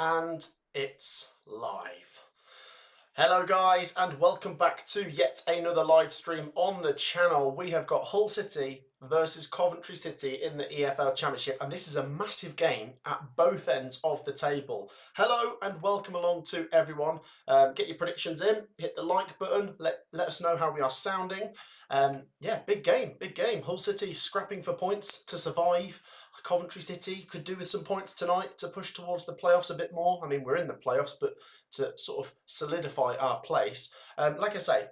And it's live. Hello guys, and welcome back to yet another live stream on the channel. We have got Hull City versus Coventry City in the EFL Championship, and this is a massive game at both ends of the table. Hello and welcome along to everyone. Get your predictions in, hit the like button, let us know how we are sounding. Yeah, big game. Hull City scrapping for points to survive. Coventry City could do with some points tonight to push towards the playoffs a bit more. I mean, we're in the playoffs, but to sort of solidify our place. Like I say,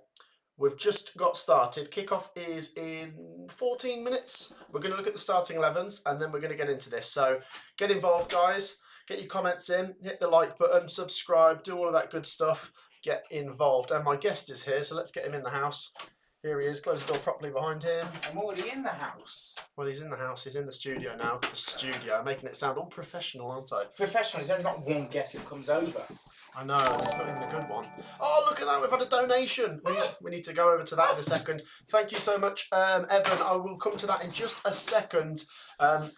we've just got started. Kickoff is in 14 minutes. We're going to look at the starting 11s and then we're going to get into this. So get involved, guys. Get your comments in, hit the like button, subscribe, do all of that good stuff. Get involved. And my guest is here, so let's get him in the house. Here he is. Close the door properly behind him. I'm already in the house. Well, he's in the house. He's in the studio now. The studio. Making it sound all professional, aren't I? Professional. He's only got one guest who comes over. I know. It's not even a good one. Oh, look at that. We've had a donation. We need to go over to that in a second. Thank you so much, Evan. I will come to that in just a second.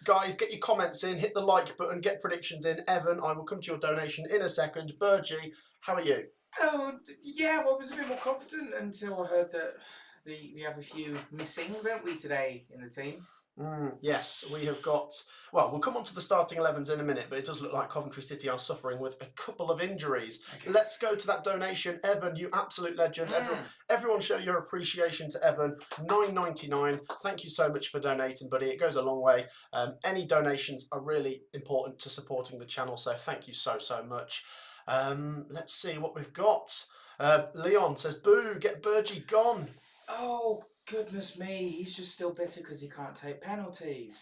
Guys, get your comments in. Hit the like button. Get predictions in. Evan, I will come to your donation in a second. Burgie, how are you? Oh, yeah. Well, I was a bit more confident until I heard that we have a few missing, don't we, today in the team? Yes, we have got... Well, we'll come on to the starting 11s in a minute, but it does look like Coventry City are suffering with a couple of injuries. Okay. Let's go to that donation. Evan, you absolute legend. Everyone show your appreciation to Evan. $9.99. Thank you so much for donating, buddy. It goes a long way. Any donations are really important to supporting the channel, so thank you so much. Let's see what we've got. Leon says, boo, get Burgie gone. Oh, goodness me. He's just still bitter because he can't take penalties.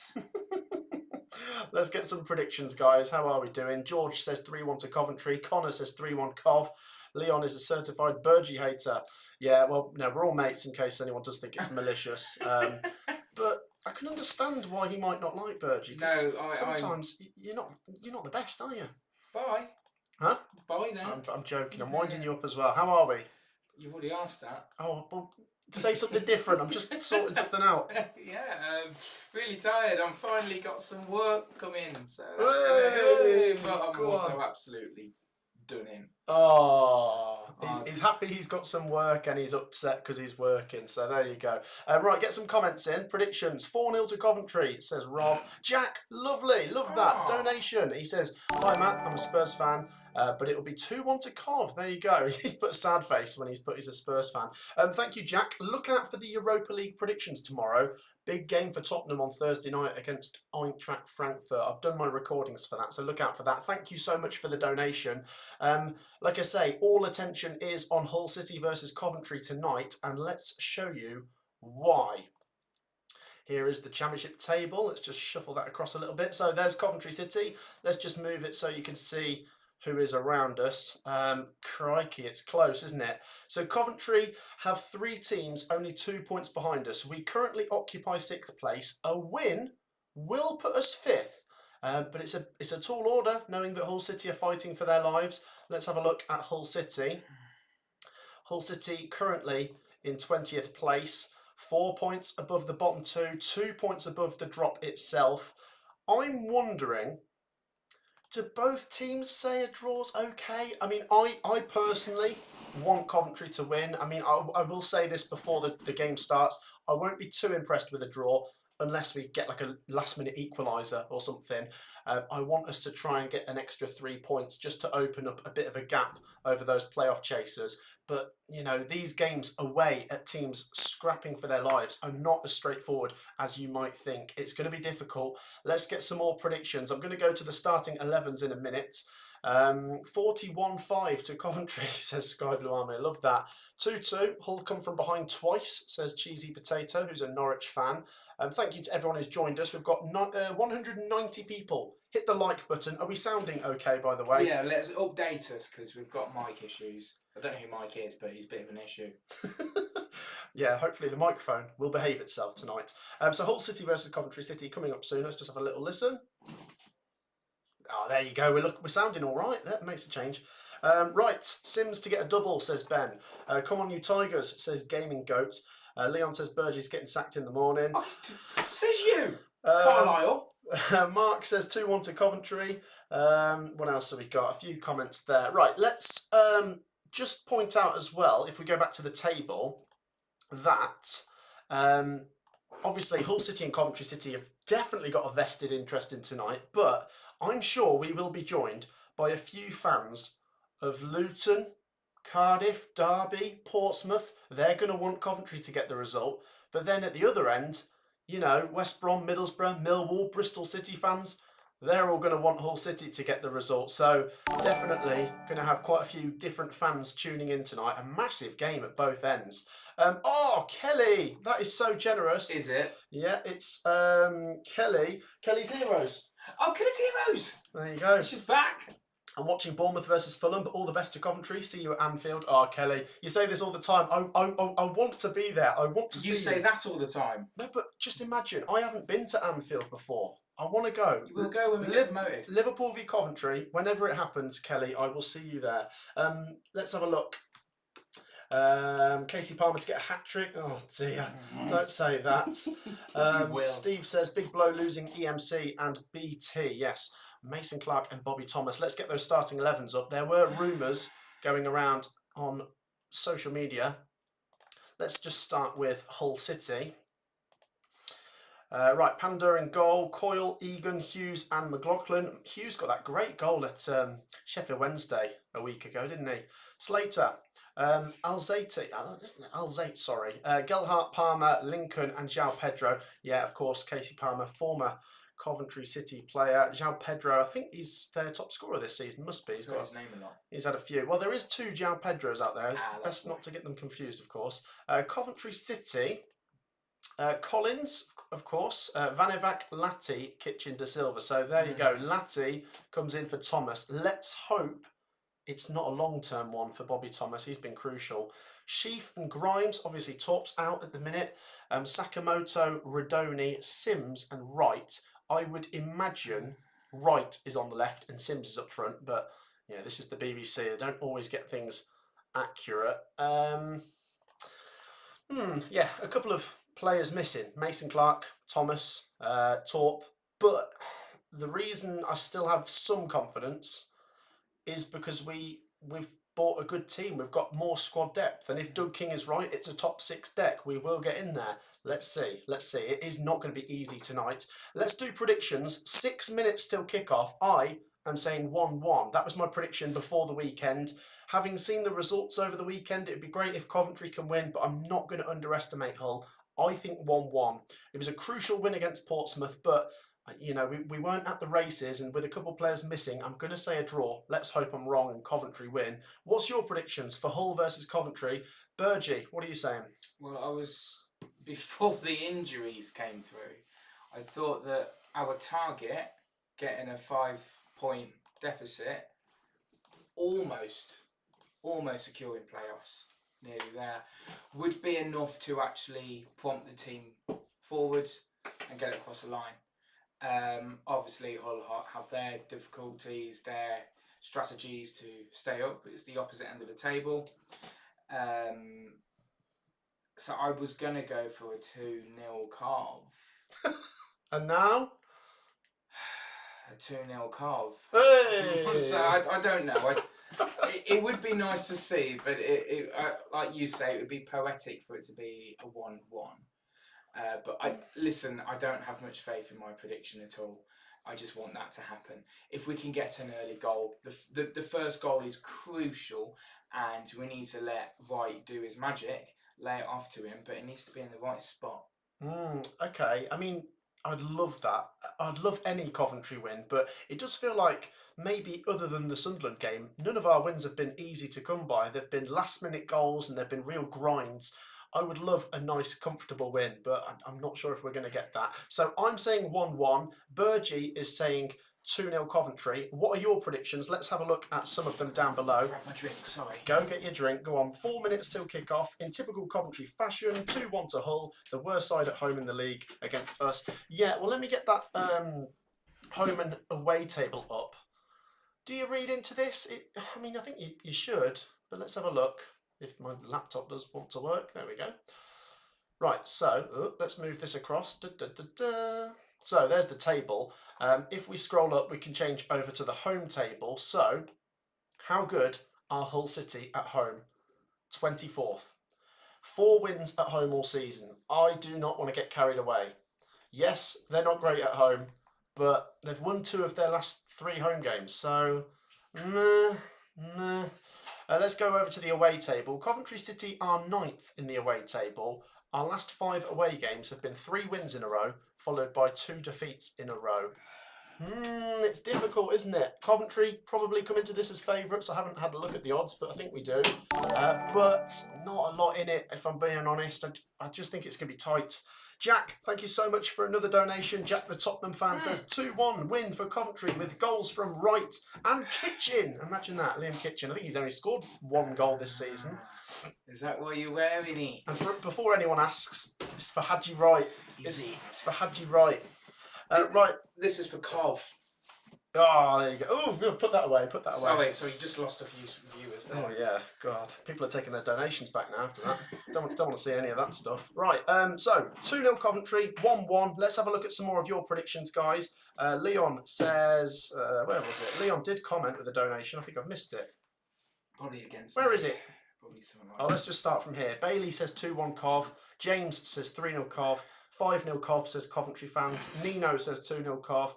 Let's get some predictions, guys. How are we doing? George says 3-1 to Coventry. Connor says 3-1 Cov. Leon is a certified Burgie hater. Yeah, well, no, we're all mates in case anyone does think it's malicious. But I can understand why he might not like Burgie. No, sometimes you're not the best, are you? Bye. Huh? Bye then. I'm joking. I'm winding you up as well. How are we? You've already asked that. Oh, well, say something different. I'm just sorting something out. Yeah, really tired. I've finally got some work coming, so but I'm also absolutely done in. Oh, he's happy he's got some work and he's upset because he's working. So there you go. Right, get some comments in. Predictions. 4-0 to Coventry, says Rob. Jack, lovely. Love that. Donation. He says, hi, Matt. I'm a Spurs fan. But it will be 2-1 to Cov. There you go. He's put a sad face when he's put he's a Spurs fan. Thank you, Jack. Look out for the Europa League predictions tomorrow. Big game for Tottenham on Thursday night against Eintracht Frankfurt. I've done my recordings for that, so look out for that. Thank you so much for the donation. Like I say, all attention is on Hull City versus Coventry tonight, and let's show you why. Here is the championship table. Let's just shuffle that across a little bit. So there's Coventry City. Let's just move it so you can see who is around us. Crikey, it's close, isn't it? So Coventry have 3 teams, only 2 points behind us. We currently occupy 6th place. A win will put us 5th. But it's a tall order, knowing that Hull City are fighting for their lives. Let's have a look at Hull City. Hull City currently in 20th place, 4 points above the bottom 2, 2 points above the drop itself. I'm wondering, do both teams say a draw's okay? I mean, I personally want Coventry to win. I mean, I will say this before the game starts. I won't be too impressed with a draw unless we get like a last-minute equaliser or something. I want us to try and get an extra 3 points just to open up a bit of a gap over those playoff chasers. But, you know, these games away at teams scrapping for their lives are not as straightforward as you might think. It's going to be difficult. Let's get some more predictions. I'm going to go to the starting 11s in a minute. 41-5 to Coventry, says Sky Blue Army. I love that. 2-2. Hull come from behind twice, says Cheesy Potato, who's a Norwich fan. Thank you to everyone who's joined us. We've got 190 people. Hit the like button. Are we sounding okay, by the way? Yeah, let's update us because we've got mic issues. I don't know who Mike is, but he's a bit of an issue. Yeah, hopefully the microphone will behave itself tonight. So Hull City versus Coventry City coming up soon. Let's just have a little listen. Oh, there you go. We're sounding all right. That makes a change. Right, Sims to get a double, says Ben. Come on, you Tigers, says Gaming Goat. Leon says Burgie's getting sacked in the morning. Oh, says you, Carlisle. Mark says 2-1 to Coventry. What else have we got? A few comments there. Right, let's just point out as well, if we go back to the table, that obviously Hull City and Coventry City have definitely got a vested interest in tonight, but I'm sure we will be joined by a few fans of Luton, Cardiff, Derby, Portsmouth. They're going to want Coventry to get the result. But then at the other end, you know, West Brom, Middlesbrough, Millwall, Bristol City fans, they're all going to want Hull City to get the result. So definitely going to have quite a few different fans tuning in tonight. A massive game at both ends. Oh, Kelly, that is so generous. Is it? Yeah, it's Kelly. Kelly's Heroes. Oh, Kelly's Heroes. There you go. She's back. I'm watching Bournemouth versus Fulham, but all the best to Coventry. See you at Anfield. Oh, Kelly, you say this all the time. I want to be there. I want to see you. You say that all the time. No, but just imagine, I haven't been to Anfield before. I want to go. You will go when we get promoted. Liverpool v Coventry. Whenever it happens, Kelly, I will see you there. Let's have a look. Casey Palmer to get a hat-trick. Oh dear, don't say that. Steve says, big blow losing EMC and BT. Yes. Mason Clark and Bobby Thomas. Let's get those starting 11s up. There were rumours going around on social media. Let's just start with Hull City. Right, Panda in goal. Coyle, Egan, Hughes and McLaughlin. Hughes got that great goal at Sheffield Wednesday a week ago, didn't he? Slater, Alzate, sorry. Gelhardt, Palmer, Lincoln and João Pedro. Yeah, of course, Casey Palmer, former Coventry City player. João Pedro, I think he's their top scorer this season. Must be. He's got his name a lot. He's had a few. Well, there is 2 João Pedros out there. It's best not to get them confused, of course. Coventry City, Collins, of course. Vanevak, Latti, Kitchen, De Silva. So there you go. Latti comes in for Thomas. Let's hope it's not a long-term one for Bobby Thomas. He's been crucial. Sheaf and Grimes, obviously Torp's out at the minute. Sakamoto, Rodoni, Sims and Wright. I would imagine Wright is on the left and Sims is up front, but yeah, this is the BBC. They don't always get things accurate. Yeah, a couple of players missing. Mason Clark, Thomas, Torp. But the reason I still have some confidence is because we've bought a good team. We've got more squad depth. And if Doug King is right, it's a top 6 deck. We will get in there. Let's see. It is not going to be easy tonight. Let's do predictions. 6 minutes till kickoff. I am saying 1-1. That was my prediction before the weekend. Having seen the results over the weekend, it would be great if Coventry can win, but I'm not going to underestimate Hull. I think 1-1. It was a crucial win against Portsmouth, but you know, we weren't at the races, and with a couple of players missing, I'm going to say a draw. Let's hope I'm wrong and Coventry win. What's your predictions for Hull versus Coventry? Burgie, what are you saying? Well, before the injuries came through, I thought that our target, getting a 5-point deficit, almost securing playoffs, nearly there, would be enough to actually prompt the team forward and get it across the line. Obviously Hull have their difficulties, their strategies to stay up. It's the opposite end of the table. So I was going to go for a 2-0 Carve. And now? A 2-0 Carve. Hey! So I don't know. It would be nice to see, but like you say, it would be poetic for it to be a 1-1. But I don't have much faith in my prediction at all. I just want that to happen. If we can get an early goal, the first goal is crucial, and we need to let Wright do his magic, lay it off to him, but it needs to be in the right spot. Okay, I mean, I'd love that. I'd love any Coventry win, but it does feel like maybe other than the Sunderland game, none of our wins have been easy to come by. They've been last-minute goals and they've been real grinds. I would love a nice, comfortable win, but I'm not sure if we're going to get that. So I'm saying 1-1. Burgie is saying 2-0 Coventry. What are your predictions? Let's have a look at some of them down below. Grab my drink, sorry. Go get your drink. Go on. 4 minutes till kick-off. In typical Coventry fashion, 2-1 to Hull, the worst side at home in the league against us. Yeah, well, let me get that home and away table up. Do you read into this? I mean, I think you should, but let's have a look. If my laptop does want to work. There we go. Right, so let's move this across. So there's the table. If we scroll up, we can change over to the home table. So how good are Hull City at home? 24th. 4 wins at home all season. I do not want to get carried away. Yes, they're not great at home, but they've won 2 of their last 3 home games. So, meh. Let's go over to the away table. Coventry City are 9th in the away table. Our last 5 away games have been 3 wins in a row, followed by 2 defeats in a row. It's difficult, isn't it? Coventry probably come into this as favourites. I haven't had a look at the odds, but I think we do. But not a lot in it, if I'm being honest. I just think it's going to be tight. Jack, thank you so much for another donation. Jack, the Tottenham fan, says 2-1 win for Coventry with goals from Wright and Kitchen. Imagine that, Liam Kitchen. I think he's only scored 1 goal this season. Is that why you're wearing it? And before anyone asks, it's for Hadji Wright. It's for Hadji Wright. Right. This is for Cov. Oh, there you go. Oh, we're going to put that away. So you just lost a few viewers there. Oh, yeah. God. People are taking their donations back now after that. don't want to see any of that stuff. Right. So, 2-0 Coventry, 1-1. Let's have a look at some more of your predictions, guys. Leon says... where was it? Leon did comment with a donation. I think I've missed it. Probably against... Where is it? Probably something like Let's just start from here. Bailey says 2-1 Cov. James says 3-0 Cov. 5-0 Cov, says Coventry fans. Nino says 2-0 Cov.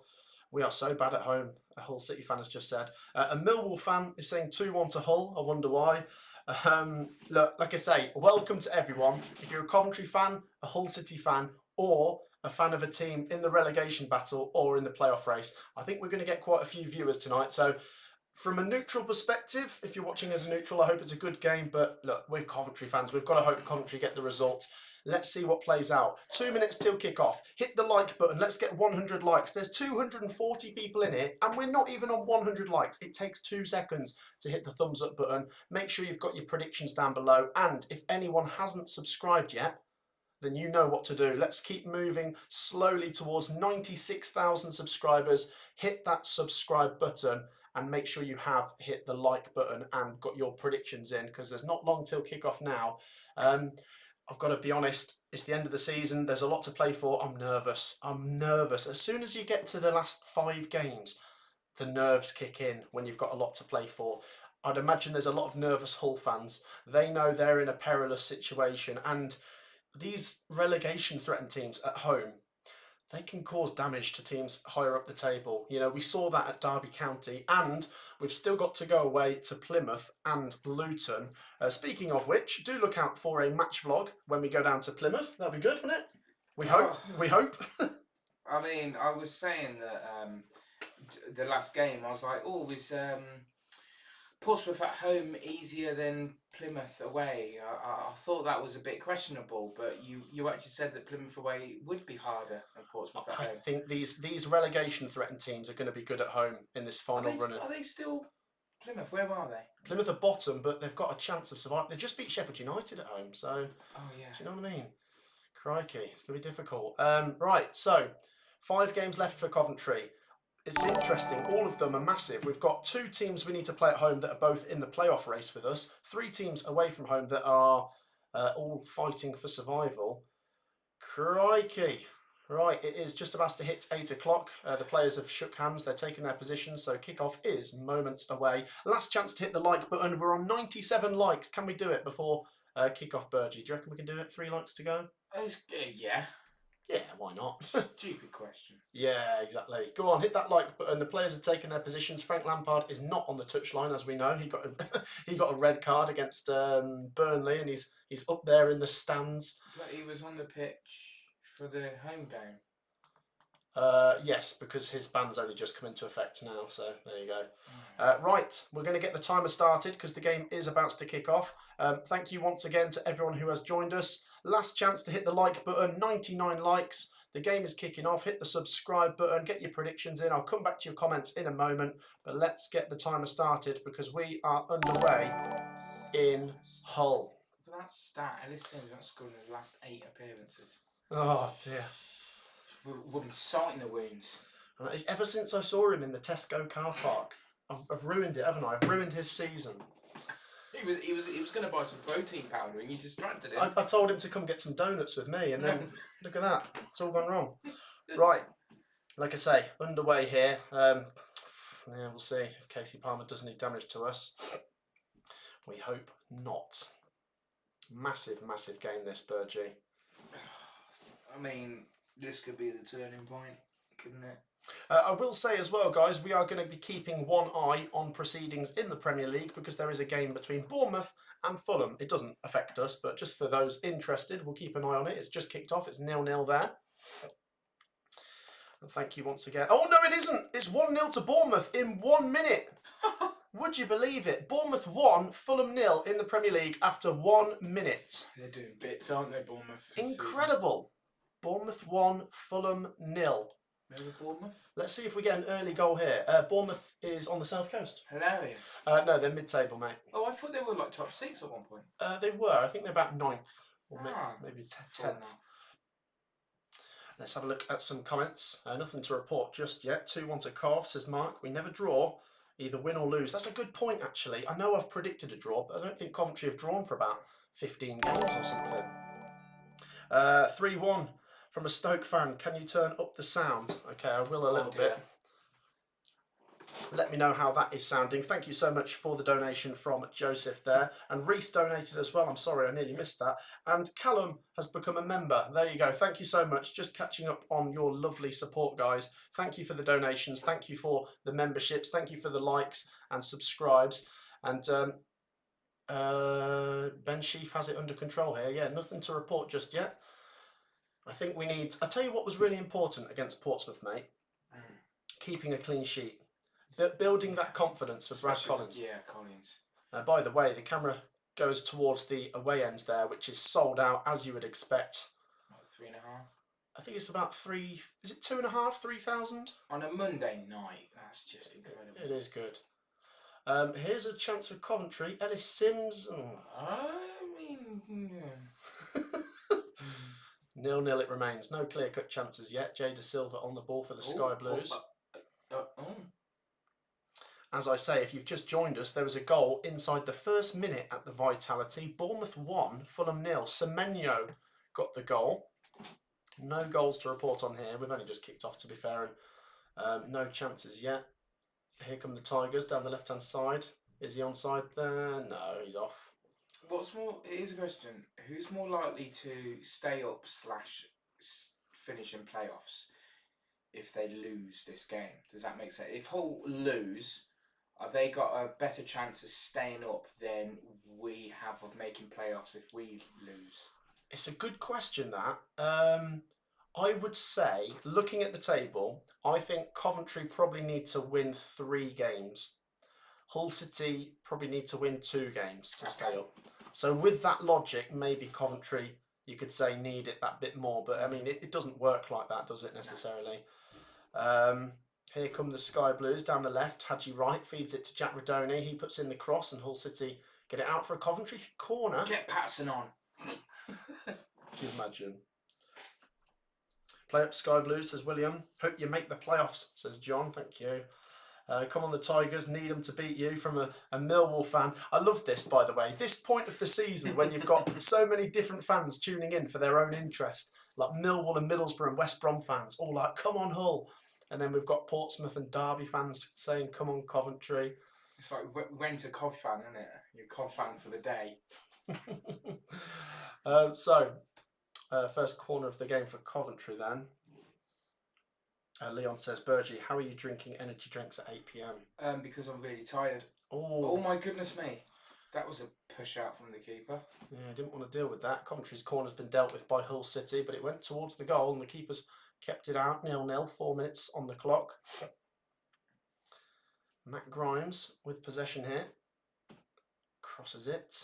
We are so bad at home, a Hull City fan has just said. A Millwall fan is saying 2-1 to Hull. I wonder why. Look, like I say, welcome to everyone. If you're a Coventry fan, a Hull City fan, or a fan of a team in the relegation battle or in the playoff race, I think we're going to get quite a few viewers tonight. So from a neutral perspective, if you're watching as a neutral, I hope it's a good game. But look, we're Coventry fans. We've got to hope Coventry get the results. Let's see what plays out. 2 minutes till kick-off. Hit the like button. Let's get 100 likes. There's 240 people in it, and we're not even on 100 likes. It takes 2 seconds to hit the thumbs up button. Make sure you've got your predictions down below. And if anyone hasn't subscribed yet, then you know what to do. Let's keep moving slowly towards 96,000 subscribers. Hit that subscribe button and make sure you have hit the like button and got your predictions in, because there's not long till kick-off now. I've got to be honest, it's the end of the season. There's a lot to play for. I'm nervous. As soon as you get to the last 5 games, the nerves kick in when you've got a lot to play for. I'd imagine there's a lot of nervous Hull fans. They know they're in a perilous situation. And these relegation-threatened teams at home, they can cause damage to teams higher up the table. You know, we saw that at Derby County, and we've still got to go away to Plymouth and Luton. Speaking of which, do look out for a match vlog when we go down to Plymouth. That'll be good, won't it? We hope. I mean, I was saying that the last game, I was like, oh, is Portsmouth at home easier than Plymouth away? I thought that was a bit questionable, but you actually said that Plymouth away would be harder than Portsmouth at home. I think these relegation-threatened teams are going to be good at home in this final run. Are they still Plymouth? Where are they? Plymouth are bottom, but they've got a chance of surviving. They just beat Sheffield United at home, so... Oh, yeah. Do you know what I mean? Crikey, it's going to be difficult. Right, so 5 games left for Coventry. It's interesting. All of them are massive. We've got 2 teams we need to play at home that are both in the playoff race with us. 3 teams away from home that are all fighting for survival. Crikey. Right, it is just about to hit 8 o'clock. The players have shook hands. They're taking their positions, so kickoff is moments away. Last chance to hit the like button. We're on 97 likes. Can we do it before kickoff, Burgie? Do you reckon we can do it? 3 likes to go? Yeah. Yeah, why not? Stupid question. Yeah, exactly. Go on, hit that like button. The players have taken their positions. Frank Lampard is not on the touchline, as we know. He got a red card against Burnley, and he's up there in the stands. But he was on the pitch for the home game. Yes, because his ban's only just come into effect now, so there you go. Right, we're going to get the timer started because the game is about to kick off. Thank you once again to everyone who has joined us. Last chance to hit the like button, 99 likes. The game is kicking off. Hit the subscribe button, get your predictions in. I'll come back to your comments in a moment, but let's get the timer started because we are underway in Hull. Look at that stat. Ellis Sims not scored in his last 8 appearances. Oh dear. Rubbing salt in the wounds. It's ever since I saw him in the Tesco car park. I've ruined it, haven't I? I've ruined his season. He was going to buy some protein powder and you distracted him. I told him to come get some donuts with me, and then look at that. It's all gone wrong. Right, like I say, underway here. Yeah, we'll see if Casey Palmer does any damage to us. We hope not. Massive, massive game this, Burgee. I mean, this could be the turning point, couldn't it? I will say as well, guys, we are going to be keeping one eye on proceedings in the Premier League because there is a game between Bournemouth and Fulham. It doesn't affect us, but just for those interested, we'll keep an eye on it. It's just kicked off. It's 0-0 there. And thank you once again. Oh, no, it isn't. It's 1-0 to Bournemouth in 1 minute. Would you believe it? Bournemouth 1, Fulham 0 in the Premier League after 1 minute. They're doing bits, aren't they, Bournemouth? Incredible. Bournemouth 1, Fulham 0. Remember Bournemouth? Let's see if we get an early goal here. Bournemouth is on the south coast. Hilarious. No, they're mid-table, mate. Oh, I thought they were like top 6 at one point. They were. I think they're about 9th. Or maybe 10th. Let's have a look at some comments. Nothing to report just yet. 2-1 to Cov, says Mark. We never draw, either win or lose. That's a good point, actually. I know I've predicted a draw, but I don't think Coventry have drawn for about 15 games or something. 3-1 from a Stoke fan. Can you turn up the sound? Okay, I will a little bit. Let me know how that is sounding. Thank you so much for the donation from Joseph there. And Reese donated as well. I'm sorry, I nearly missed that. And Callum has become a member. There you go. Thank you so much. Just catching up on your lovely support, guys. Thank you for the donations. Thank you for the memberships. Thank you for the likes and subscribes. And Ben Sheaf has it under control here. Yeah, nothing to report just yet. I think we need... I'll tell you what was really important against Portsmouth, mate. Keeping a clean sheet. Building that confidence for Brad Collins. Yeah, Collins. By the way, the camera goes towards the away end there, which is sold out as you would expect. What, 3.5? I think it's about 3. Is it 2.5, 3,000? On a Monday night, that's just incredible. It is good. Here's a chance for Coventry. Ellis Sims. Oh. I mean, yeah. 0-0 it remains. No clear-cut chances yet. Jay De Silva on the ball for the Sky Blues. As I say, if you've just joined us, there was a goal inside the first minute at the Vitality. Bournemouth 1, Fulham 0. Semenyo got the goal. No goals to report on here. We've only just kicked off, to be fair, and no chances yet. Here come the Tigers down the left-hand side. Is he onside there? No, he's off. Here's a question. Who's more likely to stay up / finish in playoffs if they lose this game? Does that make sense? If Hull lose... have they got a better chance of staying up than we have of making playoffs if we lose? It's a good question, that. I would say, looking at the table, I think Coventry probably need to win 3 games. Hull City probably need to win 2 games to stay up. So with that logic, maybe Coventry, you could say, need it that bit more. But, I mean, it doesn't work like that, does it, necessarily? Here come the Sky Blues down the left. Hadji Wright feeds it to Jack Radoni. He puts in the cross and Hull City get it out for a Coventry corner. Get Patson on. Can you imagine? Play up Sky Blues, says William. Hope you make the playoffs, says John. Thank you. Come on the Tigers, need them to beat you, from a Millwall fan. I love this, by the way. This point of the season when you've got so many different fans tuning in for their own interest. Like Millwall and Middlesbrough and West Brom fans. All like, come on Hull. And then we've got Portsmouth and Derby fans saying, come on, Coventry. It's like rent a Cov fan, isn't it? You're a Cov fan for the day. First corner of the game for Coventry then. Leon says, Burgee, how are you drinking energy drinks at 8 p.m? Because I'm really tired. Oh my goodness me. That was a push out from the keeper. Yeah, I didn't want to deal with that. Coventry's corner's been dealt with by Hull City, but it went towards the goal and the keeper's kept it out, 0-0, 4 minutes on the clock. Matt Grimes with possession here. Crosses it.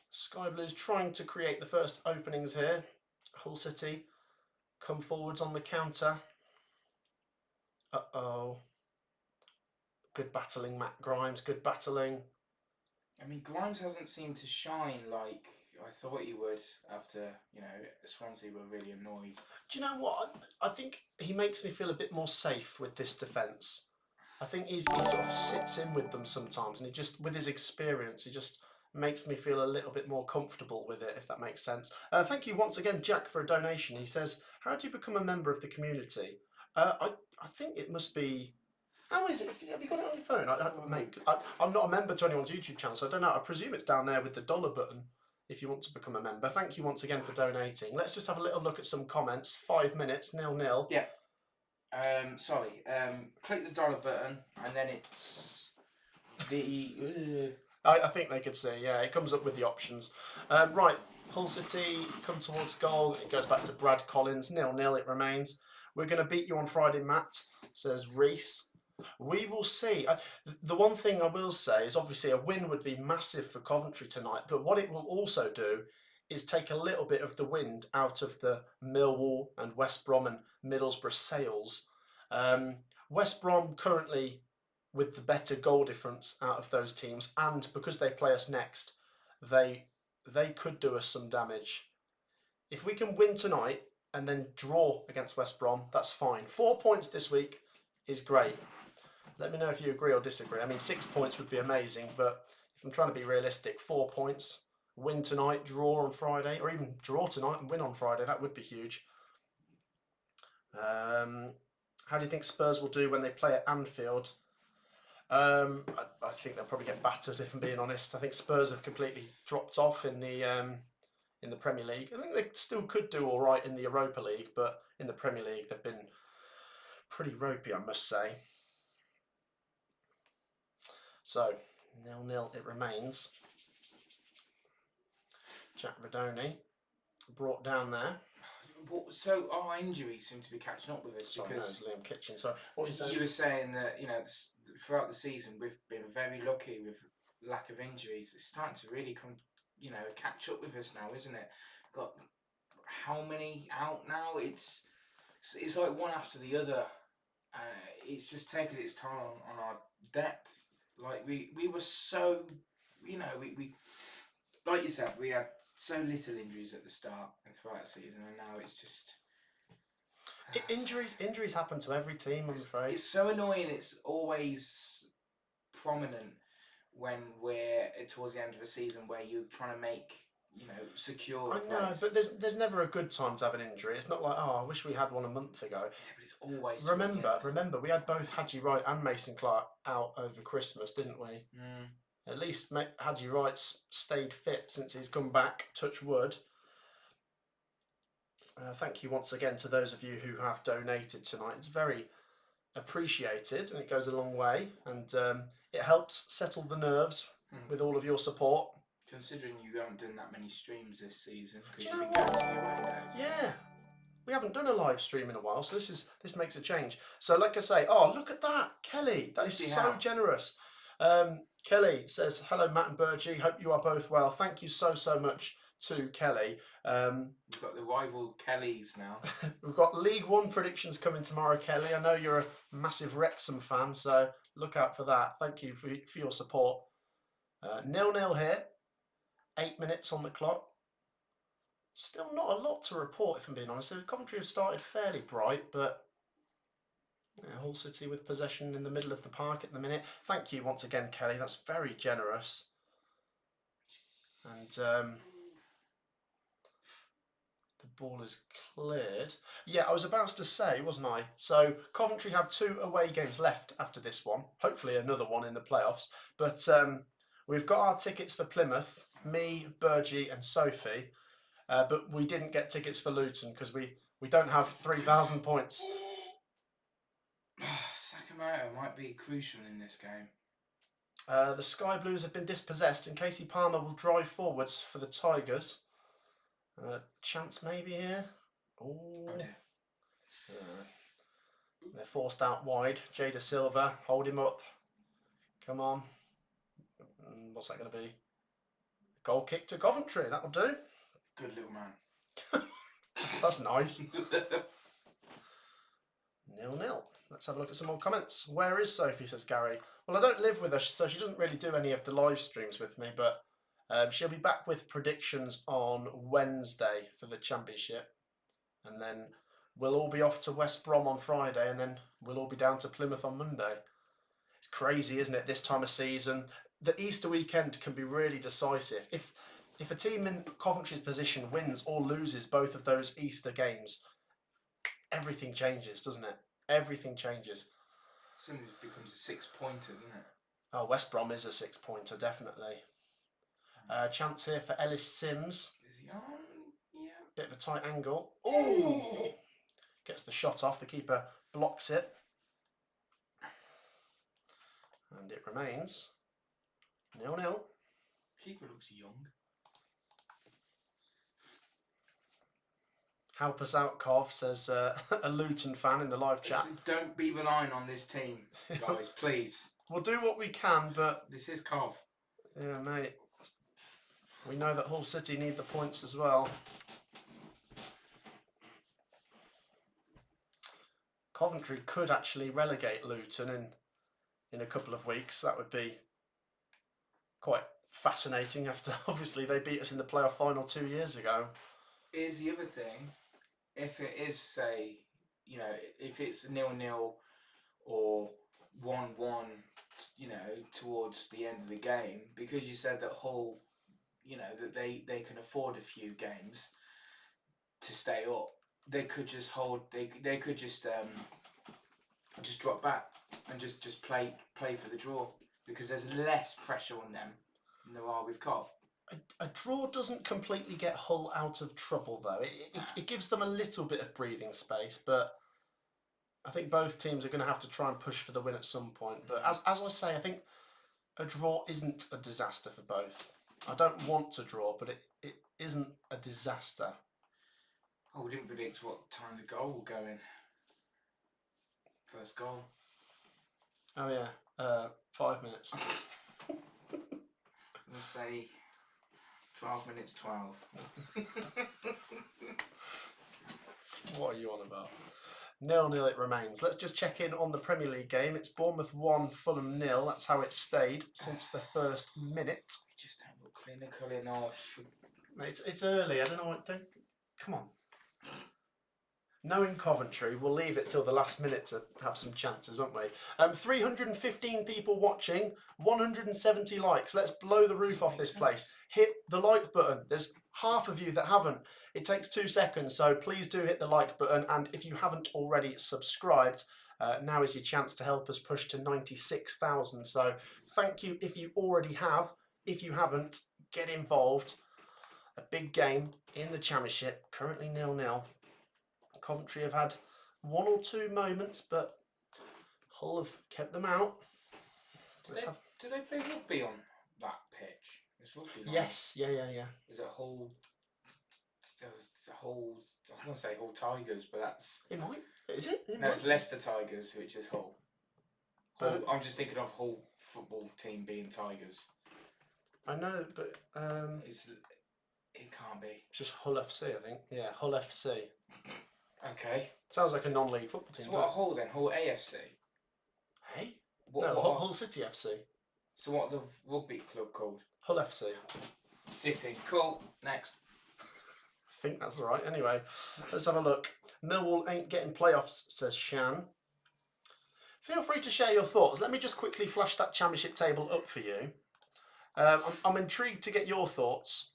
Sky Blues trying to create the first openings here. Hull City come forwards on the counter. Uh-oh. Good battling, Matt Grimes. Good battling. I mean, Grimes hasn't seemed to shine like I thought he would after, Swansea were really annoyed. Do you know what? I think he makes me feel a bit more safe with this defence. I think he sort of sits in with them sometimes, and he just, with his experience, he just makes me feel a little bit more comfortable with it, if that makes sense. Thank you once again, Jack, for a donation. He says, how do you become a member of the community? I think it must be... How is it? Have you got it on your phone? I'm not a member to anyone's YouTube channel, so I don't know. I presume it's down there with the dollar button if you want to become a member. Thank you once again for donating. Let's just have a little look at some comments. 5 minutes, 0-0. Yeah. Click the dollar button, and then it's the... I think they could see, yeah. It comes up with the options. Right, Hull City come towards goal. It goes back to Brad Collins. 0-0 it remains. We're going to beat you on Friday, Matt, says Reese. We will see. The one thing I will say is obviously a win would be massive for Coventry tonight, but what it will also do is take a little bit of the wind out of the Millwall and West Brom and Middlesbrough sails. West Brom currently with the better goal difference out of those teams, and because they play us next, they could do us some damage. If we can win tonight and then draw against West Brom, that's fine. 4 points this week is great. Let me know if you agree or disagree. I mean, 6 points would be amazing, but if I'm trying to be realistic, 4 points, win tonight, draw on Friday, or even draw tonight and win on Friday, that would be huge. How do you think Spurs will do when they play at Anfield? I think they'll probably get battered, if I'm being honest. I think Spurs have completely dropped off in the Premier League. I think they still could do all right in the Europa League, but in the Premier League they've been pretty ropey, I must say. So, 0-0 it remains. Jack Radoni brought down there. So our injuries seem to be catching up with us. Sorry, because no, it's Liam Kitchen. So, what you saying? You were saying that throughout the season we've been very lucky with lack of injuries. It's starting to really come, catch up with us now, isn't it? Got how many out now? It's like one after the other. It's just taken its toll on our depth. Like we were so, we like you said, we had so little injuries at the start and throughout the season, and now it's just injuries happen to every team, I'm afraid. It's so annoying. It's always prominent when we're towards the end of a season where you're trying to make secure. I know, but there's never a good time to have an injury. It's not like, I wish we had one a month ago. Yeah, but it's always. Remember, we had both Hadji Wright and Mason Clark out over Christmas, didn't we? Mm. At least Hadji Wright's stayed fit since he's come back. Touch wood. Thank you once again to those of you who have donated tonight. It's very appreciated, and it goes a long way, and it helps settle the nerves with all of your support. Considering you haven't done that many streams this season, do you know what? Yeah, we haven't done a live stream in a while, so this makes a change. So, like I say, look at that, Kelly. That is so generous. Kelly says, "Hello, Matt and Burgee. Hope you are both well." Thank you so much to Kelly. We've got the rival Kellys now. We've got League One predictions coming tomorrow, Kelly. I know you're a massive Wrexham fan, so look out for that. Thank you for your support. 0-0 here. 8 minutes on the clock. Still not a lot to report, if I'm being honest. Coventry have started fairly bright, but Hull City with possession in the middle of the park at the minute. Thank you once again, Kelly. That's very generous. And the ball is cleared. Yeah, I was about to say, wasn't I? So Coventry have 2 away games left after this one. Hopefully another one in the playoffs. But we've got our tickets for Plymouth. Me, Burgee and Sophie. But we didn't get tickets for Luton because we don't have 3,000 points. Sakamoto might be crucial in this game. The Sky Blues have been dispossessed, and Casey Palmer will drive forwards for the Tigers. Chance maybe here. Oh, they're forced out wide. Jada Silva, hold him up. Come on. What's that going to be? Goal kick to Coventry. That'll do. Good little man. That's nice. 0-0. Let's have a look at some more comments. Where is Sophie, says Gary. Well, I don't live with her, so she doesn't really do any of the live streams with me, but she'll be back with predictions on Wednesday for the Championship. And then we'll all be off to West Brom on Friday, and then we'll all be down to Plymouth on Monday. It's crazy, isn't it, this time of season? the Easter weekend can be really decisive. If a team in Coventry's position wins or loses both of those Easter games, everything changes, doesn't it? Everything changes. Suddenly it becomes a 6-pointer, doesn't it? Oh, West Brom is a 6-pointer, definitely. Chance here for Ellis Sims. Is he on? Yeah. Bit of a tight angle. Oh! Gets the shot off. The keeper blocks it. And it remains 0-0. Keeper looks young. Help us out, Cov, says a Luton fan in the live chat. Don't be relying on this team, guys, please. We'll do what we can, but... This is Cov. Yeah, mate. We know that Hull City need the points as well. Coventry could actually relegate Luton in a couple of weeks. That would be quite fascinating after, obviously, they beat us in the playoff final 2 years ago. Here's the other thing. If it is, say, you know, if it's 0-0 or 1-1, you know, towards the end of the game, because you said that Hull, you know, that they can afford a few games to stay up, they could just hold, they could just drop back and just play for the draw, because there's less pressure on them than there are with Cov. A draw doesn't completely get Hull out of trouble, though. It gives them a little bit of breathing space, but I think both teams are going to have to try and push for the win at some point. But as I say, I think a draw isn't a disaster for both. I don't want to draw, but it isn't a disaster. Oh, we didn't predict what time the goal will go in. First goal. Oh, yeah. 5 minutes. Let's say 12 minutes 12. What are you on about? 0-0 it remains. Let's just check in on the Premier League game. It's Bournemouth 1, Fulham 0. That's how it's stayed since the first minute. Just don't look clinical enough. It's early. I don't know what to... Come on. Knowing Coventry, we'll leave it till the last minute to have some chances, won't we? 315 people watching, 170 likes. Let's blow the roof off this place. Hit the like button. There's half of you that haven't. It takes 2 seconds, so please do hit the like button. And if you haven't already subscribed, now is your chance to help us push to 96,000. So thank you if you already have. If you haven't, get involved. A big game in the Championship, currently 0-0. Coventry have had 1 or 2 moments, but Hull have kept them out. Do they play rugby on that pitch? It's rugby, yes, yeah. Is it Hull? I was going to say Hull Tigers, but that's... It might. Is it? No, it's Leicester Tigers, which is Hull. But I'm just thinking of Hull football team being Tigers. I know, but it can't be. It's just Hull FC, I think. Yeah, Hull FC. Okay. Sounds like a non-league football team. So what are Hull then? Hull AFC? Hey? What Hull City FC. So what are the rugby club called? Hull FC. City. Cool. Next. I think that's right. Anyway, let's have a look. Millwall ain't getting playoffs, says Shan. Feel free to share your thoughts. Let me just quickly flash that Championship table up for you. I'm intrigued to get your thoughts.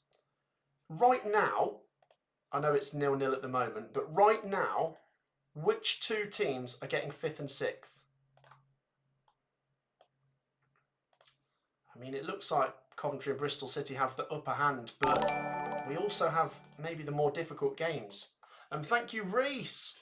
Right now, I know it's 0-0 at the moment, but right now, which 2 teams are getting 5th and 6th? I mean, it looks like Coventry and Bristol City have the upper hand, but we also have maybe the more difficult games. And thank you, Reese.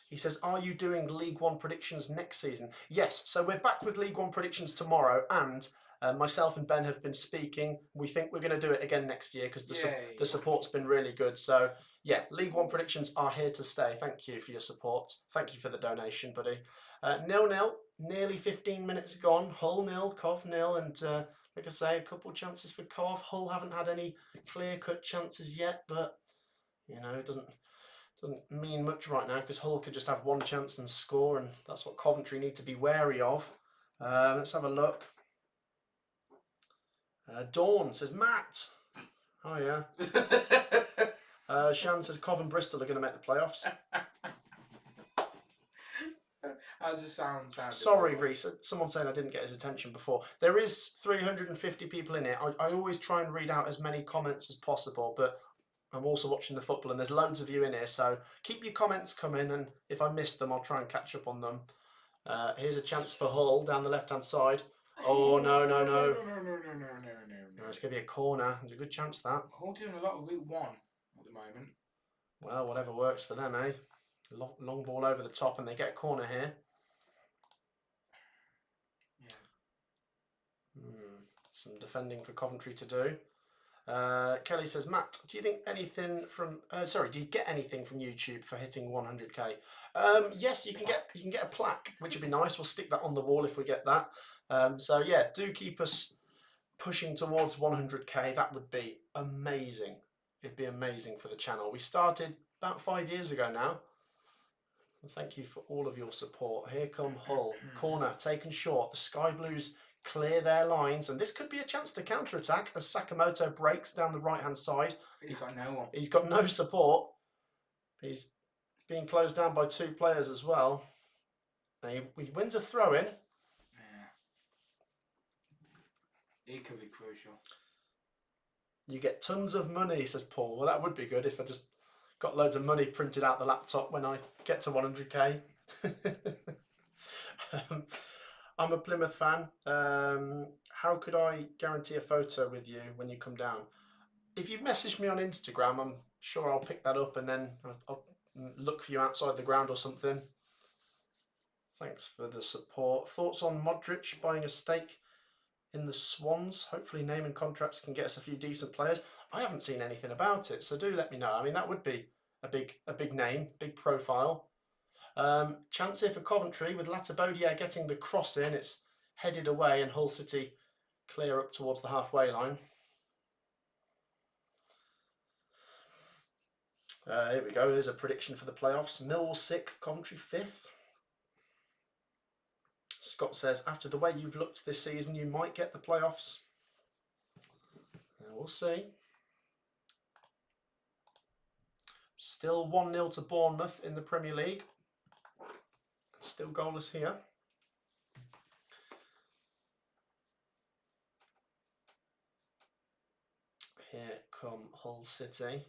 He says, are you doing League One predictions next season? Yes, so we're back with League One predictions tomorrow, and myself and Ben have been speaking. We think we're going to do it again next year because the support's been really good. So, yeah, League One predictions are here to stay. Thank you for your support. Thank you for the donation, buddy. 0-0, nearly 15 minutes gone. Hull 0, Cov 0, and like I say, a couple of chances for Cov. Hull haven't had any clear-cut chances yet, but, you know, it doesn't mean much right now because Hull could just have 1 chance and score, and that's what Coventry need to be wary of. Let's have a look. Dawn says, Matt. Oh, yeah. Shan says, Cov and Bristol are going to make the playoffs. How's the sound? Sorry, Reese. Someone saying I didn't get his attention before. There is 350 people in it. I always try and read out as many comments as possible, but I'm also watching the football and there's loads of you in here, so keep your comments coming, and if I miss them, I'll try and catch up on them. Here's a chance for Hull down the left-hand side. Oh, no. No. It's going to be a corner. There's a good chance that. Hull doing a lot of Route 1 at the moment. Well, whatever works for them, eh? Long ball over the top and they get a corner here. Yeah. Some defending for Coventry to do. Kelly says, Matt, do you think anything from? Do you get anything from YouTube for hitting 100k? Yes, you can get a plaque, which would be nice. We'll stick that on the wall if we get that. So yeah, do keep us pushing towards 100k. That would be amazing. It'd be amazing for the channel. We started about 5 years ago now. Thank you for all of your support. Here come Hull. Corner taken short. The Sky Blues clear their lines, and this could be a chance to counter-attack as Sakamoto breaks down the right-hand side. He's got no one. He's got no support. He's being closed down by 2 players as well. And he wins a throw-in. Yeah. It could be crucial. You get tons of money, says Paul. Well, that would be good if I just got loads of money printed out the laptop when I get to 100k. I'm a Plymouth fan. How could I guarantee a photo with you when you come down? If you message me on Instagram, I'm sure I'll pick that up and then I'll look for you outside the ground or something. Thanks for the support. Thoughts on Modric buying a stake in the Swans? Hopefully naming contracts can get us a few decent players. I haven't seen anything about it, so do let me know. I mean, that would be a big name, big profile. Chance here for Coventry with Latabodia getting the cross in. It's headed away and Hull City clear up towards the halfway line. Here we go. There's a prediction for the playoffs. Millwall 6th, Coventry 5th. Scott says, after the way you've looked this season, you might get the playoffs. We'll see. Still 1-0 to Bournemouth in the Premier League. Still goalless here. Here come Hull City.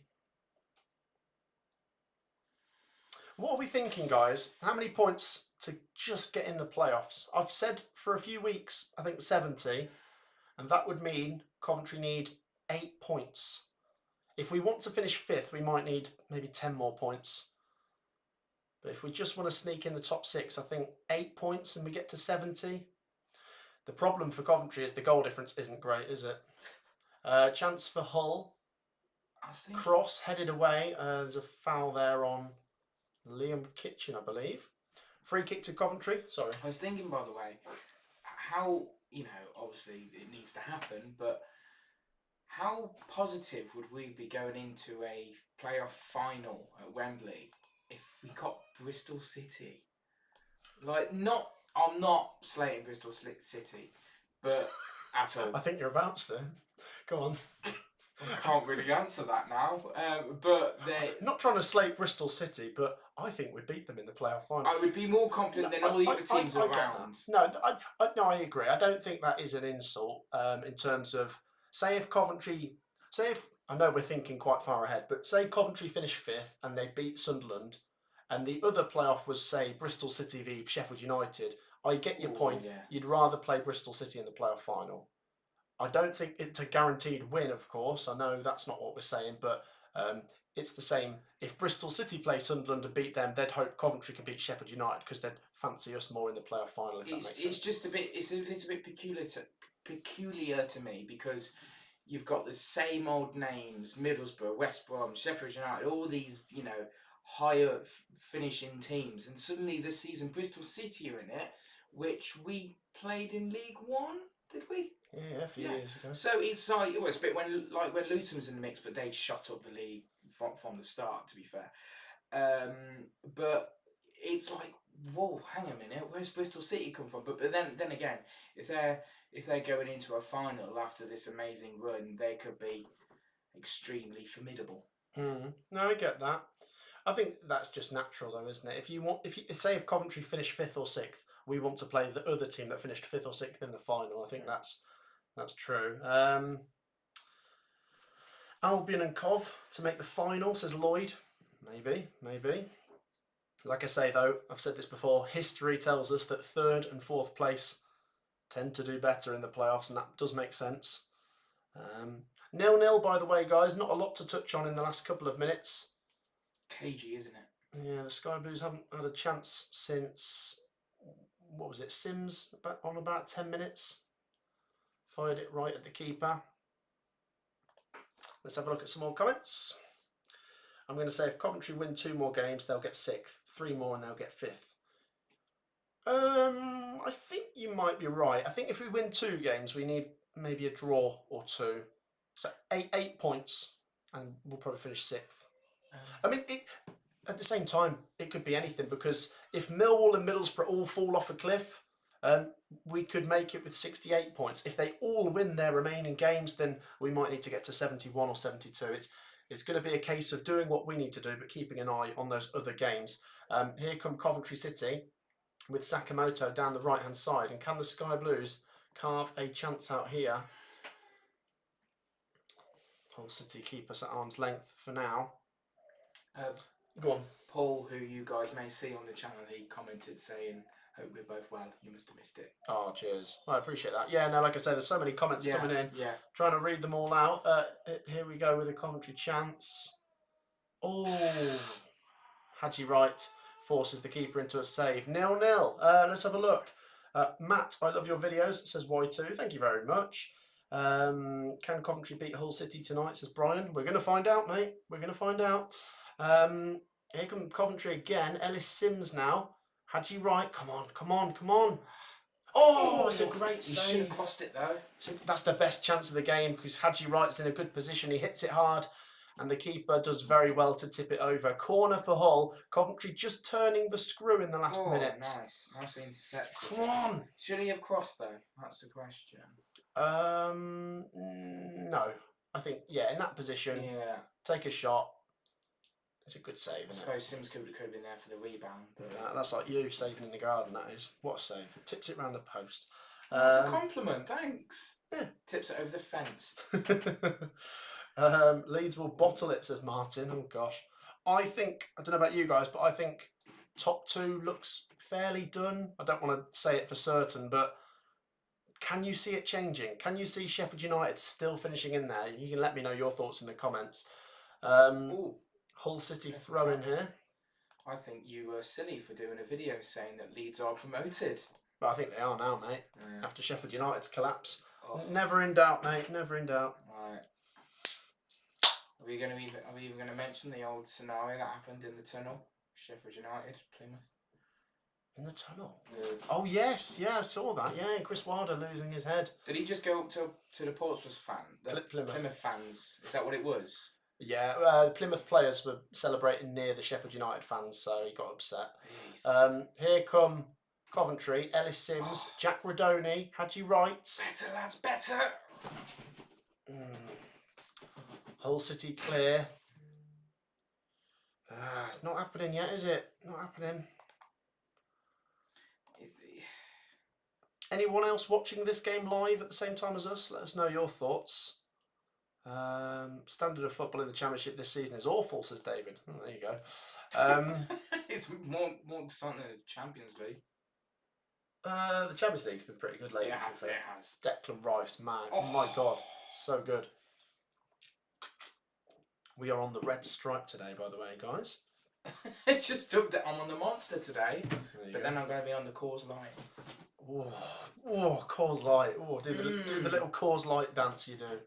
What are we thinking, guys? How many points to just get in the playoffs? I've said for a few weeks, I think 70, and that would mean Coventry need 8 points. If we want to finish 5th, we might need maybe 10 more points. But if we just want to sneak in the top 6, I think 8 points and we get to 70. The problem for Coventry is the goal difference isn't great, is it? Chance for Hull. Cross headed away. There's a foul there on Liam Kitchen, I believe. Free kick to Coventry. Sorry. I was thinking, by the way, how, obviously it needs to happen, but how positive would we be going into a playoff final at Wembley if we got Bristol City? I'm not slating Bristol City, but at all. I think you're about to. Go on. I can't really answer that now, but they. Not trying to slate Bristol City, but I think we'd beat them in the playoff final. I would be more confident than all the other teams around. No, I agree. I don't think that is an insult in terms of, say if I know we're thinking quite far ahead, but say Coventry finish 5th and they beat Sunderland, and the other playoff was, say, Bristol City v Sheffield United. I get your point. Yeah. You'd rather play Bristol City in the playoff final. I don't think it's a guaranteed win, of course. I know that's not what we're saying, but it's the same. If Bristol City play Sunderland and beat them, they'd hope Coventry can beat Sheffield United because they'd fancy us more in the playoff final, if that makes sense. It's a little bit peculiar to me because you've got the same old names: Middlesbrough, West Brom, Sheffield United, all these, higher finishing teams, and suddenly this season Bristol City are in it, which we played in League One, did we? Yeah, a few years ago. So it's like it's a bit when Luton was in the mix, but they shut up the league from the start. To be fair, but it's like, whoa, hang a minute, where's Bristol City come from? But then again, if they're going into a final after this amazing run, they could be extremely formidable. No, I get that. I think that's just natural, though, isn't it? If you say if Coventry finish 5th or 6th, we want to play the other team that finished 5th or 6th in the final. I think that's true. Albion and Cov to make the final, says Lloyd. Maybe. Like I say, though, I've said this before, history tells us that 3rd and 4th place tend to do better in the playoffs, and that does make sense. 0-0, by the way, guys. Not a lot to touch on in the last couple of minutes. Cagey, isn't it? Yeah, the Sky Blues haven't had a chance since, what was it, Sims on about 10 minutes. Fired it right at the keeper. Let's have a look at some more comments. I'm going to say if Coventry win 2 more games, they'll get 6th. 3 more and they'll get 5th. I think you might be right. I think if we win 2 games, we need maybe a draw or 2. So 8 points, and we'll probably finish 6th. I mean, at the same time, it could be anything, because if Millwall and Middlesbrough all fall off a cliff, we could make it with 68 points. If they all win their remaining games, then we might need to get to 71 or 72. It's going to be a case of doing what we need to do, but keeping an eye on those other games. Here come Coventry City with Sakamoto down the right-hand side. And can the Sky Blues carve a chance out here? Hull City keep us at arm's length for now. Go on. Paul, who you guys may see on the channel, he commented saying, "Hope we're both well." You must have missed it. Oh, cheers. I appreciate that. Yeah, no, like I say, there's so many comments coming in. Yeah. Trying to read them all out. Here we go with a Coventry chance. Oh, Hadji Wright forces the keeper into a save. 0-0. Let's have a look. Matt, I love your videos, says Y2. Thank you very much. Can Coventry beat Hull City tonight, says Brian. We're going to find out, mate. We're going to find out. Here come Coventry again. Ellis Sims now. Hadji Wright. Come on. Oh, it's a great save. He should have crossed it, though. That's the best chance of the game, because Hadji Wright's in a good position. He hits it hard, and the keeper does very well to tip it over. Corner for Hull. Coventry just turning the screw in the last minute. Nice. Nice interception. Come on. Should he have crossed, though? That's the question. No. I think, in that position, take a shot. It's a good save, isn't it? I suppose Sims could have been there for the rebound. But... that's like you saving in the garden, that is. What a save. Tips it round the post. That's a compliment, thanks. Yeah. Tips it over the fence. Leeds will bottle it, says Martin. Oh, gosh. I don't know about you guys, but I think top 2 looks fairly done. I don't want to say it for certain, but can you see it changing? Can you see Sheffield United still finishing in there? You can let me know your thoughts in the comments. Hull City throw in here. I think you were silly for doing a video saying that Leeds are promoted. But I think they are now, mate. Yeah. After Sheffield United's collapse. Oh. Never in doubt, mate. Never in doubt. Right. Are we even going to mention the old scenario that happened in the tunnel? Sheffield United, Plymouth. In the tunnel? Oh, yes. Yeah, I saw that. Yeah, Chris Wilder losing his head. Did he just go up to the Portsmouth Plymouth fans? Is that what it was? Yeah, Plymouth players were celebrating near the Sheffield United fans, so he got upset. Here come Coventry, Ellis Sims, Jack Rodoni, Hadji Wright. Better, lads, better! Hull City clear. It's not happening yet, is it? Not happening. Anyone else watching this game live at the same time as us? Let us know your thoughts. Standard of football in the Championship this season is awful, says David. Oh, there you go. It's more exciting than the Champions League. The Champions League's been pretty good lately. It has. Declan Rice, man. Oh my God. So good. We are on the red stripe today, by the way, guys. Just took that I'm on the monster today, but then I'm going to be on the Coors Light. Oh, Coors Light. Oh, do the little Coors Light dance you do.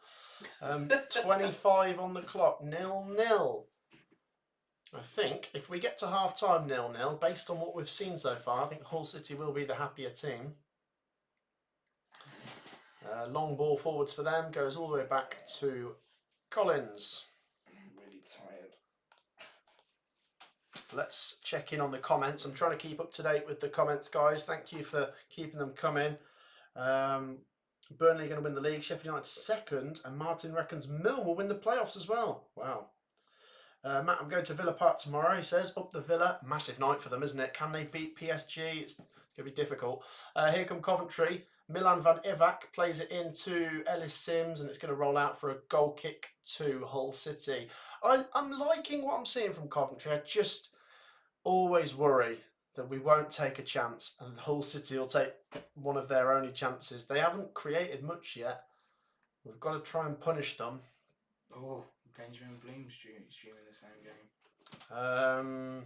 25 on the clock, 0-0. I think if we get to half time 0-0, based on what we've seen so far, I think Hull City will be the happier team. Long ball forwards for them, goes all the way back to Collins. I'm really tired. Let's check in on the comments. I'm trying to keep up to date with the comments, guys. Thank you for keeping them coming. Burnley are going to win the league. Sheffield United second, and Martin reckons Millwall will win the playoffs as well. Wow. Matt, I'm going to Villa Park tomorrow. He says, up the Villa. Massive night for them, isn't it? Can they beat PSG? It's going to be difficult. Here come Coventry. Milan van Ivak plays it into Ellis Sims, and it's going to roll out for a goal kick to Hull City. I'm liking what I'm seeing from Coventry. I just always worry that we won't take a chance and Hull City will take one of their only chances. They haven't created much yet. We've got to try and punish them. Oh, Benjamin Bloom streaming the same game.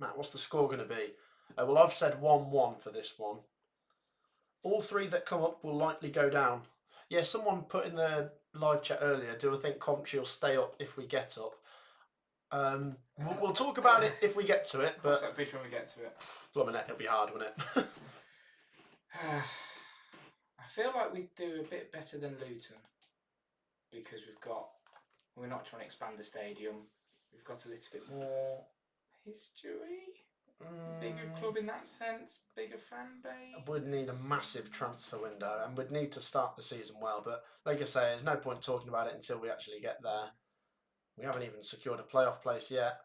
Matt, what's the score going to be? Well, I've said 1-1 for this one. All three that come up will likely go down. Yeah, someone put in the live chat earlier, do I think Coventry will stay up if we get up? We'll talk about it if we get to it. Cross that bridge when we get to it. Blimey, it'll be hard, won't it? I feel like we do a bit better than Luton because we're not trying to expand the stadium. We've got a little bit more history. Bigger club in that sense, bigger fan base. We'd need a massive transfer window and we'd need to start the season well. But like I say, there's no point talking about it until we actually get there. We haven't even secured a playoff place yet.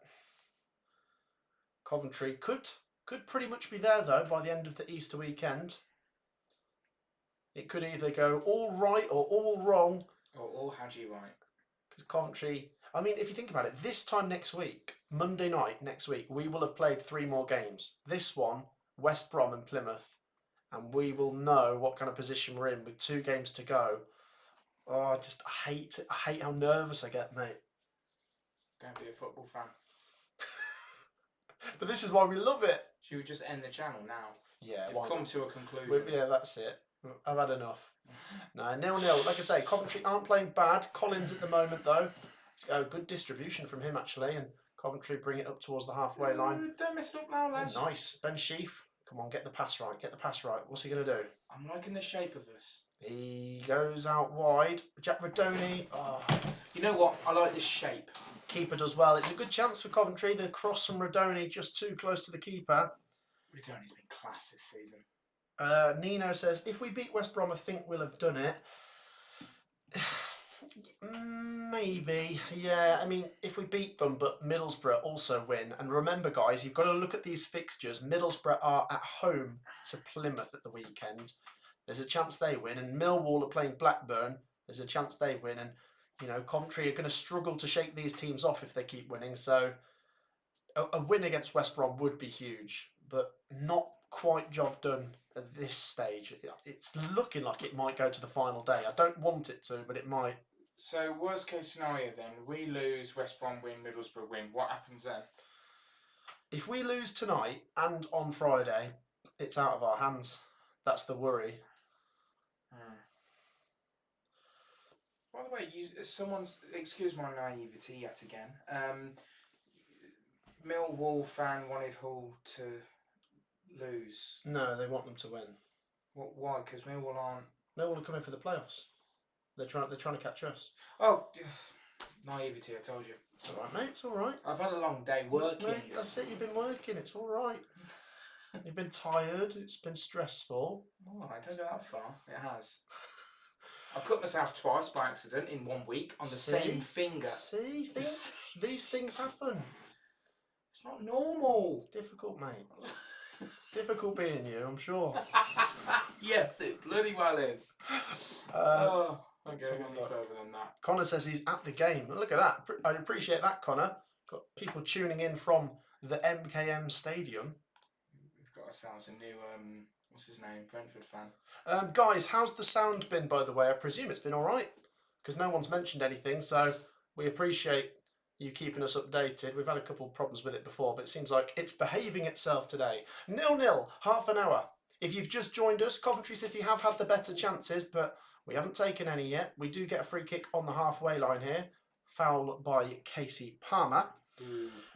Coventry could pretty much be there though by the end of the Easter weekend. It could either go all right or all wrong. Or all Hadji right. Because Coventry, I mean, if you think about it, this time next week, Monday night next week, we will have played 3 more games. This one, West Brom and Plymouth. And we will know what kind of position we're in with 2 games to go. Oh, I hate how nervous I get, mate. Don't be a football fan. But this is why we love it. Should we just end the channel now? Yeah, We've come to a conclusion. Yeah, that's it. I've had enough. No, 0-0. Like I say, Coventry aren't playing bad. Collins at the moment, though. Good distribution from him, actually. And Coventry bring it up towards the halfway line. Don't mess it up now, lads. Nice. Ben Sheaf. Come on, get the pass right. Get the pass right. What's he going to do? I'm liking the shape of us. He goes out wide. Jack Rodoni. Oh. You know what? I like this shape. Keeper does well. It's a good chance for Coventry. The cross from Rodoni just too close to the keeper. Rodoni's been class this season. Nino says, if we beat West Brom, I think we'll have done it. Maybe, yeah. I mean, if we beat them, but Middlesbrough also win. And remember, guys, you've got to look at these fixtures. Middlesbrough are at home to Plymouth at the weekend. There's a chance they win. And Millwall are playing Blackburn. There's a chance they win. And, you know, Coventry are going to struggle to shake these teams off if they keep winning. So a win against West Brom would be huge, but not quite job done at this stage. It's looking like it might go to the final day. I don't want it to, but it might. So worst case scenario then, we lose, West Brom win, Middlesbrough win. What happens then? If we lose tonight and on Friday, it's out of our hands. That's the worry. By the way, someone's, excuse my naivety yet again. Millwall fan wanted Hull to lose. No, they want them to win. Why? Because Millwall aren't. Millwall are coming for the playoffs. They're trying to catch us. Oh, naivety! I told you. It's all right, mate. It's all right. I've had a long day working. Mate, that's it. You've been working. It's all right. You've been tired. It's been stressful. Oh, I don't go that far. It has. I cut myself twice by accident in 1 week on the same finger. See, these things happen. It's not normal. It's difficult, mate. It's difficult being you, I'm sure. Yes, it bloody well is. Don't go any further than that. Connor says he's at the game. Look at that. I appreciate that, Connor. Got people tuning in from the MKM Stadium. We've got ourselves a new, what's his name, Brentford fan. Guys, how's the sound been, by the way? I presume it's been all right, because no one's mentioned anything, so we appreciate you keeping us updated. We've had a couple of problems with it before, but it seems like it's behaving itself today. 0-0, half an hour. If you've just joined us, Coventry City have had the better chances, but we haven't taken any yet. We do get a free kick on the halfway line here. Foul by Casey Palmer.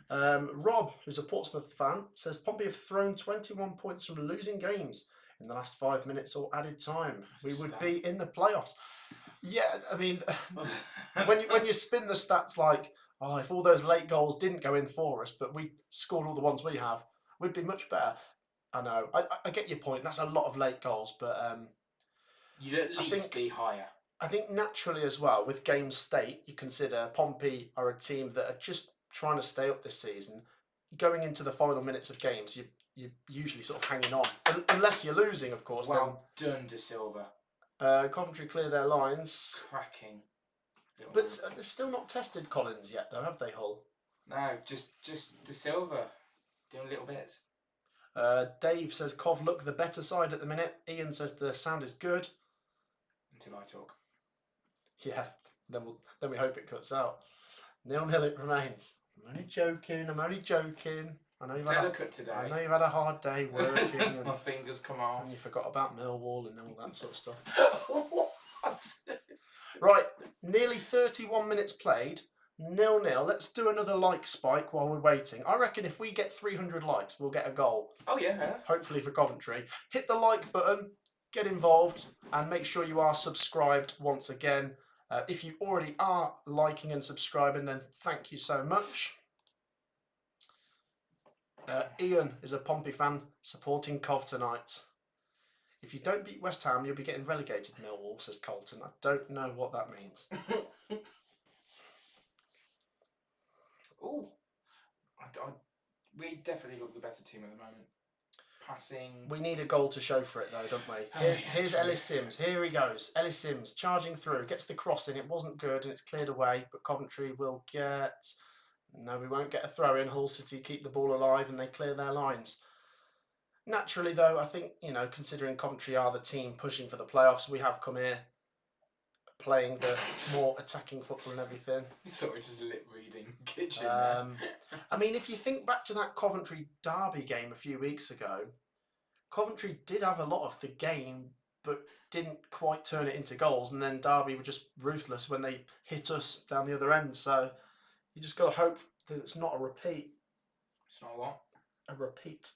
Rob, who's a Portsmouth fan, says Pompey have thrown 21 points from losing games in the last 5 minutes or added time. We would be in the playoffs. Yeah, I mean, when you spin the stats like, oh, if all those late goals didn't go in for us, but we scored all the ones we have, we'd be much better. I know. I get your point. That's a lot of late goals, but you'd at least be higher. I think naturally as well, with game state, you consider Pompey are a team that are just trying to stay up this season, going into the final minutes of games, you're usually sort of hanging on. Unless you're losing, of course. Well done, De Silva. Coventry clear their lines. Cracking. But they've still not tested Collins yet, though, have they, Hull? No, just De Silva doing little bits. Dave says Cov look the better side at the minute. Ian says the sound is good. Until I talk. Yeah, then we hope it cuts out. 0-0 it remains. I'm only joking. I know Delicate today. I know you've had a hard day working. And, my fingers come off. And you forgot about Millwall and all that sort of stuff. What? Right, nearly 31 minutes played. 0-0. Let's do another like spike while we're waiting. I reckon if we get 300 likes, we'll get a goal. Oh, yeah. Hopefully for Coventry. Hit the like button, get involved, and make sure you are subscribed once again. If you already are liking and subscribing, then thank you so much. Ian is a Pompey fan supporting Cov tonight. If you don't beat West Ham, you'll be getting relegated, Millwall, says Colton. I don't know what that means. Ooh. We definitely look the better team at the moment. Passing. We need a goal to show for it, though, don't we? Here's Ellis Sims. Here he goes. Ellis Sims charging through. Gets the cross in. It wasn't good and it's cleared away. But Coventry will get... No, we won't get a throw in. Hull City keep the ball alive and they clear their lines. Naturally, though, I think, considering Coventry are the team pushing for the playoffs, we have come here playing the more attacking football and everything. Sorry, just lip reading kitchen. I mean, if you think back to that Coventry Derby game a few weeks ago, Coventry did have a lot of the game, but didn't quite turn it into goals. And then Derby were just ruthless when they hit us down the other end. So you just got to hope that it's not a repeat. It's not what? A repeat.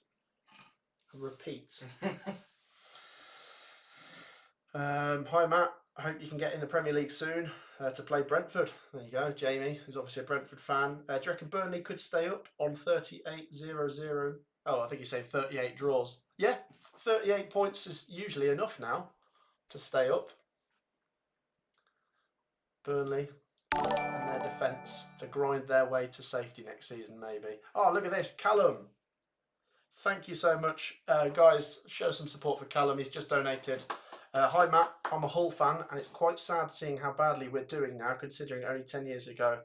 Hi, Matt. I hope you can get in the Premier League soon to play Brentford. There you go. Jamie is obviously a Brentford fan. Do you reckon Burnley could stay up on 38-0-0? Oh, I think he's saying 38 draws. Yeah, 38 points is usually enough now to stay up. Burnley and their defence to grind their way to safety next season, maybe. Oh, look at this. Callum. Thank you so much. Guys, show some support for Callum. He's just donated. Hi, Matt. I'm a Hull fan, and it's quite sad seeing how badly we're doing now, considering only 10 years ago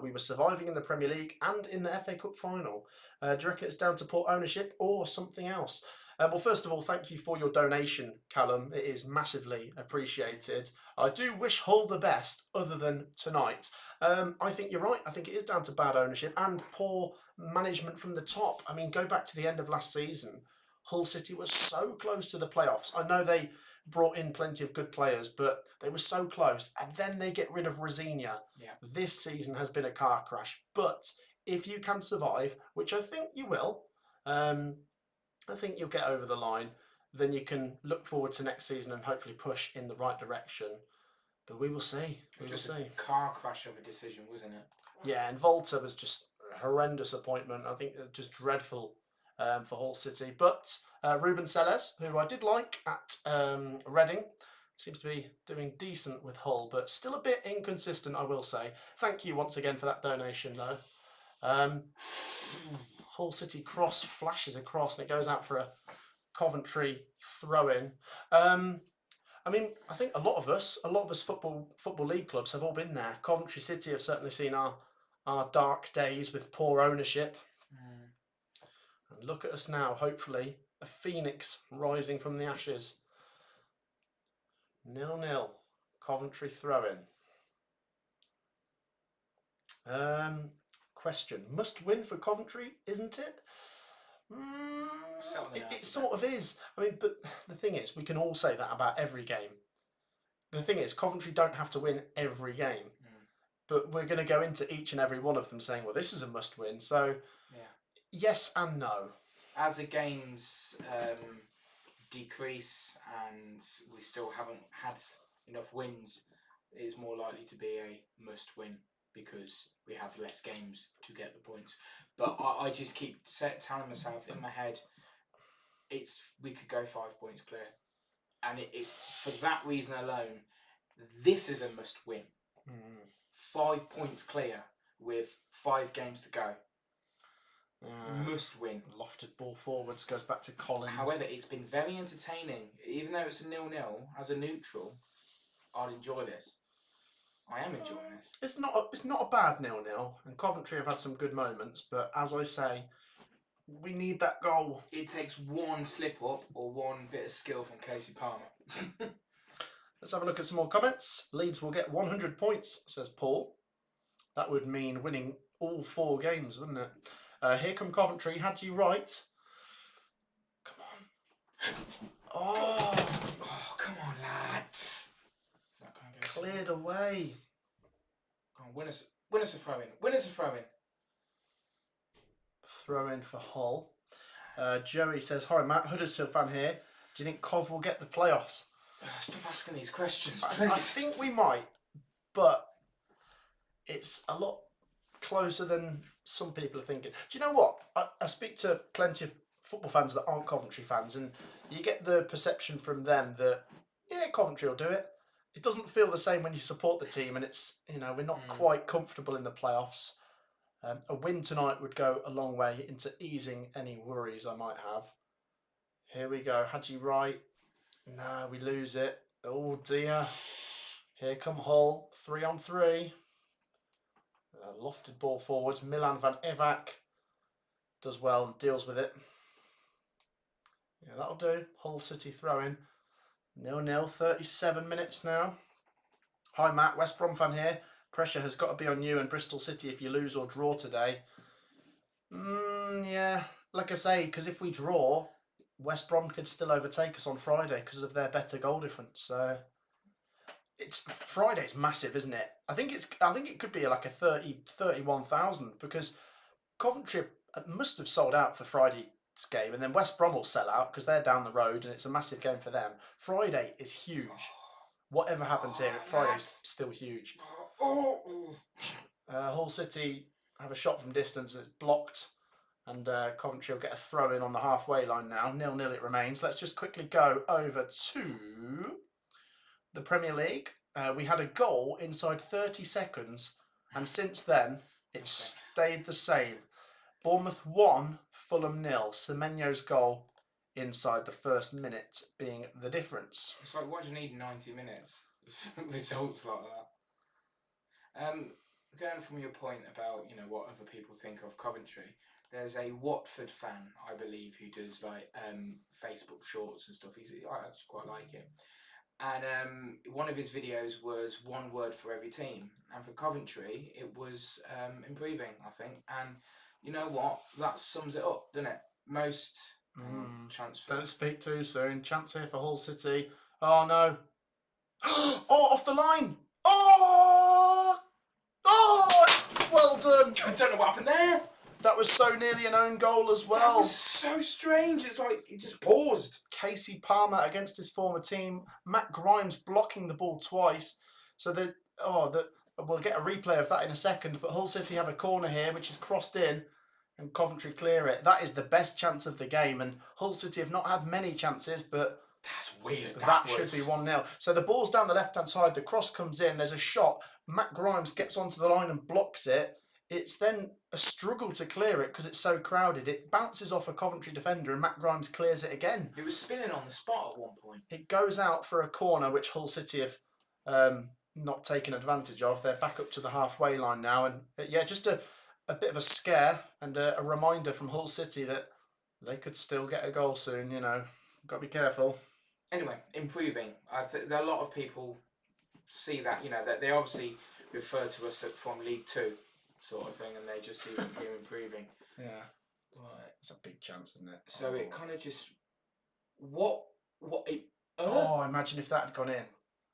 we were surviving in the Premier League and in the FA Cup final. Do you reckon it's down to poor ownership or something else? Well, first of all, thank you for your donation, Callum. It is massively appreciated. I do wish Hull the best, other than tonight. I think you're right. I think it is down to bad ownership and poor management from the top. I mean, go back to the end of last season. Hull City was so close to the playoffs. I know they brought in plenty of good players, but they were so close. And then they get rid of Rosinia. Yeah. This season has been a car crash. But if you can survive, which I think you will, I think you'll get over the line, then you can look forward to next season and hopefully push in the right direction. But we will see. We will see. A car crash of a decision, wasn't it? Yeah, and Volta was just a horrendous appointment. I think just dreadful for Hull City. But Ruben Selles, who I did like at Reading, seems to be doing decent with Hull, but still a bit inconsistent, I will say. Thank you once again for that donation, though. Hull City cross flashes across and it goes out for a Coventry throw-in. I mean, I think a lot of us football league clubs have all been there. Coventry City have certainly seen our dark days with poor ownership. And look at us now, hopefully, a phoenix rising from the ashes. 0-0, Coventry throw-in. Question, must win for Coventry, isn't it? It sort of is. I mean, but the thing is, we can all say that about every game. The thing is, Coventry don't have to win every game. But we're going to go into each and every one of them saying, well, this is a must-win. So, yes and no. As the games decrease and we still haven't had enough wins, it's more likely to be a must-win because we have less games to get the points. But I just keep telling myself in my head, we could go 5 points clear. And for that reason alone, this is a must-win. 5 points clear. with 5 games to go. Must win. Lofted ball forwards, goes back to Collins. However, it's been very entertaining. Even though it's a 0-0, as a neutral, I'd enjoy this. I am enjoying this. It's not a bad 0-0, and Coventry have had some good moments, but as I say, we need that goal. It takes one slip up or one bit of skill from Casey Palmer. Let's have a look at some more comments. Leeds will get 100 points, says Paul. That would mean winning all 4 games, wouldn't it? Here come Coventry. Had you right? Come on. Oh, come on, lads. Cleared away. Come on, win us a throw-in. Win us a throw-in. Throw in for Hull. Joey says, hi Matt, Huddersfield fan here. Do you think Cov will get the playoffs? Stop asking these questions, I think we might, but it's a lot closer than some people are thinking. Do you know what? I speak to plenty of football fans that aren't Coventry fans, and you get the perception from them that, yeah, Coventry will do it. It doesn't feel the same when you support the team, and it's, we're not quite comfortable in the playoffs. A win tonight would go a long way into easing any worries I might have. Here we go. Had you right? No, we lose it. Oh dear. Here come Hull. 3-on-3. Lofted ball forwards. Milan van Evak does well and deals with it. Yeah, that'll do. Hull City throw-in. 0-0. 37 minutes now. Hi Matt, West Brom fan here. Pressure has got to be on you and Bristol City if you lose or draw today. Yeah, like I say, because if we draw, West Brom could still overtake us on Friday because of their better goal difference. So Friday's massive, isn't it? I think it could be like a 31,000 because Coventry must have sold out for Friday's game, and then West Brom will sell out because they're down the road and it's a massive game for them. Friday is huge. Whatever happens here, Friday's still huge. Hull City have a shot from distance that's blocked, and Coventry will get a throw in on the halfway line now. 0-0 it remains. Let's just quickly go over to the Premier League. We had a goal inside 30 seconds, and since then it's stayed the same. Bournemouth 1, Fulham 0. Semenyo's goal inside the first minute being the difference. It's like, why do you need 90 minutes of results like that? Going from your point about, what other people think of Coventry, there's a Watford fan, I believe, who does like Facebook shorts and stuff. I actually quite like him. And one of his videos was one word for every team. And for Coventry, it was improving, I think. And you know what? That sums it up, doesn't it? Most transfer. Don't speak too soon. Chance here for Hull City. Oh no. Oh, off the line. Oh! Well done. I don't know what happened there. That was so nearly an own goal as well. That was so strange. It's like it just paused. Casey Palmer against his former team. Matt Grimes blocking the ball twice. So we'll get a replay of that in a second. But Hull City have a corner here, which is crossed in, and Coventry clear it. That is the best chance of the game. And Hull City have not had many chances, but that's weird. That should be 1-0. So the ball's down the left-hand side. The cross comes in. There's a shot. Matt Grimes gets onto the line and blocks it. It's then a struggle to clear it because it's so crowded. It bounces off a Coventry defender and Matt Grimes clears it again. It was spinning on the spot at one point. It goes out for a corner, which Hull City have not taken advantage of. They're back up to the halfway line now. And just a bit of a scare and a reminder from Hull City that they could still get a goal soon, Got to be careful. Anyway, improving. I think a lot of people see that, that they obviously refer to us from League 2 sort of thing, and they just see him improving. Yeah. Right. It's a big chance, isn't it? So it kind of just... Imagine if that had gone in.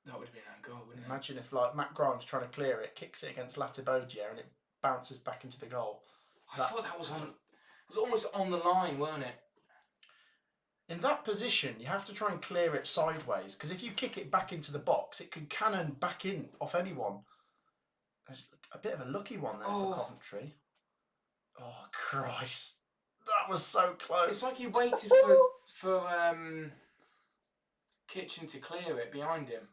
That would have been a goal, wouldn't it? Imagine if Matt Grimes trying to clear it, kicks it against Latibogia, and it bounces back into the goal. I thought that was on... It was almost on the line, weren't it? In that position, you have to try and clear it sideways, because if you kick it back into the box, it could cannon back in off anyone. There's a bit of a lucky one there for Coventry. Oh, Christ. That was so close. It's like he waited for Kitchen to clear it behind him.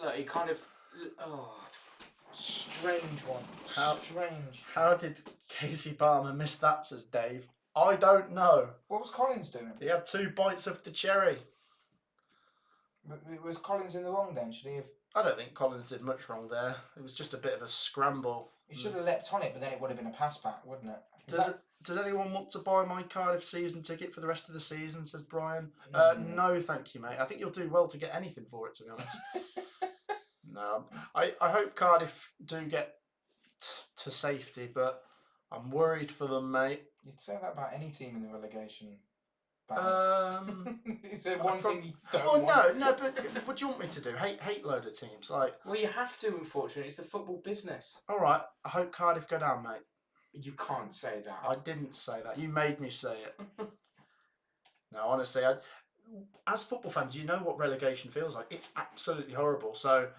Look, he kind of... Strange one. Strange. How did Casey Palmer miss that, says Dave? I don't know. What was Collins doing? He had 2 bites of the cherry. Was Collins in the wrong then? Should he have... I don't think Collins did much wrong there. It was just a bit of a scramble. He should have leapt on it, but then it would have been a pass back, wouldn't it? Does anyone want to buy my Cardiff season ticket for the rest of the season, says Brian. No, thank you, mate. I think you'll do well to get anything for it, to be honest. No, I hope Cardiff do get to safety, but I'm worried for them, mate. You'd say that about any team in the relegation. Is there one thing you don't want? No, but what do you want me to do? Hate load of teams? Like, well, you have to, unfortunately. It's the football business. All right, I hope Cardiff go down, mate. You can't say that. I didn't say that. You made me say it. No, honestly, as football fans, you know what relegation feels like. It's absolutely horrible. So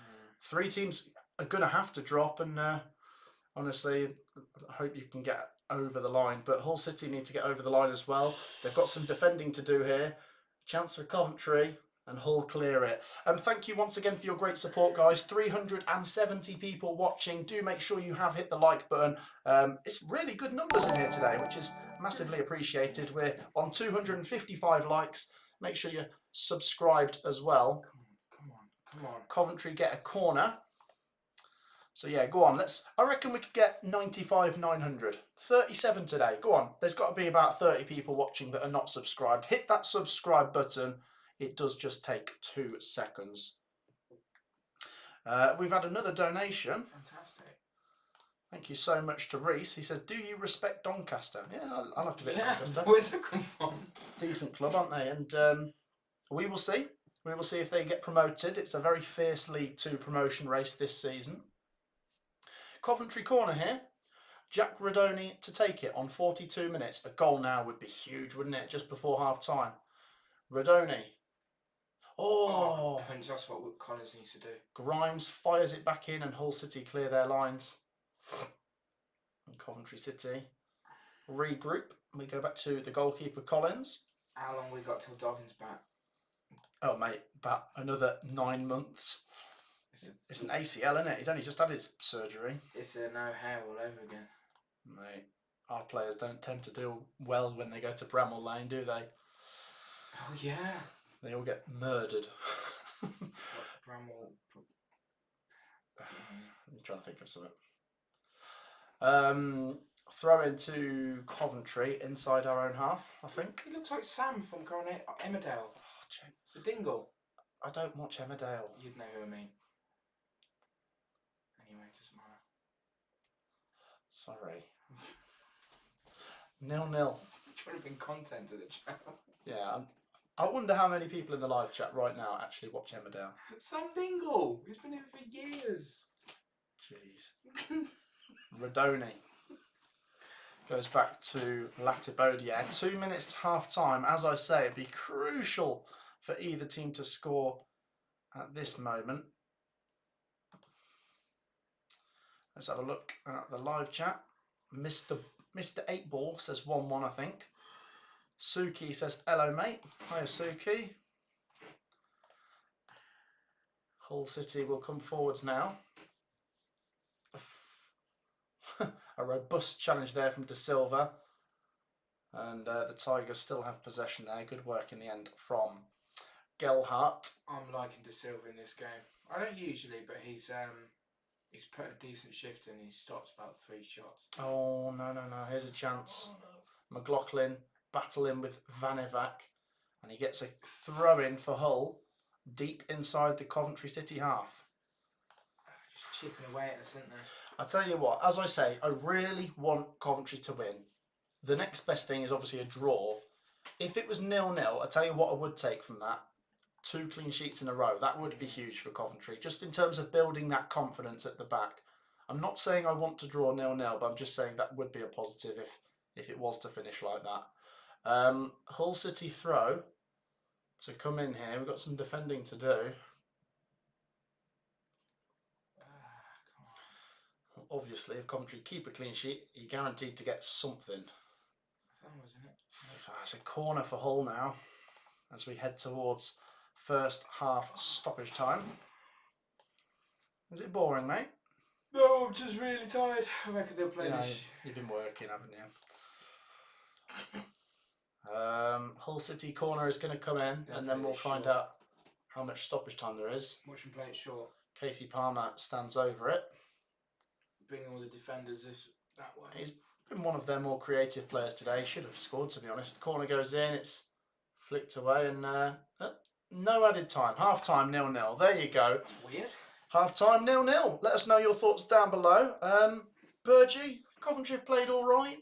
3 teams are going to have to drop, and honestly, I hope you can get over the line. But Hull City need to get over the line as well. They've got some defending to do here. Chance for Coventry, and Hull clear it. Thank you once again for your great support, guys. 370 people watching. Do make sure you have hit the like button. It's really good numbers in here today, which is massively appreciated. We're on 255 likes. Make sure you're subscribed as well. Come on. Coventry get a corner. So yeah, go on. I reckon we could get 95, 900. 37 today. Go on. There's got to be about 30 people watching that are not subscribed. Hit that subscribe button. It does just take 2 seconds. We've had another donation. Fantastic. Thank you so much to Reese. He says, do you respect Doncaster? Yeah, I like a bit of Doncaster. Where's that come from? Decent club, aren't they? And we will see. We will see if they get promoted. It's a very fierce League 2 promotion race this season. Coventry corner here. Jack Rodoni to take it on 42 minutes. A goal now would be huge, wouldn't it? Just before half-time. Rodoni. Oh, that's what Collins needs to do. Grimes fires it back in, and Hull City clear their lines. And Coventry City regroup. We go back to the goalkeeper Collins. How long we got till Dovin's back? Oh mate, about another 9 months. It's an ACL, isn't it? He's only just had his surgery. It's a no hair all over again. Mate, our players don't tend to do well when they go to Bramall Lane, do they? Oh yeah. They all get murdered. Bramall. I'm trying to think of something. Throw into Coventry inside our own half, I think. He looks like Sam from Emmerdale. Oh, the Dingle. I don't watch Emmerdale. You'd know who I mean. Anyway, it doesn't matter. Sorry. 0-0. Trying to bring content to the channel. Yeah, I wonder how many people in the live chat right now actually watch Emmerdale. Sam Dingle. He's been here for years. Jeez. Rodoni goes back to Latibodia. 2 minutes to half time. As I say, it'd be crucial for either team to score at this moment. Let's have a look at the live chat. Mr. 8-Ball says 1-1, I think. Suki says, hello, mate. Hiya, Suki. Hull City will come forwards now. A robust challenge there from De Silva. And the Tigers still have possession there. Good work in the end from Gelhardt. I'm liking De Silva in this game. I don't usually, but he's put a decent shift in. He's stopped about 3 shots. Oh, no. Here's a chance. Oh, no. McLaughlin battling with Vanevak. And he gets a throw-in for Hull deep inside the Coventry City half. Just chipping away at us, isn't they? I tell you what, as I say, I really want Coventry to win. The next best thing is obviously a draw. If it was 0-0, I tell you what I would take from that. 2 clean sheets in a row. That would be huge for Coventry, just in terms of building that confidence at the back. I'm not saying I want to draw 0-0, but I'm just saying that would be a positive if it was to finish like that. Hull City throw to come in here. We've got some defending to do. Obviously, if Coventry keep a clean sheet, you're guaranteed to get something. It's a corner for Hull now as we head towards first half stoppage time. Is it boring, mate? No, I'm just really tired. I reckon they'll play You know, this. you've been working, haven't you? Hull City corner is going to come in, They'll and then play we'll it find short. out how much stoppage time there is. Watch them play it short. Casey Palmer stands over it. Bring all the defenders that way. He's been one of their more creative players today. He should have scored, to be honest. Corner goes in, it's flicked away, and no added time. Half time 0-0. There you go. That's weird. Half time 0-0. Let us know your thoughts down below. Burgee, Coventry have played all right.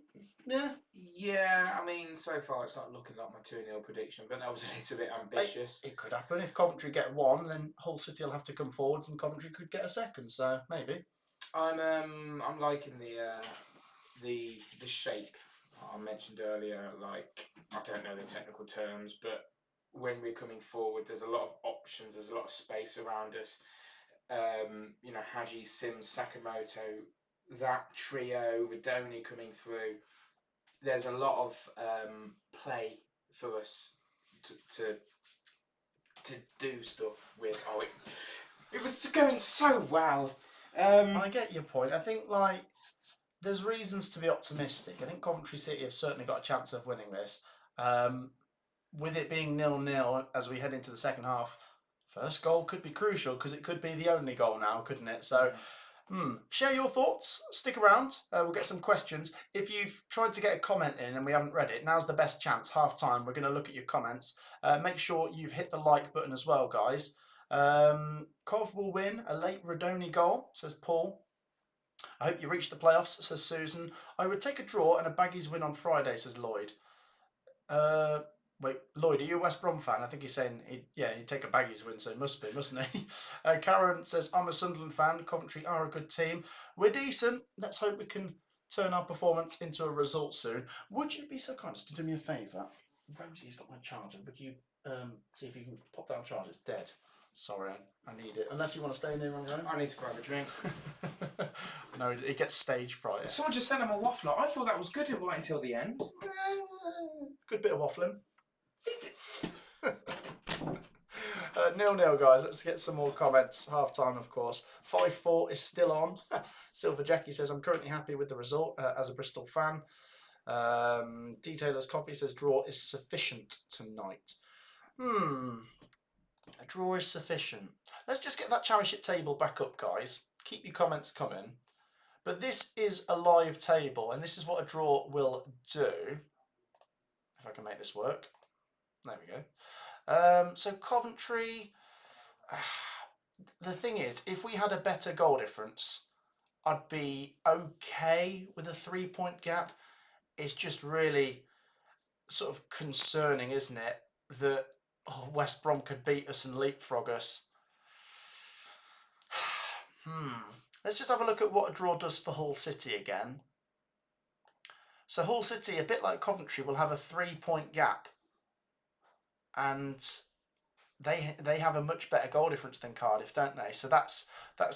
Yeah. Yeah, I mean, so far it's not looking like my 2-0 prediction, but that was a little bit ambitious. It could happen. If Coventry get one, then Hull City will have to come forwards, and Coventry could get a second. So maybe. I'm liking the shape I mentioned earlier. Like, I don't know the technical terms, but when we're coming forward, there's a lot of options. There's a lot of space around us. You know, Haji, Sims, Sakamoto, that trio, Radoni coming through. There's a lot of play for us to do stuff with. Oh, it was going so well. I get your point. I think there's reasons to be optimistic. I think Coventry City have certainly got a chance of winning this. With it being 0-0 as we head into the second half, first goal could be crucial because it could be the only goal now, couldn't it? So. Share your thoughts. Stick around. We'll get some questions. If you've tried to get a comment in and we haven't read it, now's the best chance. Half time, we're going to look at your comments. Make sure you've hit the like button as well, guys. Cov will win a late Radoni goal, says Paul. I hope you reach the playoffs, says Susan. I would take a draw and a Baggies win on Friday, says Lloyd. Wait, Lloyd, are you a West Brom fan? I think he's saying he'd take a Baggies win, so it must be, mustn't he? Karen says, I'm a Sunderland fan. Coventry are a good team. We're decent. Let's hope we can turn our performance into a result soon. Would you be so kind as to do me a favour? Rosie's got my charger. Would you see if you can pop that on charge? It's dead. Sorry, I need it. Unless you want to stay in here on your own. I need to grab a drink. No, it gets stage fright. Someone just sent him a waffler. I thought that was good right until the end. Good bit of waffling. 0-0, guys. Let's get some more comments. Half time, of course. 5-4 is still on. Silver Jackie says, I'm currently happy with the result as a Bristol fan. Detailer's Coffee says, draw is sufficient tonight. A draw is sufficient. Let's just get that championship table back up, guys. Keep your comments coming. But this is a live table, and this is what a draw will do. If I can make this work. There we go. So Coventry, the thing is, if we had a better goal difference, I'd be okay with a 3-point gap. It's just really sort of concerning, isn't it, that West Brom could beat us and leapfrog us. Let's just have a look at what a draw does for Hull City again. So Hull City, a bit like Coventry, will have a 3-point gap. And they have a much better goal difference than Cardiff, don't they? So that's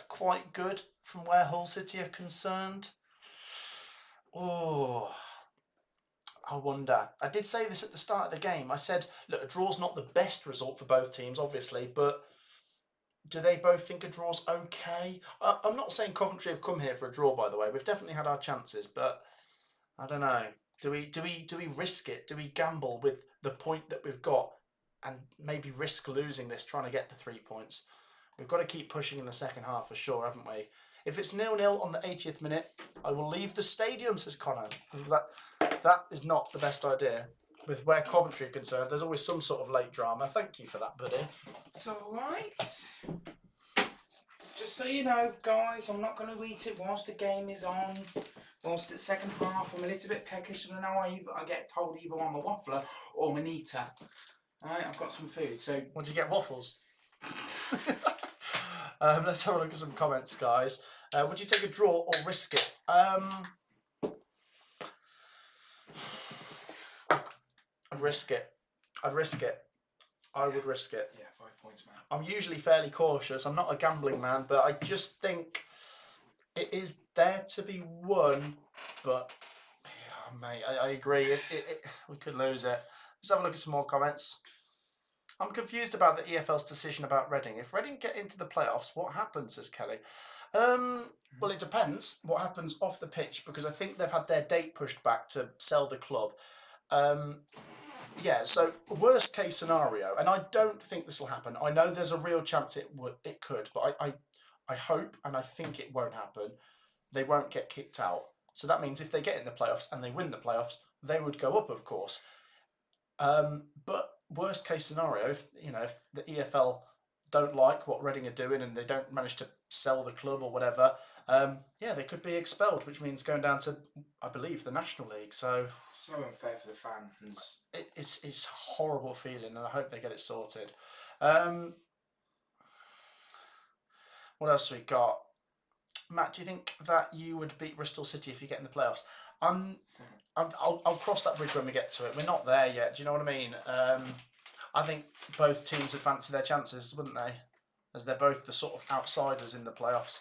quite good from where Hull City are concerned. Oh, I wonder. I did say this at the start of the game. I said, look, a draw's not the best result for both teams, obviously, but do they both think a draw's okay? I'm not saying Coventry have come here for a draw, by the way. We've definitely had our chances, but I don't know. Do we risk it? Do we gamble with the point that we've got and maybe risk losing this trying to get the 3 points? We've got to keep pushing in the second half for sure, haven't we? If it's 0-0 on the 80th minute, I will leave the stadium, says Connor. That is not the best idea. With where Coventry are concerned, there's always some sort of late drama. Thank you for that, buddy. It's alright. Just so you know, guys, I'm not going to eat it whilst the game is on. Whilst it's second half, I'm a little bit peckish, and I know I get told either I'm a waffler or I'm an eater. Alright, I've got some food, so... What do you get, waffles? Let's have a look at some comments, guys. Would you take a draw or risk it? I'd risk it. I would risk it. Yeah, 5 points, man. I'm usually fairly cautious. I'm not a gambling man, but I just think it is there to be won. But, mate, I agree. We could lose it. Let's have a look at some more comments. I'm confused about the EFL's decision about Reading. If Reading get into the playoffs, what happens, says Kelly? Well, it depends what happens off the pitch, because I think they've had their date pushed back to sell the club. Yeah, so worst case scenario, and I don't think this will happen. I know there's a real chance it could, but I hope and I think it won't happen. They won't get kicked out. So that means if they get in the playoffs and they win the playoffs, they would go up, of course. But worst case scenario, if the EFL don't like what Reading are doing and they don't manage to sell the club or whatever, yeah, they could be expelled, which means going down to, I believe, the National League. So unfair for the fans. It's a horrible feeling, and I hope they get it sorted. What else we got? Matt, do you think that you would beat Bristol City if you get in the playoffs? I'll cross that bridge when we get to it. We're not there yet. Do you know what I mean? I think both teams would fancy their chances, wouldn't they? As they're both the sort of outsiders in the playoffs.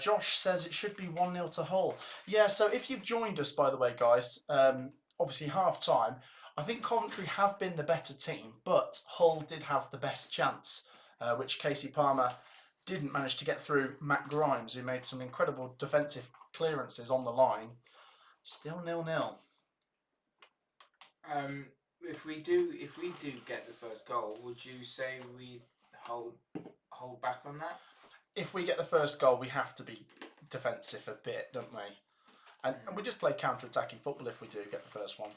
Josh says it should be 1-0 to Hull. Yeah, so if you've joined us, by the way, guys, obviously half-time, I think Coventry have been the better team, but Hull did have the best chance, which Casey Palmer didn't manage to get through Matt Grimes, who made some incredible defensive clearances on the line. Still 0-0. If we do get the first goal, would you say we hold back on that? If we get the first goal, we have to be defensive a bit, don't we? And we just play counter-attacking football if we do get the first one.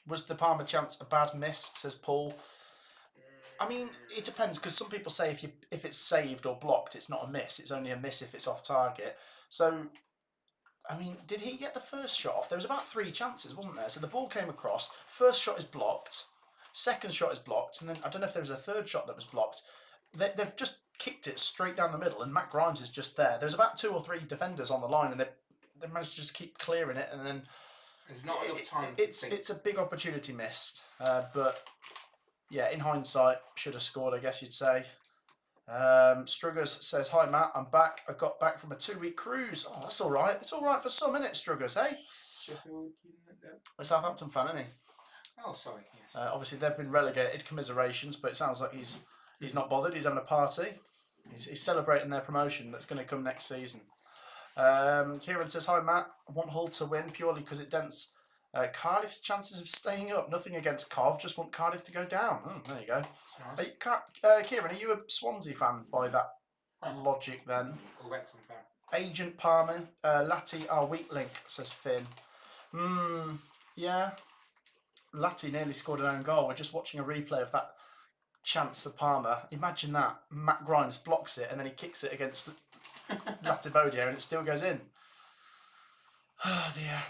Was the Palmer chance a bad miss, says Paul? I mean, it depends, because some people say if it's saved or blocked, it's not a miss. It's only a miss if it's off target. So, I mean, did he get the first shot off? There was about 3 chances, wasn't there? So the ball came across. First shot is blocked. Second shot is blocked. And then I don't know if there was a third shot that was blocked. They've just kicked it straight down the middle, and Matt Grimes is just there. There's about 2 or 3 defenders on the line, and they managed to just keep clearing it. And then there's not enough time. It's a big opportunity missed. But yeah, in hindsight, should have scored, I guess you'd say. Struggers says, "Hi Matt, I'm back. I got back from a 2-week cruise. Oh, that's all right. It's all right for some, isn't it, Struggers, hey?" Sheffield, A Southampton fan, isn't he? Oh, sorry. Yes. Obviously, they've been relegated. Commiserations, but it sounds like he's not bothered. He's having a party. He's celebrating their promotion that's going to come next season. Kieran says, "Hi Matt. I want Hull to win purely because it dents Cardiff's chances of staying up. Nothing against Cov, just want Cardiff to go down." Oh, there you go. Nice. Kieran, are you a Swansea fan by that logic then? Or Wrexham fan. Agent Palmer, Latty, our weak link, says Finn. Yeah. Latty nearly scored an own goal. We're just watching a replay of that chance for Palmer. Imagine that. Matt Grimes blocks it and then he kicks it against Latibodia and it still goes in. Oh dear.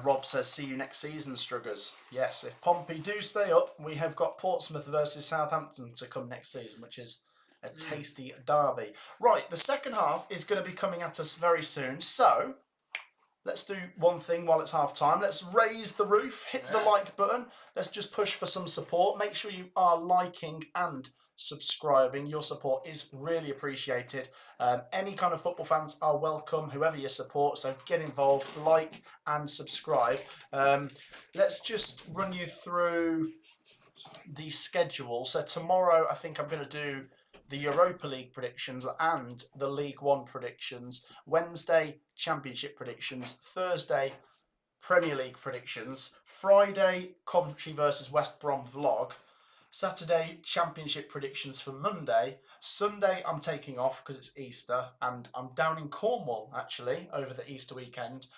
Rob says, "See you next season, Struggers." Yes, if Pompey do stay up, we have got Portsmouth versus Southampton to come next season, which is a tasty derby. Right, the second half is going to be coming at us very soon. So, let's do one thing while it's half time. Let's raise the roof, hit the like button. Let's just push for some support. Make sure you are liking and subscribing. Your support is really appreciated. Any kind of football fans are welcome, whoever you support, so get involved, like and subscribe. Let's just run you through the schedule. So tomorrow I think I'm going to do the Europa League predictions and the League One predictions. Wednesday, Championship predictions. Thursday, Premier League predictions. Friday, Coventry versus West Brom vlog. Saturday, Championship predictions for Monday. Sunday, I'm taking off because it's Easter and I'm down in Cornwall, actually, over the Easter weekend.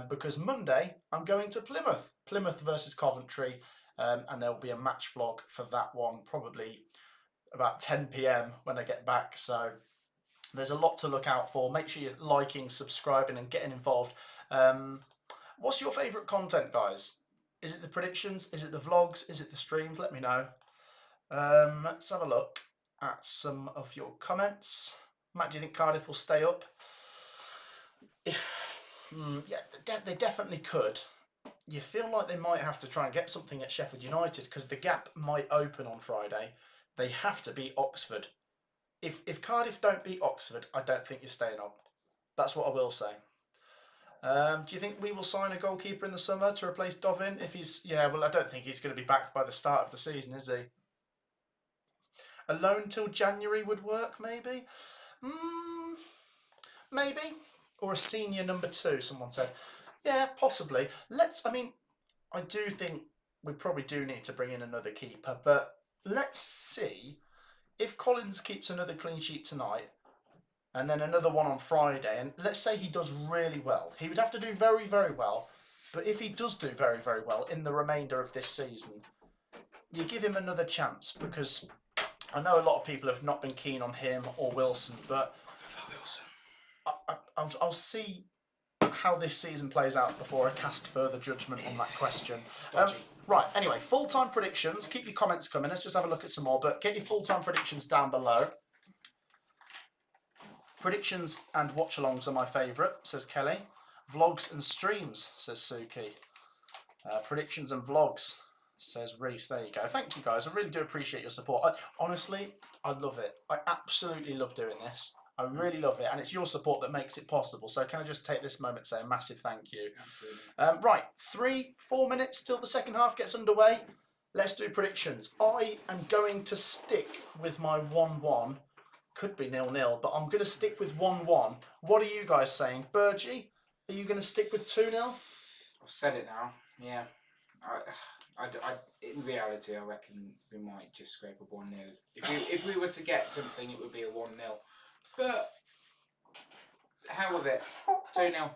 Because Monday, I'm going to Plymouth. Plymouth versus Coventry. And there will be a match vlog for that one, probably about 10 p.m. when I get back. So there's a lot to look out for. Make sure you're liking, subscribing and getting involved. What's your favourite content, guys? Is it the predictions? Is it the vlogs? Is it the streams? Let me know. Let's have a look at some of your comments. Matt, do you think Cardiff will stay up? Yeah, they definitely could. You feel like they might have to try and get something at Sheffield United because the gap might open on Friday. They have to beat Oxford. If Cardiff don't beat Oxford, I don't think you're staying up. That's what I will say. Do you think we will sign a goalkeeper in the summer to replace Dovin? If he's... Yeah, well, I don't think he's going to be back by the start of the season, is he? A loan till January would work, maybe? Maybe. Or a senior number 2, someone said. Yeah, possibly. I do think we probably do need to bring in another keeper, but let's see if Collins keeps another clean sheet tonight and then another one on Friday, and let's say he does really well. He would have to do very, very well, but if he does do very, very well in the remainder of this season, you give him another chance, because I know a lot of people have not been keen on him or Wilson, but I'll see how this season plays out before I cast further judgment on that question. Right, anyway, full-time predictions. Keep your comments coming. Let's just have a look at some more, but get your full-time predictions down below. Predictions and watch-alongs are my favourite, says Kelly. Vlogs and streams, says Suki. Predictions and vlogs, says Reese. There you go. Thank you, guys. I really do appreciate your support. Honestly, I love it. I absolutely love doing this. I really love it, and it's your support that makes it possible. So can I just take this moment to say a massive thank you? Right, 3-4 minutes till the second half gets underway. Let's do predictions. I am going to stick with my 1-1. Could be 0-0, but I'm going to stick with 1-1. What are you guys saying? Burgie, are you going to stick with 2-0? I've said it now, yeah. In reality, I reckon we might just scrape a 1-0. If we were to get something, it would be a 1-0. But how with it? 2-0.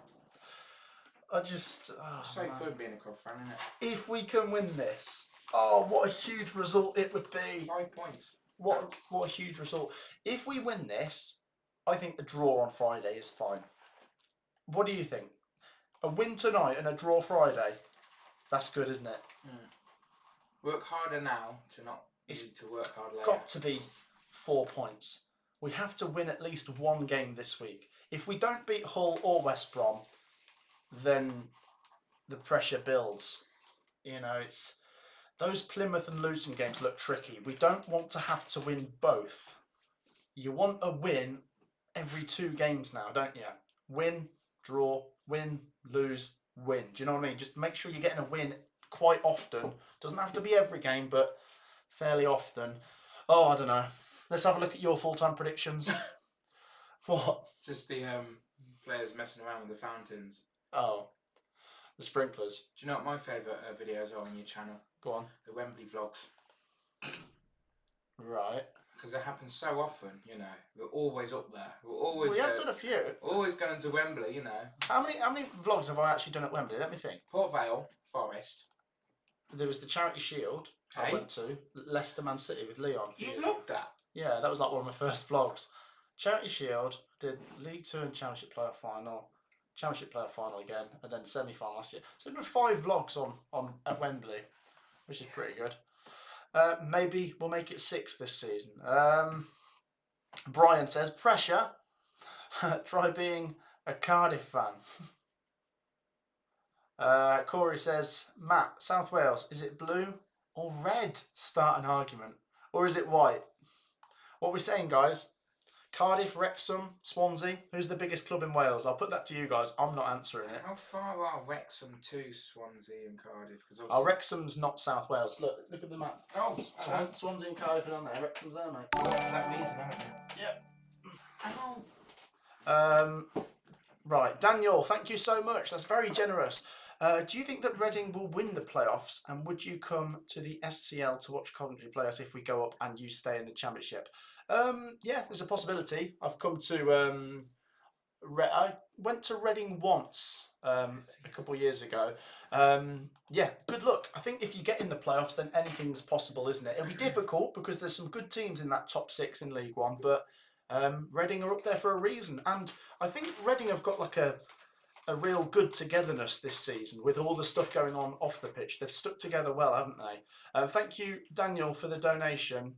I just... so fun being a Cov fan, isn't it? If we can win this, oh, what a huge result it would be. 5 points. What a huge result. If we win this, I think the draw on Friday is fine. What do you think? A win tonight and a draw Friday? That's good, isn't it? Work harder now to not need to work hard later. Got to be 4 points. We have to win at least one game this week. If we don't beat Hull or West Brom, then the pressure builds. You know, it's those Plymouth and Luton games look tricky. We don't want to have to win both. You want a win every 2 games now, don't you? Win, draw, win, lose, win. Do you know what I mean? Just make sure you're getting a win quite often. Doesn't have to be every game, but fairly often. Oh, I don't know. Let's have a look at your full-time predictions. What? Just the players messing around with the fountains. Oh, the sprinklers. Do you know what my favourite videos are on your channel? Go on. The Wembley vlogs. Right. Because they happen so often, you know. We're always up there. We have done a few. Always going to Wembley, you know. How many vlogs have I actually done at Wembley? Let me think. Port Vale, Forest. There was the Charity Shield I went to. Leicester Man City with Leon. You vlogged that? Yeah, that was like one of my first vlogs. Charity Shield, did League 2 and Championship Player Final. Championship Player Final again, and then semi-final last year. So we've done 5 vlogs on at Wembley, which is pretty good. Maybe we'll make it 6 this season. Brian says, pressure. Try being a Cardiff fan. Corey says, Matt, South Wales, is it blue or red? Start an argument. Or is it white? What we're saying, guys, Cardiff, Wrexham, Swansea, who's the biggest club in Wales? I'll put that to you guys. I'm not answering it. How far are Wrexham to Swansea and Cardiff? Wrexham's not South Wales. Look at the map. Oh, Swansea and Cardiff are on there. Wrexham's there, mate. That means, haven't you? Yep. Right, Daniel, thank you so much. That's very generous. Do you think that Reading will win the playoffs, and would you come to the SCL to watch Coventry play us if we go up and you stay in the Championship? Yeah, there's a possibility. I've come to... I went to Reading once a couple of years ago. Yeah, good luck. I think if you get in the playoffs, then anything's possible, isn't it? It'll be difficult because there's some good teams in that top 6 in League One, but Reading are up there for a reason. And I think Reading have got like a real good togetherness this season with all the stuff going on off the pitch. They've stuck together well, haven't they? Thank you, Daniel, for the donation.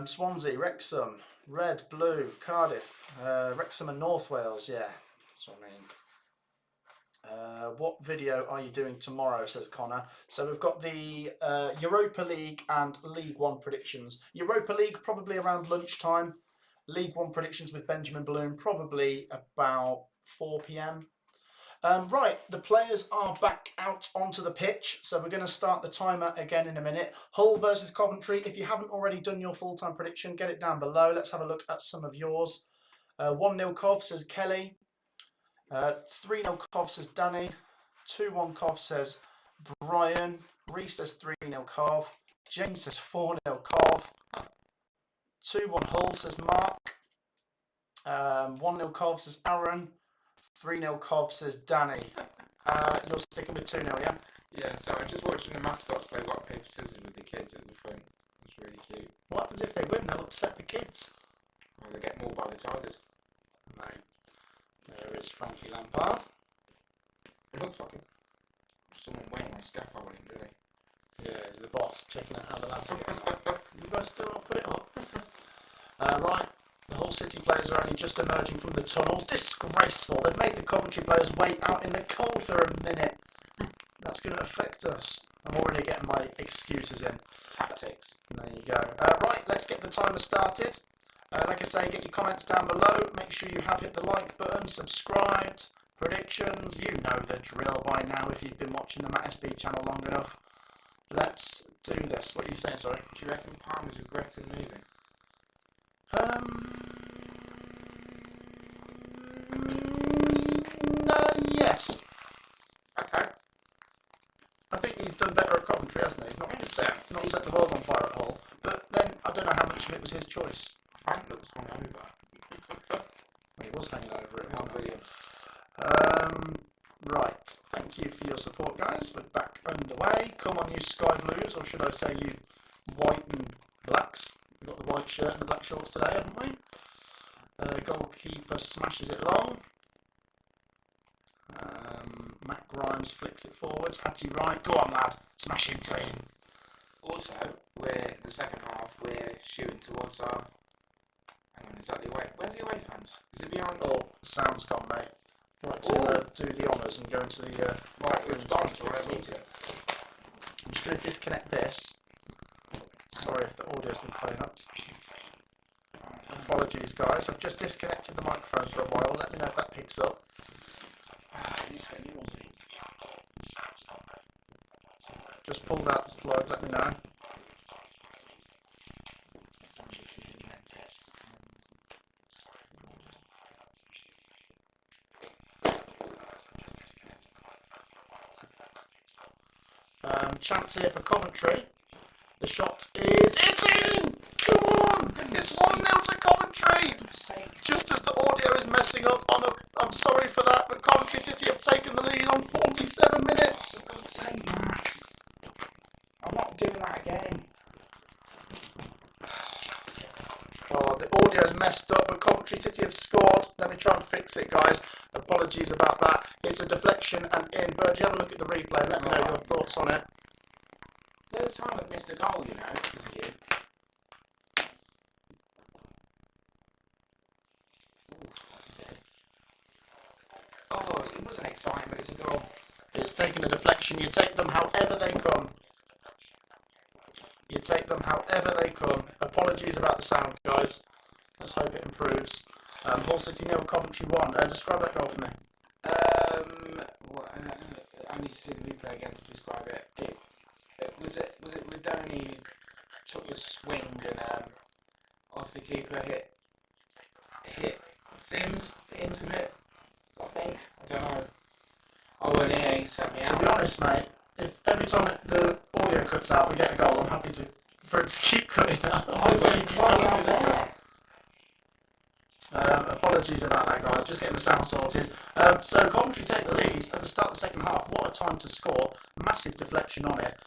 Swansea, Wrexham, red, blue, Cardiff, Wrexham and North Wales, yeah, that's what I mean. What video are you doing tomorrow, says Connor. So we've got the Europa League and League One predictions. Europa League probably around lunchtime. League One predictions with Benjamin Bloom probably about 4 p.m. Right, the players are back out onto the pitch, so we're going to start the timer again in a minute. Hull versus Coventry. If you haven't already done your full-time prediction, get it down below. Let's have a look at some of yours. 1-0 Cov, says Kelly. 3-0 Cov, says Danny. 2-1 Cov, says Brian. Reese says 3-0 Cov. James says 4-0 Cov. 2-1 Hull, says Mark. 1-0 Cov, says Aaron. 3-0 Cov, says Danny. You're sticking with 2-0, yeah? Yeah, so I'm just watching the mascots play rock, paper, scissors with the kids at the front. It's really cute. What happens if they win? They'll upset the kids. Well, they get more by the Tigers. Right. There is Frankie Lampard. It looks like someone waiting on scaffolding, really. Yeah, he's the boss, checking out how the lads are getting. You guys still not put it up? Right. The Hull City players are only just emerging from the tunnels. Disgraceful. They've made the Coventry players wait out in the cold for a minute. That's going to affect us. I'm already getting my excuses in. Tactics. There you go. Right, let's get the timer started. Like I say, get your comments down below. Make sure you have hit the like button, subscribed, predictions. You know the drill by now if you've been watching the Matt SB channel long enough. Let's do this. What are you saying, sorry? Do you reckon Palmer's regretting moving? Yes. Okay. I think he's done better at Coventry, hasn't he? He's not set the world on fire at Hull. But then, I don't know how much of it was his choice. Frank looks hungover. He was hanging over it. Oh, brilliant. Right. Thank you for your support, guys. We're back underway. Come on, you Sky Blues, or should I say you white and blacks. We've got the white shirt and the black shorts today, haven't we? Goalkeeper smashes it long. Matt Grimes flicks it forwards. Hadji right. Go on, lad. Smash into him. Also, we're the second half. We're shooting towards our. Hang on, is that the away? Where's the away fans? Is it behind? Oh, sound's gone, mate. Right to do the honours and go into the right. We've gone to where I'm just going to disconnect this. Sorry if the audio's been playing up. Apologies, guys. I've just disconnected the microphone for a while. Let me know if that picks up. Just pulled out the plug. Let me know. Chance here for Coventry. The shot is... It's in! Come on! It's 1-0 to Coventry! Just as the audio is messing up, I'm sorry for that, but Coventry City have taken the lead on 47 minutes. For God's sake, Mark. I'm not doing that again. Oh, the audio's messed up, but Coventry City have scored. Let me try and fix it, guys. Apologies about that. It's a deflection and in. Burgie, have a look at the replay. Let me know your thoughts on it. Third time I've missed a goal, you know, because of you. Oh, it wasn't exciting, but it's a goal. It's taken a deflection. You take them however they come. You take them however they come. Apologies about the sound, guys. Let's hope it improves. Hull City 0, Coventry 1. Describe that goal for me. I need to see the replay again to describe it. Was it Redoni who took the swing and off the keeper hit Sims into it? I think. I don't know. Oh, well, yeah, he set me out. To be honest, mate, if every time the audio cuts out we get a goal, I'm happy for it to keep cutting out. Apologies about that, guys. Just getting the sound sorted. So Coventry take the lead at the start of the second half. What a time to score. Massive deflection on it.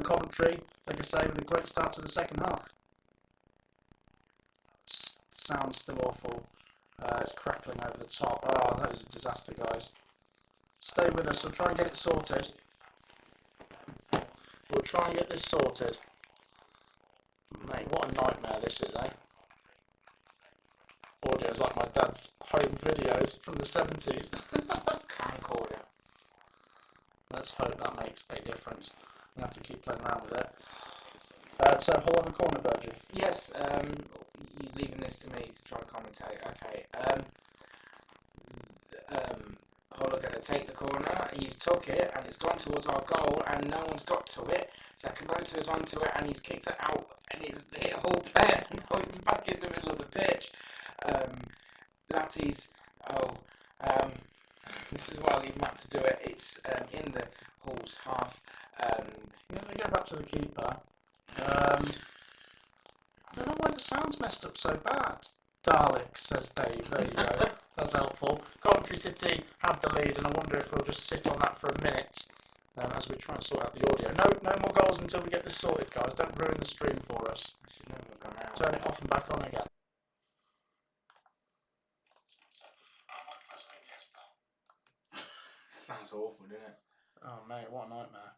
Coventry, like I say, with a great start to the second half. Sound's still awful. It's crackling over the top. Oh, that is a disaster, guys. Stay with us. We'll try and get it sorted. We'll try and get this sorted. Mate, what a nightmare this is, eh? Audio is like my dad's home videos from the 70s. Camcorder. Let's hope that makes a difference. I'm going to have to keep playing around with it. So, Hull have a corner, Burgie. Yes, he's leaving this to me to try and commentate. Okay. Hull are going to take the corner. He's took it and it's gone towards our goal and no one's got to it. Sakamoto is onto it and he's kicked it out and it's hit a Hull player. Now it's back in the middle of the pitch. Latty's, this is why I leave Matt to do it. It's in the Hull's half. Let me go back to the keeper. I don't know why the sound's messed up so bad. Daleks, says Dave. There you go. That's helpful. Coventry City have the lead, and I wonder if we'll just sit on that for a minute as we try and sort out the audio. No more goals until we get this sorted, guys. Don't ruin the stream for us. Turn it off and back on again. Sounds awful, doesn't it? Oh, mate, what a nightmare.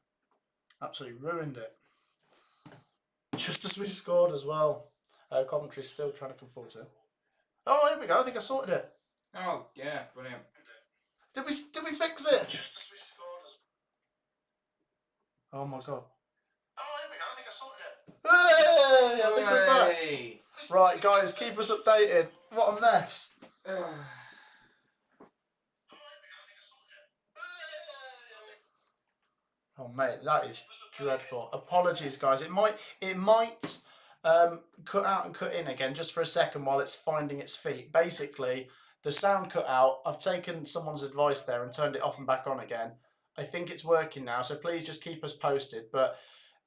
Absolutely ruined it. Just as we scored as well. Coventry's still trying to come forward to it. Oh, here we go. I think I sorted it. Oh, yeah, brilliant. Did we fix it? Just as we scored. Oh my god. Oh, here we go. I think I sorted it. Hey! I think we're back. Right, guys, keep us updated. What a mess. Oh mate, that is dreadful. Apologies, guys. It might cut out and cut in again just for a second while it's finding its feet. Basically, the sound cut out. I've taken someone's advice there and turned it off and back on again. I think it's working now, so please just keep us posted. But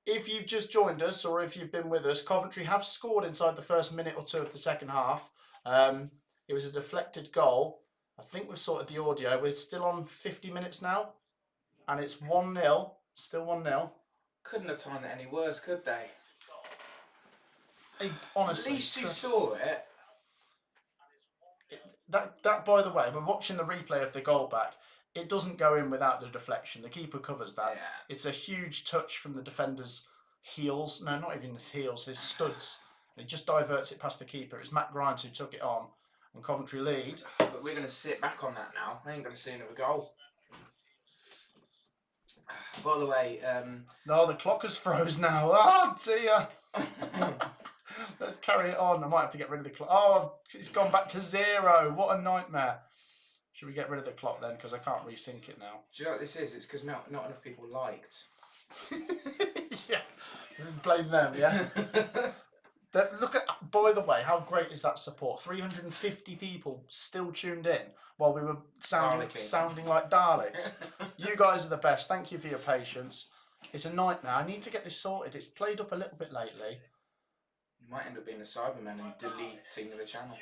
if you've just joined us or if you've been with us, Coventry have scored inside the first minute or two of the second half. It was a deflected goal. I think we've sorted the audio. We're still on 50 minutes now, and it's 1-0. Still 1-0. Couldn't have timed it any worse, could they? Honestly, at least you saw it. That, by the way, we're watching the replay of the goal back. It doesn't go in without the deflection. The keeper covers that. Yeah. It's a huge touch from the defender's heels. No, not even his heels, his studs. And it just diverts it past the keeper. It was Matt Grimes who took it on, and Coventry lead. But we're going to sit back on that now. I ain't going to see another goal. By the way, no, the clock has froze now. Oh dear. Let's carry it on. I might have to get rid of the clock. Oh, it's gone back to 0. What a nightmare. Should we get rid of the clock then? Because I can't resync it now. Do you know what this is? It's because not enough people liked. Yeah. Just blame them, yeah? Look at, by the way, how great is that support? 350 people still tuned in while we were sounding like Daleks. You guys are the best. Thank you for your patience. It's a nightmare. I need to get this sorted. It's played up a little bit lately. You might end up being a Cyberman and deleting the channel.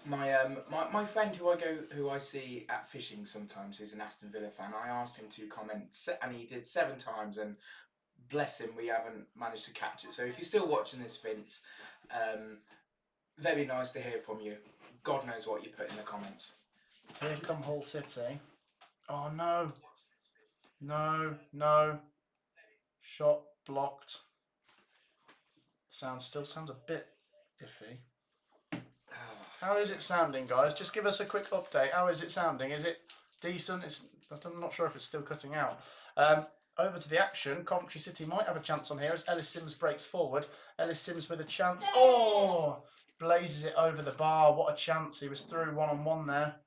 My friend who I see at fishing sometimes is an Aston Villa fan. I asked him to comment and he did 7 times, and bless him, we haven't managed to catch it. So if you're still watching this, Vince, very nice to hear from you. God knows what you put in the comments. Here come Hull City. Oh no. No. Shot blocked. Still sounds a bit iffy. How is it sounding, guys? Just give us a quick update. How is it sounding? Is it decent? I'm not sure if it's still cutting out. Over to the action. Coventry City might have a chance on here as Ellis Sims breaks forward. Ellis Sims with a chance. Oh! Blazes it over the bar. What a chance. He was through 1-on-1 there.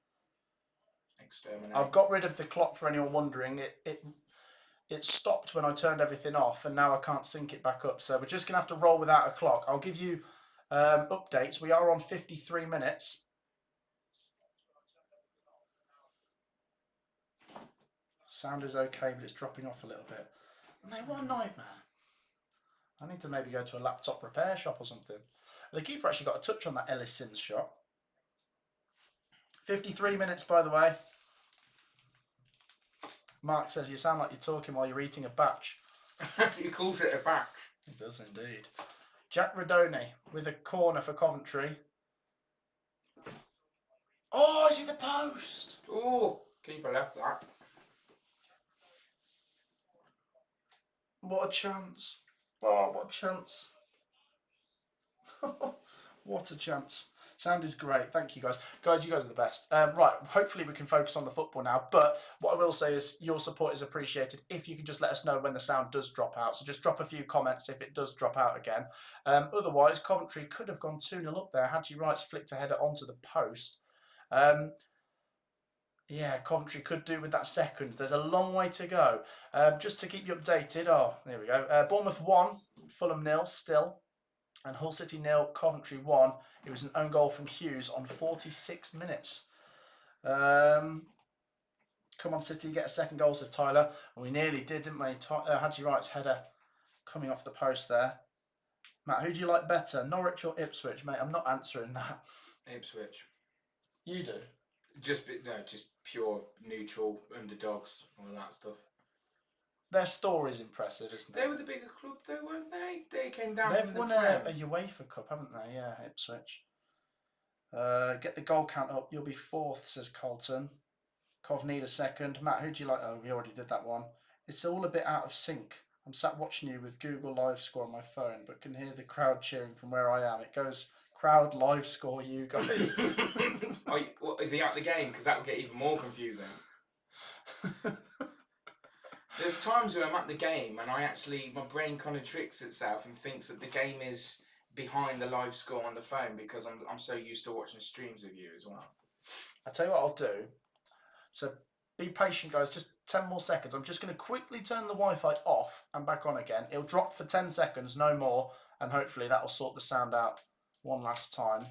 Exterminate. I've got rid of the clock for anyone wondering. It stopped when I turned everything off, and now I can't sync it back up. So we're just going to have to roll without a clock. I'll give you updates. We are on 53 minutes. Sound is okay, but it's dropping off a little bit. Mate, what a nightmare. I need to maybe go to a laptop repair shop or something. The keeper actually got a touch on that Ellis Sims shot. 53 minutes, by the way. Mark says you sound like you're talking while you're eating a batch. He calls it a batch. He does indeed. Jack Radoni with a corner for Coventry. Oh, it's in the post. Oh, keeper left that. What a chance. Oh, what a chance. What a chance. Sound is great. Thank you, guys. Guys, you guys are the best. Right, hopefully we can focus on the football now. But what I will say is your support is appreciated. If you can just let us know when the sound does drop out. So just drop a few comments if it does drop out again. Otherwise, Coventry could have gone 2-0 up there. Hadji Wright's flicked a header onto the post. Yeah, Coventry could do with that second. There's a long way to go. Just to keep you updated. Oh, there we go. Bournemouth 1, Fulham 0 still. And Hull City 0, Coventry 1. It was an own goal from Hughes on 46 minutes. Come on, City, get a second goal, says Tyler. And we nearly did, didn't we? Hadji Wright's header coming off the post there. Matt, who do you like better, Norwich or Ipswich? Mate, I'm not answering that. Ipswich. You do? Just pure neutral underdogs, all of that stuff. Their story's impressive, isn't it? They were the bigger club, though, weren't they? They came down. They've from won the a Prem. UEFA Cup, haven't they? Yeah, Ipswich. Get the goal count up. You'll be 4th, says Colton. Cov need a second. Matt, who do you like? Oh, we already did that one. It's all a bit out of sync. I'm sat watching you with Google Live Score on my phone, but can hear the crowd cheering from where I am. It goes, crowd live score you guys. Is he out the game? Because that would get even more confusing. There's times where I'm at the game and my brain kind of tricks itself and thinks that the game is behind the live score on the phone because I'm so used to watching streams of you as well. I'll tell you what I'll do. So be patient, guys. Just 10 more seconds. I'm just going to quickly turn the Wi-Fi off and back on again. It'll drop for 10 seconds, no more. And hopefully that will sort the sound out one last time.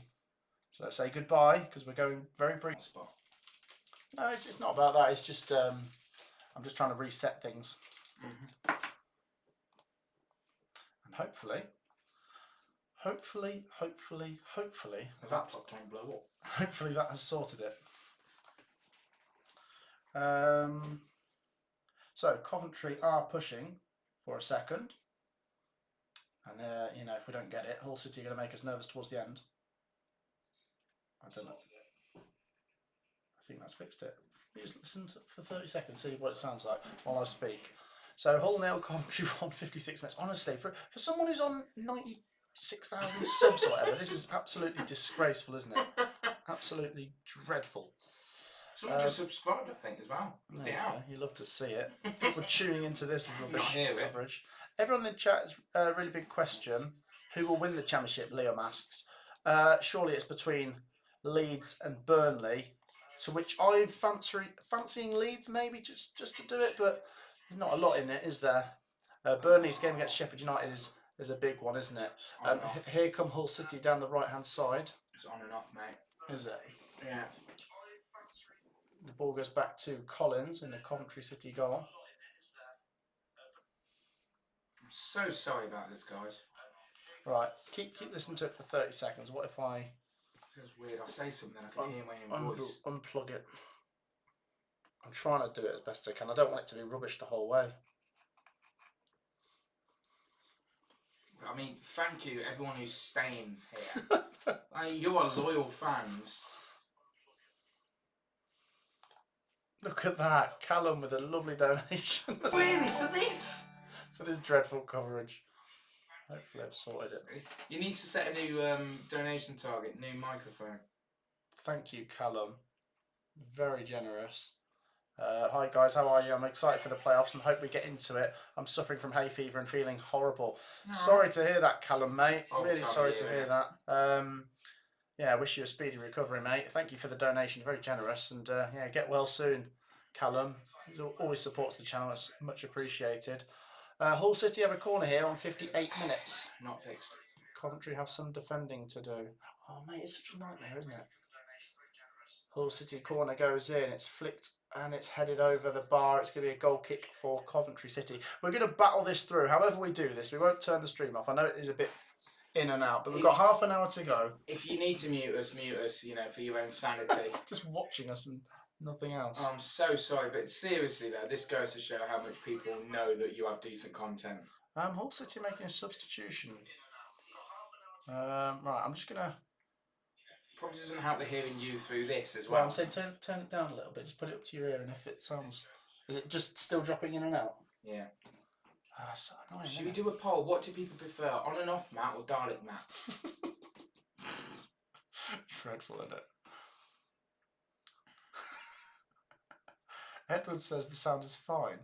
So say goodbye because we're going very brief. No, it's not about that. It's just... I'm just trying to reset things. And hopefully that has sorted it. So Coventry are pushing for a second. And if we don't get it, Hull City are going to make us nervous towards the end. I don't know. I think that's fixed it. You just listen for 30 seconds, see what it sounds like while I speak. So Hull 0, Coventry 1, 56 minutes. Honestly, for someone who's on 96,000 subs or whatever, this is absolutely disgraceful, isn't it? Absolutely dreadful. Someone just subscribed, I think, as well. Yeah, you love to see it. People tuning into this rubbish coverage. Everyone in the chat is a really big question. Who will win the championship? Leo asks. Surely it's between Leeds and Burnley. To which I'm fancying Leeds maybe just to do it, but there's not a lot in it, is there? Burnley's game against Sheffield United is a big one, isn't it? Here come Hull City down the right-hand side. It's on and off, mate. Is it? Yeah. The ball goes back to Collins in the Coventry City goal. I'm so sorry about this, guys. Right, keep listening to it for 30 seconds. What if I... Feels weird. I say something, I can hear my own voice. Unplug it. I'm trying to do it as best I can. I don't want it to be rubbish the whole way. I mean, thank you everyone who's staying here. You are loyal fans. Look at that. Callum with a lovely donation. Really? For this? For this dreadful coverage. Hopefully I've sorted it. You need to set a new donation target, new microphone. Thank you, Callum. Very generous. Hi guys, how are you? I'm excited for the playoffs and hope we get into it. I'm suffering from hay fever and feeling horrible. No. Sorry to hear that, Callum, mate. Really sorry to hear that. Yeah, I wish you a speedy recovery, mate. Thank you for the donation. Very generous. And yeah, get well soon, Callum. He always supports the channel. It's much appreciated. Hull City have a corner here on 58 minutes. Not fixed. Coventry have some defending to do. Oh, mate, it's such a nightmare, isn't it? Hull City corner goes in. It's flicked and it's headed over the bar. It's going to be a goal kick for Coventry City. We're going to battle this through. However we do this, we won't turn the stream off. I know it is a bit in and out, but we've got half an hour to go. If you need to mute us, for your own sanity. Just watching us and nothing else. I'm so sorry, but seriously though, this goes to show how much people know that you have decent content. Hull City making a substitution. Right, I'm just gonna. Probably doesn't help the hearing you through this as well. I'm saying turn it down a little bit. Just put it up to your ear, and if it sounds, is it just still dropping in and out? Yeah. So annoying. Should we do a poll? What do people prefer, on and off Matt or Dalek Matt? Dreadful, isn't it? Edward says the sound is fine.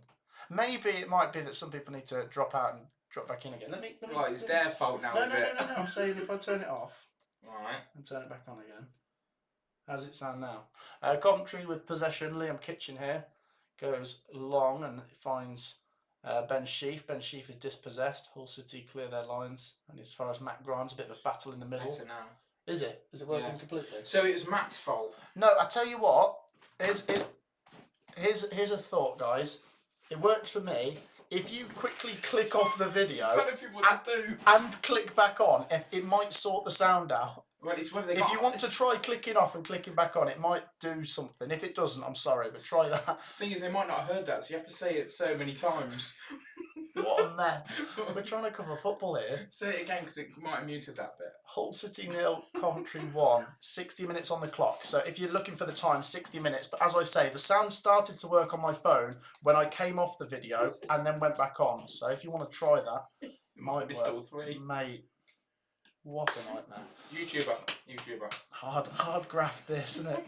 Maybe it might be that some people need to drop out and drop back in again. Let me Right, it's their fault now, is it? No. I'm saying if I turn it off Alright. and turn it back on again. How does it sound now? Coventry with possession. Liam Kitchen here goes long and finds Ben Sheaf. Ben Sheaf is dispossessed. Hull City clear their lines. And as far as Matt Grimes, a bit of a battle in the middle. Better now. Is it? Is it working completely? So it was Matt's fault. No, I tell you what. Here's a thought, guys. It worked for me. If you quickly click off the video Telling people what to do. and click back on, it might sort the sound out. Well, it's whether they If you want to try clicking off and clicking back on, it might do something. If it doesn't, I'm sorry, but try that. The thing is, they might not have heard that, so you have to say it so many times. What a mess. We're trying to cover football here. Say it again, because it might have muted that bit. Hull City 0, Coventry 1. 60 minutes on the clock. So if you're looking for the time, 60 minutes. But as I say, the sound started to work on my phone when I came off the video and then went back on. So if you want to try that, it might be work. still 3. Mate, what a nightmare. YouTuber. Hard graft this, isn't it?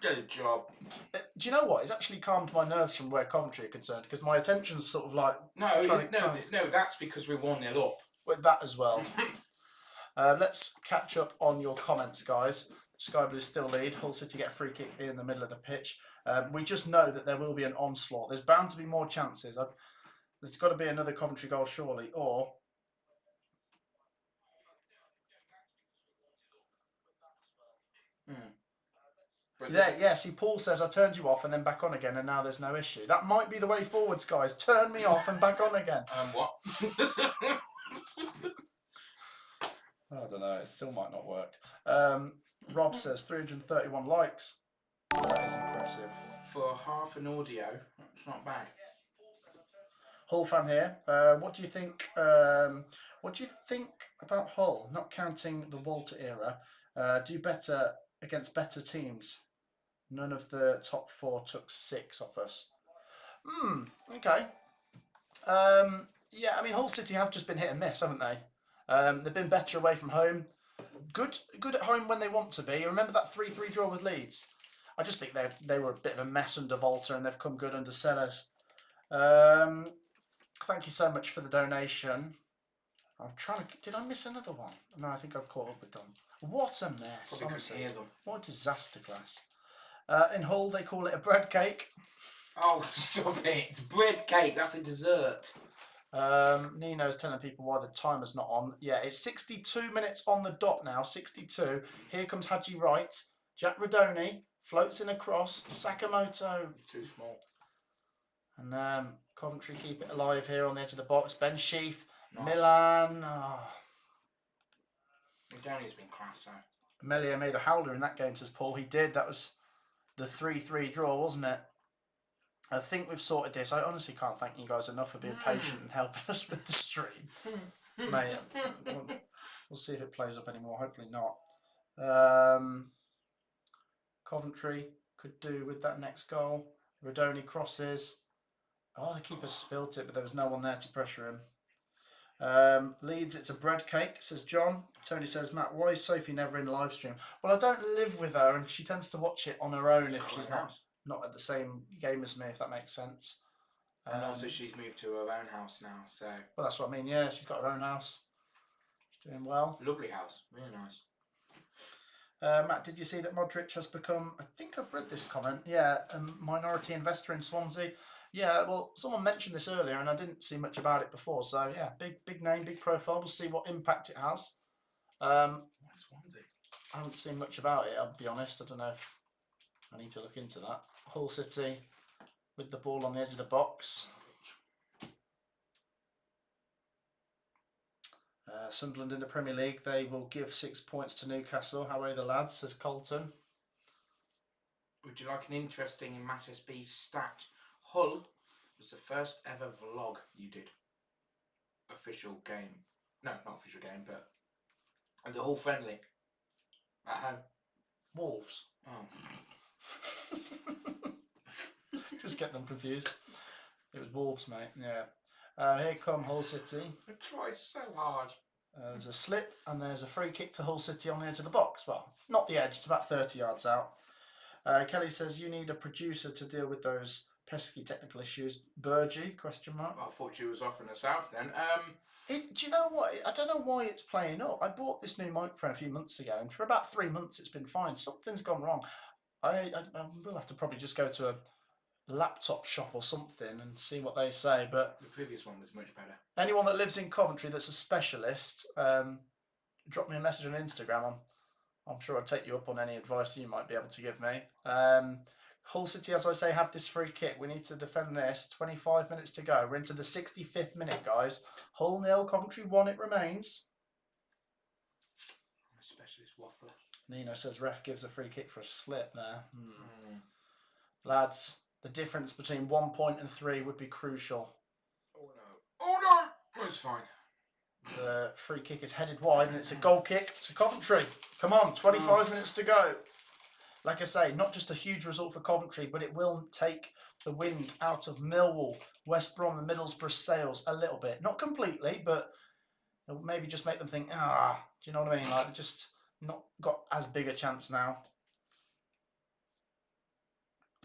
Get a job. Do you know what? It's actually calmed my nerves from where Coventry are concerned because my attention's sort of like... No, that's because we're 1-0 up. With that as well. Let's catch up on your comments, guys. Sky Blues still lead. Hull City get a free kick in the middle of the pitch. We just know that there will be an onslaught. There's bound to be more chances. There's got to be another Coventry goal, surely. Or... See, Paul says, I turned you off and then back on again, and now there's no issue. That might be the way forwards, guys. Turn me off and back on again. What? I don't know. It still might not work. Rob says 331 likes. That is impressive. For half an audio, that's not bad. Hull fan here. What do you think? What do you think about Hull? Not counting the Walter era, do better against better teams. None of the top 4 took 6 off us. Okay. Yeah, I mean, Hull City have just been hit and miss, haven't they? They've been better away from home. Good at home when they want to be. Remember that 3-3 draw with Leeds? I just think they were a bit of a mess under Volta and they've come good under Sellers. Thank you so much for the donation. I'm trying to... Did I miss another one? No, I think I've caught up with them. What a mess. Probably couldn't hear them. What a disaster class. In Hull, they call it a bread cake. Oh, stop it. It's bread cake. That's a dessert. Nino's telling people why the timer's not on. Yeah, it's 62 minutes on the dot now. 62. Here comes Haji Wright. Jack Radoni floats in a cross. Sakamoto. Too small. And Coventry keep it alive here on the edge of the box. Ben Sheaf. Nice. Milan. Oh. Radoni's been class, though. Melia made a howler in that game, says Paul. He did. That was the 3-3 draw, wasn't it? I think we've sorted this. I honestly can't thank you guys enough for being patient and helping us with the stream. Mate, we'll see if it plays up anymore. Hopefully not. Coventry could do with that next goal. Radoni crosses. Oh, the keeper spilled it, but there was no one there to pressure him. Leeds, it's a bread cake, says John. Tony says, Matt, why is Sophie never in live stream? Well, I don't live with her, and she tends to watch it on her own if she's not at the same game as me, if that makes sense. And also she's moved to her own house now, so... Well, that's what I mean, yeah. She's got her own house. She's doing well. Lovely house. Really nice. Matt, did you see that Modric has become, I think I've read this comment, yeah, a minority investor in Swansea? Yeah, well, someone mentioned this earlier and I didn't see much about it before. So, yeah, big name, big profile. We'll see what impact it has. Swansea? I haven't seen much about it, I'll be honest. I don't know if I need to look into that. Hull City with the ball on the edge of the box. Sunderland in the Premier League, they will give 6 points to Newcastle. How are the lads, says Colton. Would you like an interesting Matt SB stat? Hull was the first ever vlog you did. Official game. No, not official game, but the Hull friendly. At home. Wolves. Oh. Just get them confused. It was Wolves, mate. Yeah. Here come Hull City. I tried so hard. There's a slip and there's a free kick to Hull City on the edge of the box. Well, not the edge, it's about 30 yards out. Kelly says you need a producer to deal with those pesky technical issues. Burgie, question mark. I thought you was off in the south then. Do you know what? I don't know why it's playing up. I bought this new microphone a few months ago, and for about 3 months it's been fine. Something's gone wrong. I will have to probably just go to a laptop shop or something and see what they say. But the previous one was much better. Anyone that lives in Coventry that's a specialist, drop me a message on Instagram. I'm sure I'd take you up on any advice you might be able to give me. Hull City, as I say, have this free kick. We need to defend this. 25 minutes to go. We're into the 65th minute, guys. Hull 0, Coventry 1 it remains. I'm a specialist waffler. Nino says ref gives a free kick for a slip there. Lads, the difference between 1 point and 3 would be crucial. Oh no. Oh no! It's fine. The free kick is headed wide and it's a goal kick to Coventry. Come on, 25 minutes to go. Like I say, not just a huge result for Coventry, but it will take the wind out of Millwall, West Brom and Middlesbrough sails a little bit. Not completely, but it'll maybe just make them think, do you know what I mean? Like, they've just not got as big a chance now.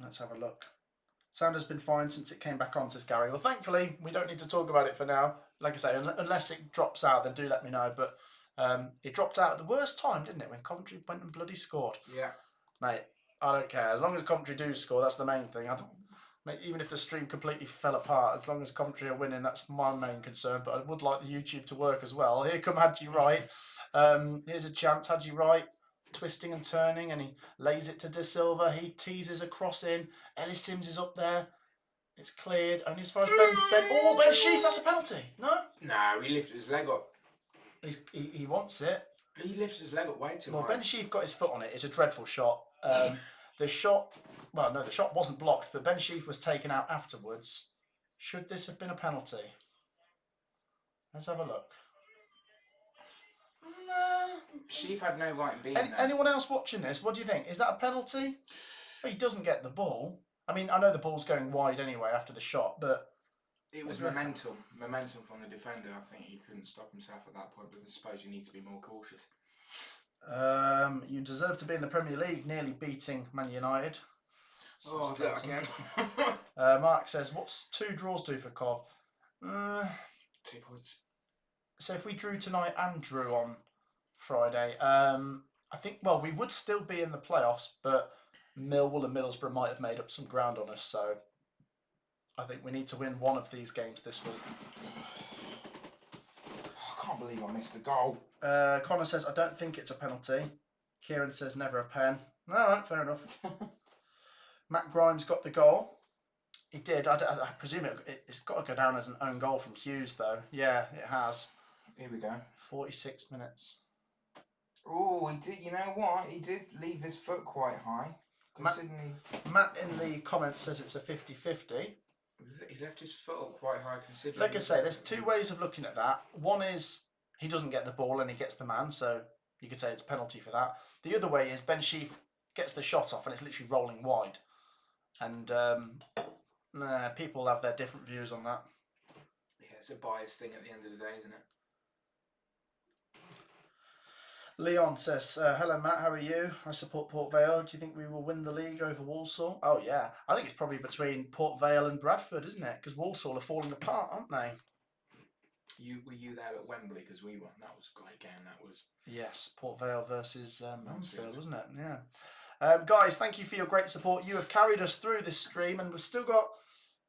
Let's have a look. Sound has been fine since it came back on, says Gary. Well, thankfully, we don't need to talk about it for now. Like I say, unless it drops out, then do let me know. But it dropped out at the worst time, didn't it, when Coventry went and bloody scored? Yeah. Mate, I don't care. As long as Coventry do score, that's the main thing. Mate, even if the stream completely fell apart, as long as Coventry are winning, that's my main concern. But I would like the YouTube to work as well. Here come Hadji Wright. Here's a chance. Hadji Wright twisting and turning, and he lays it to De Silva. He teases a cross in. Ellis Sims is up there. It's cleared. Only as far as Ben Sheaf. That's a penalty. No? No, he lifted his leg up. He wants it. He lifted his leg up way too high. Well, Ben Sheaf got his foot on it. It's a dreadful shot. The shot wasn't blocked, but Ben Sheaf was taken out afterwards. Should this have been a penalty? Let's have a look. Sheaf had no right in being there. Anyone else watching this? What do you think? Is that a penalty? Well, he doesn't get the ball. I mean, I know the ball's going wide anyway after the shot, but it was momentum from the defender. I think he couldn't stop himself at that point, but I suppose you need to be more cautious. You deserve to be in the Premier League, nearly beating Man United. Oh, that again. Mark says, what's 2 draws do for Cov? 2 points. So if we drew tonight and drew on Friday, I think, well, we would still be in the playoffs, but Millwall and Middlesbrough might have made up some ground on us, so I think we need to win one of these games this week. I can't believe I missed a goal. Connor says, I don't think it's a penalty. Kieran says, never a pen. All right, fair enough. Matt Grimes got the goal. He did. I presume it's got to go down as an own goal from Hughes, though. Yeah, it has. Here we go. 46 minutes. Oh, he did. You know what? He did leave his foot quite high. Matt in the comments says it's a 50-50. He left his foot up quite high considering. Like I say, there's 2 ways of looking at that. One is he doesn't get the ball and he gets the man, so you could say it's a penalty for that. The other way is Ben Sheaf gets the shot off and it's literally rolling wide. And people have their different views on that. Yeah, it's a biased thing at the end of the day, isn't it? Leon says, hello Matt, how are you? I support Port Vale. Do you think we will win the league over Walsall? Oh yeah, I think it's probably between Port Vale and Bradford, isn't it? Because Walsall are falling apart, aren't they? Were you there at Wembley? Because we were. That was a great game, that was. Yes, Port Vale versus Mansfield, wasn't it? Yeah. Guys, thank you for your great support. You have carried us through this stream and we've still got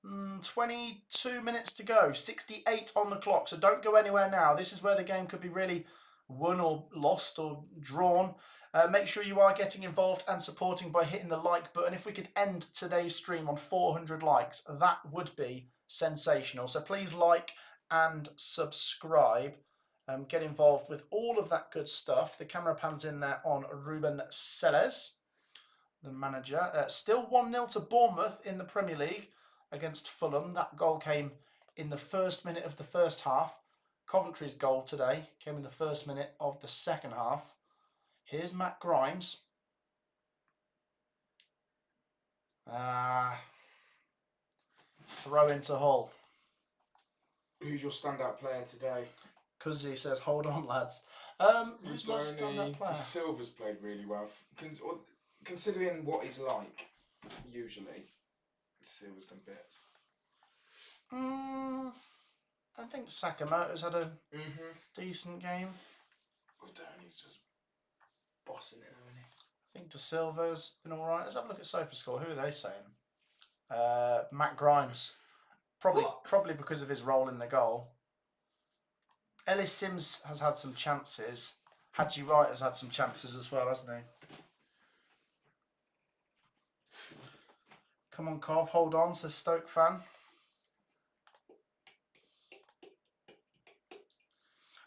22 minutes to go. 68 on the clock, so don't go anywhere now. This is where the game could be really won or lost or drawn. Make sure you are getting involved and supporting by hitting the like button. If we could end today's stream on 400 likes, that would be sensational. So please like and subscribe. Get involved with all of that good stuff. The camera pans in there on Ruben Selles, the manager. Still 1-0 to Bournemouth in the Premier League against Fulham. That goal came in the first minute of the first half. Coventry's goal today came in the first minute of the second half. Here's Matt Grimes. Throw into Hull. Who's your standout player today? Cuzzy says, hold on, lads. Who's my standout player? Silva's played really well. Considering what he's like, usually, Silva's done bits. I think Sakamoto's had a decent game. O'Downey's just bossing it, isn't he? I think De Silva's been alright. Let's have a look at SofaScore. Who are they saying? Matt Grimes. Probably because of his role in the goal. Ellis Sims has had some chances. Hadji Wright has had some chances as well, hasn't he? Come on, Cov, hold on, says Stoke fan.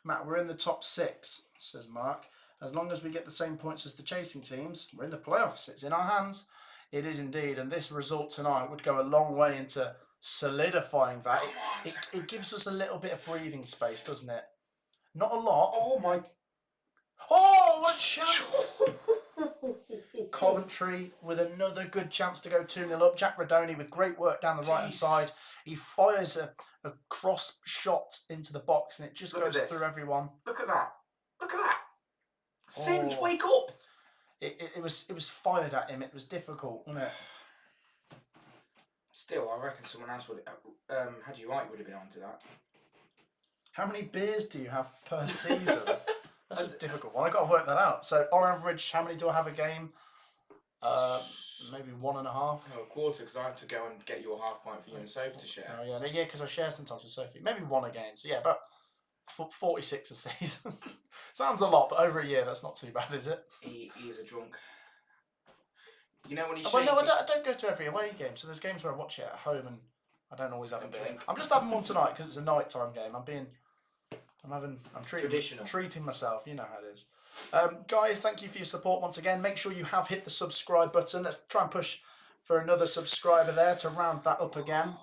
Matt, we're in the top 6, says Mark. As long as we get the same points as the chasing teams, we're in the playoffs. It's in our hands. It is indeed, and this result tonight would go a long way into solidifying that. It gives us a little bit of breathing space, doesn't it? Not a lot. Oh my! Oh, what a chance! Coventry with another good chance to go 2-0 up. Jack Radoni with great work down the right-hand side. He fires a cross shot into the box and it just goes through everyone. Look at that. Sims, wake up! It was fired at him. It was difficult, wasn't it? Still, I reckon someone else would. Hadji Wright would have been onto that. How many beers do you have per season? That's a difficult one. I got to work that out. So on average, how many do I have a game? Maybe 1.5. A quarter, because I have to go and get your half pint for you and Sophie to share. Oh yeah, because I share sometimes with Sophie. Maybe 1 a game. So yeah, about 46 a season. Sounds a lot, but over a year, that's not too bad, is it? He is a drunk. You know when he's well, no, I don't go to every away game. So there's games where I watch it at home and I don't always have a beer. I'm just having one tonight because it's a nighttime game. I'm treating myself. You know how it is. Guys, thank you for your support once again. Make sure you have hit the subscribe button. Let's try and push for another subscriber there to round that up again.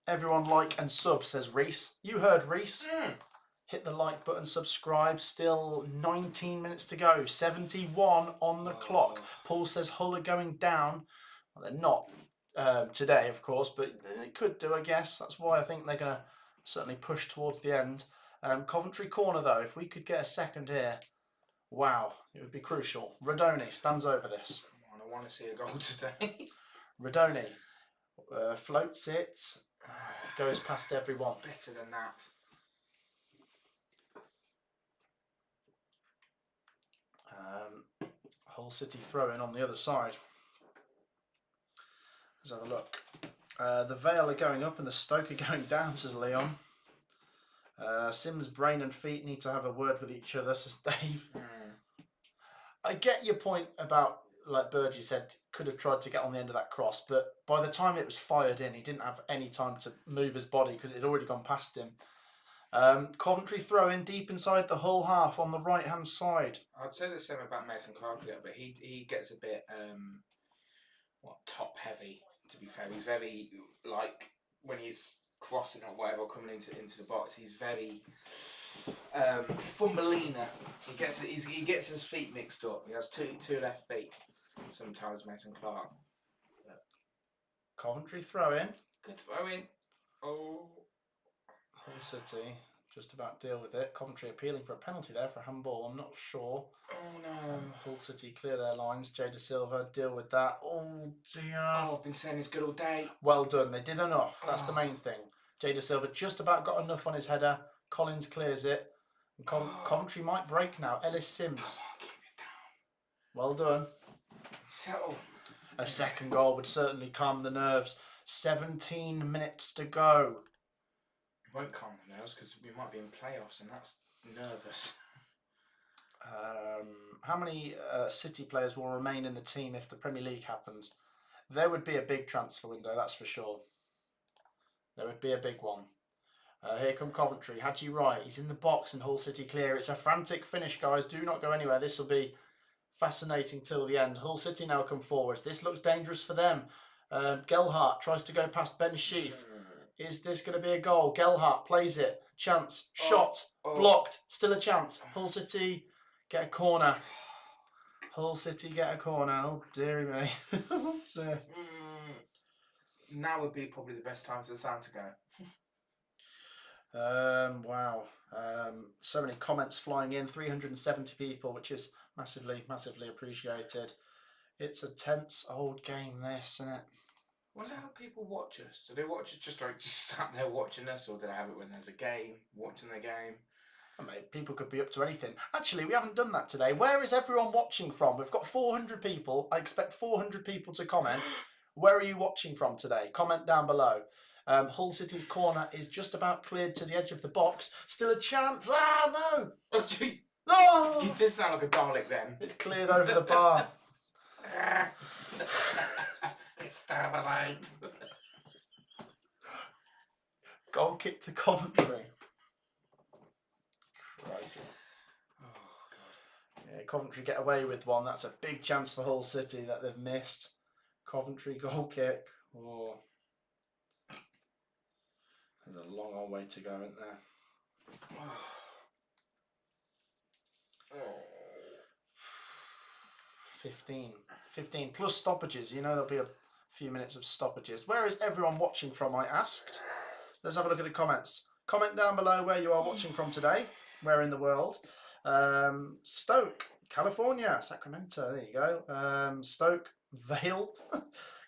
Everyone like and sub, says Reese. You heard Reese. Hit the like button, subscribe. Still 19 minutes to go. 71 on the clock. Paul says Hull are going down. Well, they're not today, of course, but they could do, I guess. That's why I think they're going to certainly push towards the end. Coventry corner, though, if we could get a second here, wow, it would be crucial. Radoni stands over this. Come on, I want to see a goal today. Radoni floats it, goes past everyone. Better than that. Hull City throw-in on the other side. Let's have a look. The Vale are going up and the Stoke are going down, says Leon. Sims' brain and feet need to have a word with each other, says Dave. I get your point about, like Burgee said, could have tried to get on the end of that cross, but by the time it was fired in, he didn't have any time to move his body because it had already gone past him. Coventry throw in deep inside the Hull half on the right hand side. I'd say the same about Mason Clark a little bit. He gets a bit top heavy, to be fair. He's very, like, when he's crossing or whatever, coming into the box, he's very Fumbelina. He gets his feet mixed up. He has two left feet sometimes, Mason Clark. Coventry throw in. Good throw in. Oh. Hull City just about deal with it. Coventry appealing for a penalty there for a handball. I'm not sure. Oh no. Hull City clear their lines. Jay De Silva deal with that. Oh dear. Oh, I've been saying it's good all day. Well done. They did enough. That's the main thing. Jay De Silva just about got enough on his header. Collins clears it. And Coventry might break now. Ellis Sims. Keep it down. Well done. Settle. A second goal would certainly calm the nerves. 17 minutes to go. Won't calm the nerves because we might be in playoffs and that's nervous. How many City players will remain in the team if the Premier League happens? There would be a big transfer window, that's for sure. There would be a big one. Here come Coventry. Hadji Wright, he's in the box and Hull City clear. It's a frantic finish, guys. Do not go anywhere. This will be fascinating till the end. Hull City now come forwards. This looks dangerous for them. Gelhardt tries to go past Ben Sheaf. Is this going to be a goal? Gelhardt plays it. Chance. Shot. Blocked. Still a chance. Hull City get a corner. Hull City get a corner. Oh, dearie me. Now would be probably the best time for the sound to go. Wow. So many comments flying in. 370 people, which is massively appreciated. It's a tense old game, this, isn't it? I wonder how people watch us. Do they watch us just sat there watching us, or do they have it when there's a game, watching the game? I mean, people could be up to anything. Actually, we haven't done that today. Where is everyone watching from? We've got 400 people. I expect 400 people to comment. Where are you watching from today? Comment down below. Hull City's corner is just about cleared to the edge of the box. Still a chance. Ah, no! Oh, gee. No! You did sound like a Dalek then. It's cleared over the bar. Exterminate. Goal kick to Coventry. Crikey. Oh, God. Yeah, Coventry get away with one. That's a big chance for Hull City that they've missed. Coventry goal kick. Oh. There's a long old way to go, isn't there? Oh. 15 plus stoppages. You know there'll be a few minutes of stoppages. Where is everyone watching from, I asked? Let's have a look at the comments. Comment down below where you are watching from today. Where in the world. Stoke, California, Sacramento, there you go. Stoke, Vale,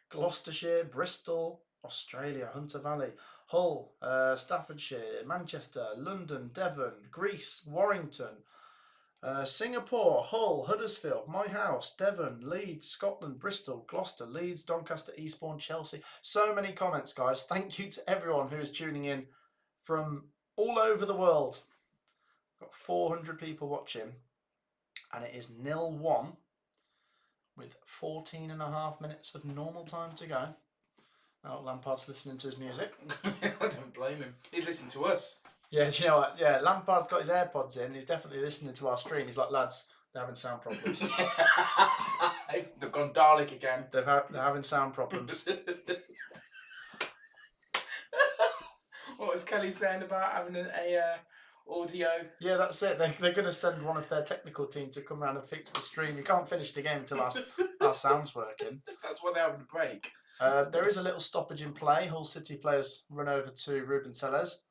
Gloucestershire, Bristol, Australia, Hunter Valley, Hull, Staffordshire, Manchester, London, Devon, Greece, Warrington, Singapore, Hull, Huddersfield, My House, Devon, Leeds, Scotland, Bristol, Gloucester, Leeds, Doncaster, Eastbourne, Chelsea. So many comments, guys. Thank you to everyone who is tuning in from all over the world. Got 400 people watching, and it is 0-1 with 14.5 minutes of normal time to go. Oh, Lampard's listening to his music. I don't blame him. He's listening to us. Yeah, do you know what? Yeah, Lampard's got his AirPods in. He's definitely listening to our stream. He's like, lads, they're having sound problems. They've gone Dalek again. They're having sound problems. What was Kelly saying about having a audio? Yeah, that's it. They're going to send one of their technical team to come around and fix the stream. You can't finish the game until our sound's working. That's why they're having a break. There is a little stoppage in play. Hull City players run over to Ruben Tellez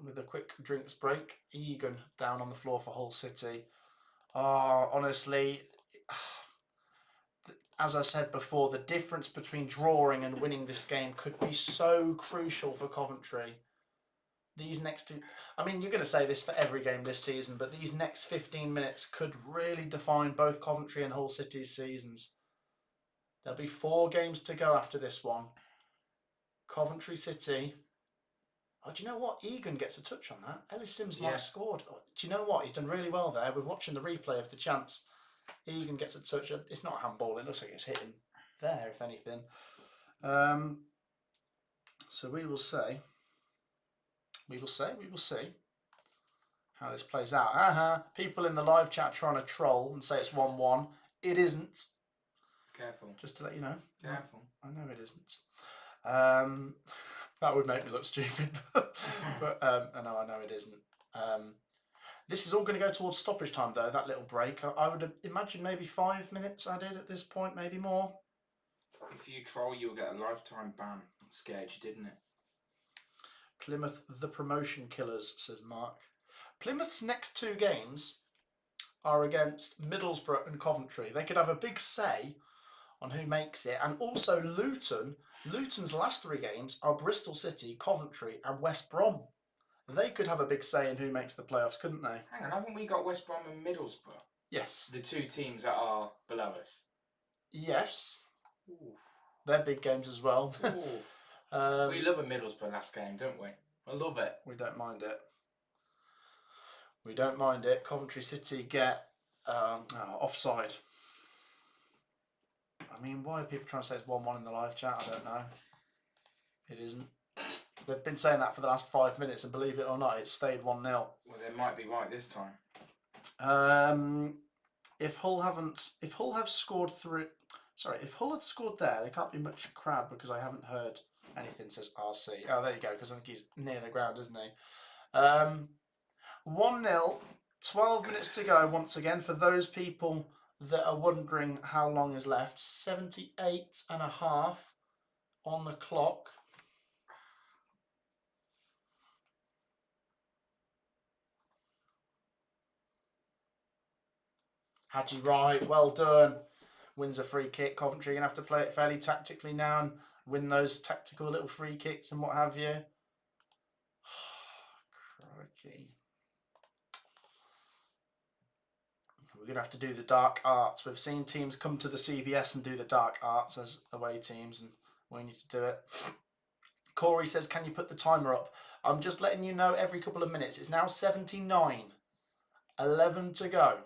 with a quick drinks break. Egan down on the floor for Hull City. Honestly, as I said before, the difference between drawing and winning this game could be so crucial for Coventry. These next two, I mean, you're going to say this for every game this season, but these next 15 minutes could really define both Coventry and Hull City's seasons. There'll be 4 games to go after this one. Coventry City. Oh, do you know what? Egan gets a touch on that. Ellis Sims might have scored. Oh, do you know what? He's done really well there. We're watching the replay of the chance. Egan gets a touch. It's not a handball. It looks like it's hitting there, if anything. So we will see how this plays out. People in the live chat trying to troll and say it's 1-1. It isn't. Careful. Just to let you know. Careful. I know it isn't. That would make me look stupid. but I know it isn't. This is all going to go towards stoppage time, though, that little break. I would imagine maybe 5 minutes added at this point, maybe more. If you troll, you'll get a lifetime ban. Scared you, didn't it? Plymouth, the promotion killers, says Mark. Plymouth's next 2 games are against Middlesbrough and Coventry. They could have a big say on who makes it. And also Luton. Luton's last 3 games are Bristol City, Coventry and West Brom. They could have a big say in who makes the playoffs, couldn't they? Hang on, haven't we got West Brom and Middlesbrough? Yes. The 2 teams that are below us? Yes. Ooh. They're big games as well. We love a Middlesbrough last game, don't we? I love it. We don't mind it. We don't mind it. Coventry City get offside. I mean, why are people trying to say it's 1-1 in the live chat? I don't know. It isn't. They've been saying that for the last 5 minutes, and believe it or not, it's stayed 1-0. Well, they might be right this time. If Hull had scored there, there can't be much crowd because I haven't heard anything. Says RC. Oh, there you go. Because I think he's near the ground, isn't he? 1-0. 12 minutes to go. Once again, for those people that are wondering how long is left, 78.5 on the clock. Hadji Wright, well done. Wins a free kick. Coventry going to have to play it fairly tactically now and win those tactical little free kicks and what have you. Crikey. We're going to have to do the dark arts. We've seen teams come to the CBS and do the dark arts as away teams, and we need to do it. Corey says, can you put the timer up? I'm just letting you know every couple of minutes. It's now 79. 11 to go.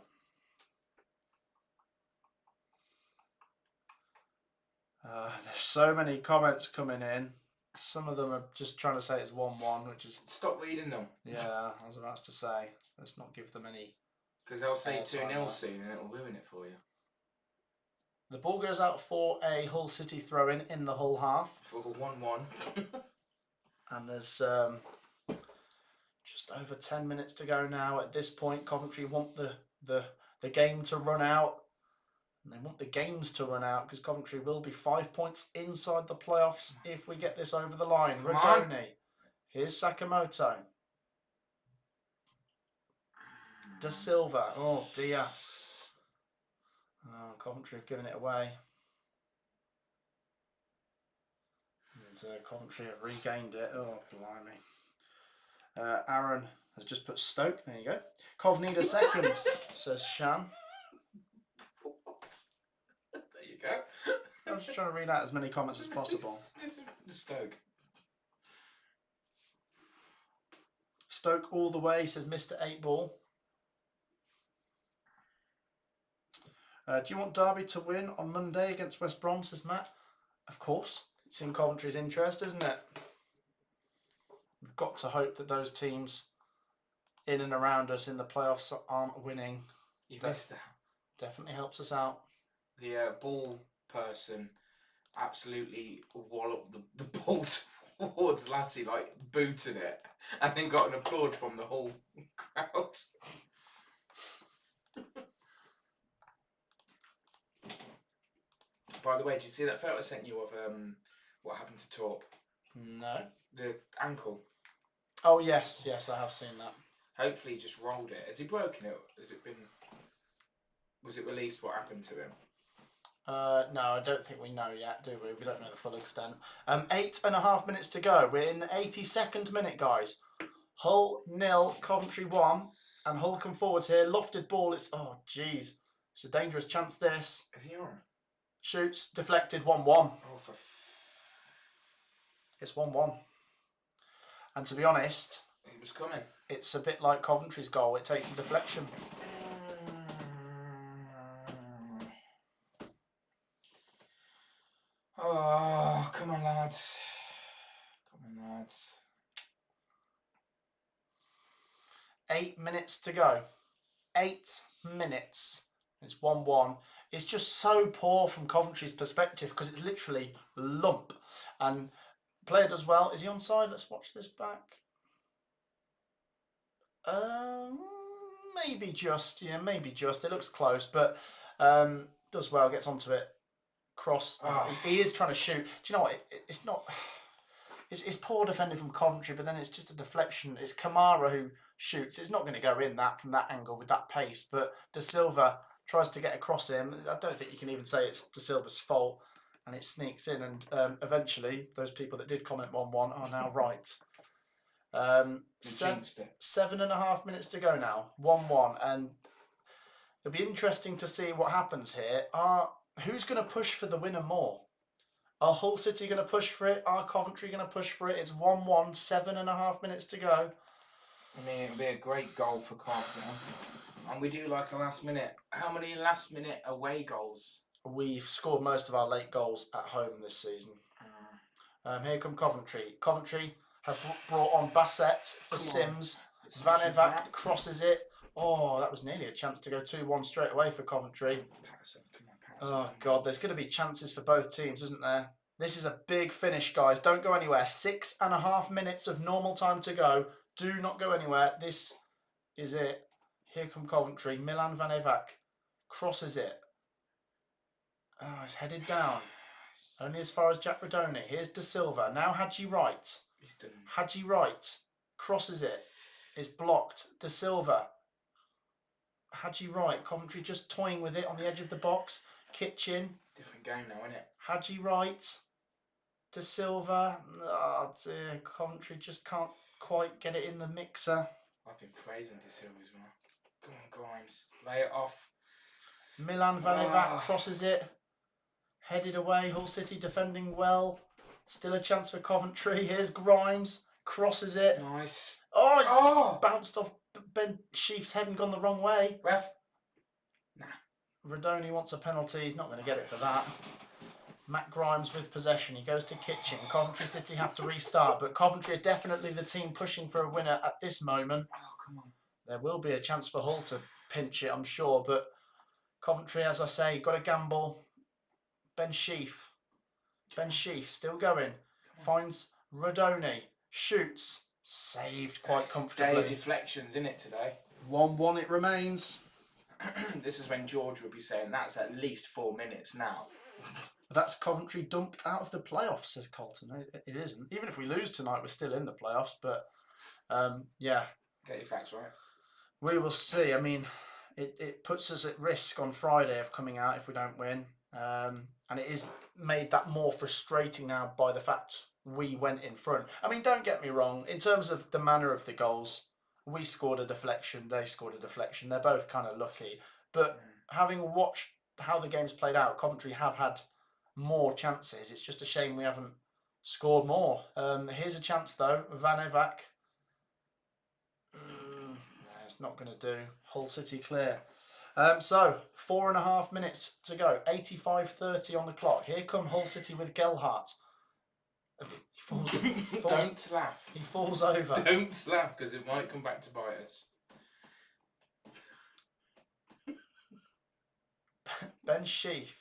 There's so many comments coming in. Some of them are just trying to say it's 1-1, which is... Stop reading them. Yeah, I was about to say. Let's not give them any... Because they'll say 2-0 soon and it'll ruin it for you. The ball goes out for a Hull City throw-in in the Hull half. For a 1-1. And there's just over 10 minutes to go now. At this point, Coventry want the game to run out. And they want the games to run out because Coventry will be 5 points inside the playoffs if we get this over the line. Radoni. Here's Sakamoto. Da Silva. Oh dear. Oh, Coventry have given it away. And Coventry have regained it. Oh, blimey. Aaron has just put Stoke. There you go. Cov need a second, says Shan. There you go. I'm just trying to read out as many comments as possible. Stoke. Stoke all the way, says Mr. 8-Ball. Do you want Derby to win on Monday against West Brom, says Matt? Of course. It's in Coventry's interest, isn't it? We've got to hope that those teams in and around us in the playoffs aren't winning. You missed that. Definitely helps us out. The ball person absolutely walloped the ball towards Latty, like booted it, and then got an applaud from the whole crowd. By the way, did you see that photo I sent you of what happened to Torp? No. The ankle. Oh yes, I have seen that. Hopefully he just rolled it. Has he broken it? Was it released what happened to him? No, I don't think we know yet, do we? We don't know the full extent. 8.5 minutes to go. We're in the 82nd minute, guys. Hull 0, Coventry 1, and Hull come forwards here. Lofted ball. It's jeez, it's a dangerous chance. This. Is he on? Shoots, deflected, 1-1. Oh, It's 1-1. And to be honest, it was coming. It's a bit like Coventry's goal. It takes a deflection. Oh, come on, lads. 8 minutes to go. 8 minutes. It's 1-1. It's just so poor from Coventry's perspective because it's literally lump. And player does well. Is he onside? Let's watch this back. Maybe just. Yeah, maybe just. It looks close, but does well. Gets onto it. Cross. He is trying to shoot. Do you know what? It's not. It's poor defending from Coventry, but then it's just a deflection. It's Kamara who shoots. It's not going to go in that from that angle with that pace. But Da Silva tries to get across him. I don't think you can even say it's Da Silva's fault, and it sneaks in. And eventually, those people that did comment 1-1 are now right. 7.5 minutes to go now. 1-1, and it'll be interesting to see what happens here. Who's going to push for the winner more? Are Hull City going to push for it? Are Coventry going to push for it? It's 1-1, 7.5 minutes to go. I mean, it'll be a great goal for Coventry. And we do like a last minute. How many last minute away goals? We've scored most of our late goals at home this season. Here come Coventry. Coventry have brought on Bassett for Sims. Van Evac crosses it. Oh, that was nearly a chance to go 2-1 straight away for Coventry. Patterson. Oh, God, there's going to be chances for both teams, isn't there? This is a big finish, guys. Don't go anywhere. 6.5 minutes of normal time to go. Do not go anywhere. This is it. Here come Coventry. Milan Van Evac crosses it. Oh, it's headed down. Only as far as Jack Radoni. Here's Da Silva. Now Hadji Wright. Hadji Wright crosses it. It's blocked. Da Silva. Hadji Wright, Coventry just toying with it on the edge of the box. Kitchen. Different game now, isn't it? Hadji Wright. De Silva. Oh dear, Coventry just can't quite get it in the mixer. I've been praising De Silva as well. Go on, Grimes. Lay it off. Milan Vanivac crosses it. Headed away. Hull City defending well. Still a chance for Coventry. Here's Grimes. Crosses it. Nice. Oh, it's bounced off Ben Sheaf's head and gone the wrong way. Ref. Nah. Rodoni wants a penalty. He's not going to get it for that. Matt Grimes with possession. He goes to Kitchen. Coventry City have to restart, but Coventry are definitely the team pushing for a winner at this moment. Oh, come on. There will be a chance for Hull to pinch it, I'm sure, but Coventry, as I say, got a gamble. Ben Sheaf. Ben Sheaf still going. Finds Rodoni. Shoots. Saved quite comfortably. Day deflections in it today. 1-1 it remains. This is when George would be saying that's at least 4 minutes now. That's Coventry dumped out of the playoffs, says Colton. It isn't. Even if we lose tonight, we're still in the playoffs. But, yeah. Get your facts right. We will see. I mean, it puts us at risk on Friday of coming out if we don't win. And it is made that more frustrating now by the fact we went in front. I mean, don't get me wrong. In terms of the manner of the goals, we scored a deflection. They scored a deflection. They're both kind of lucky. But having watched how the game's played out, Coventry have had more chances. It's just a shame we haven't scored more. Here's a chance though. Van Evac. It's not going to do. Hull City clear. So 4.5 minutes to go. 85:30 on the clock. Here come Hull City with Gelhardt. Don't laugh. He falls over. Don't laugh because it might come back to bite us. Ben Sheaf.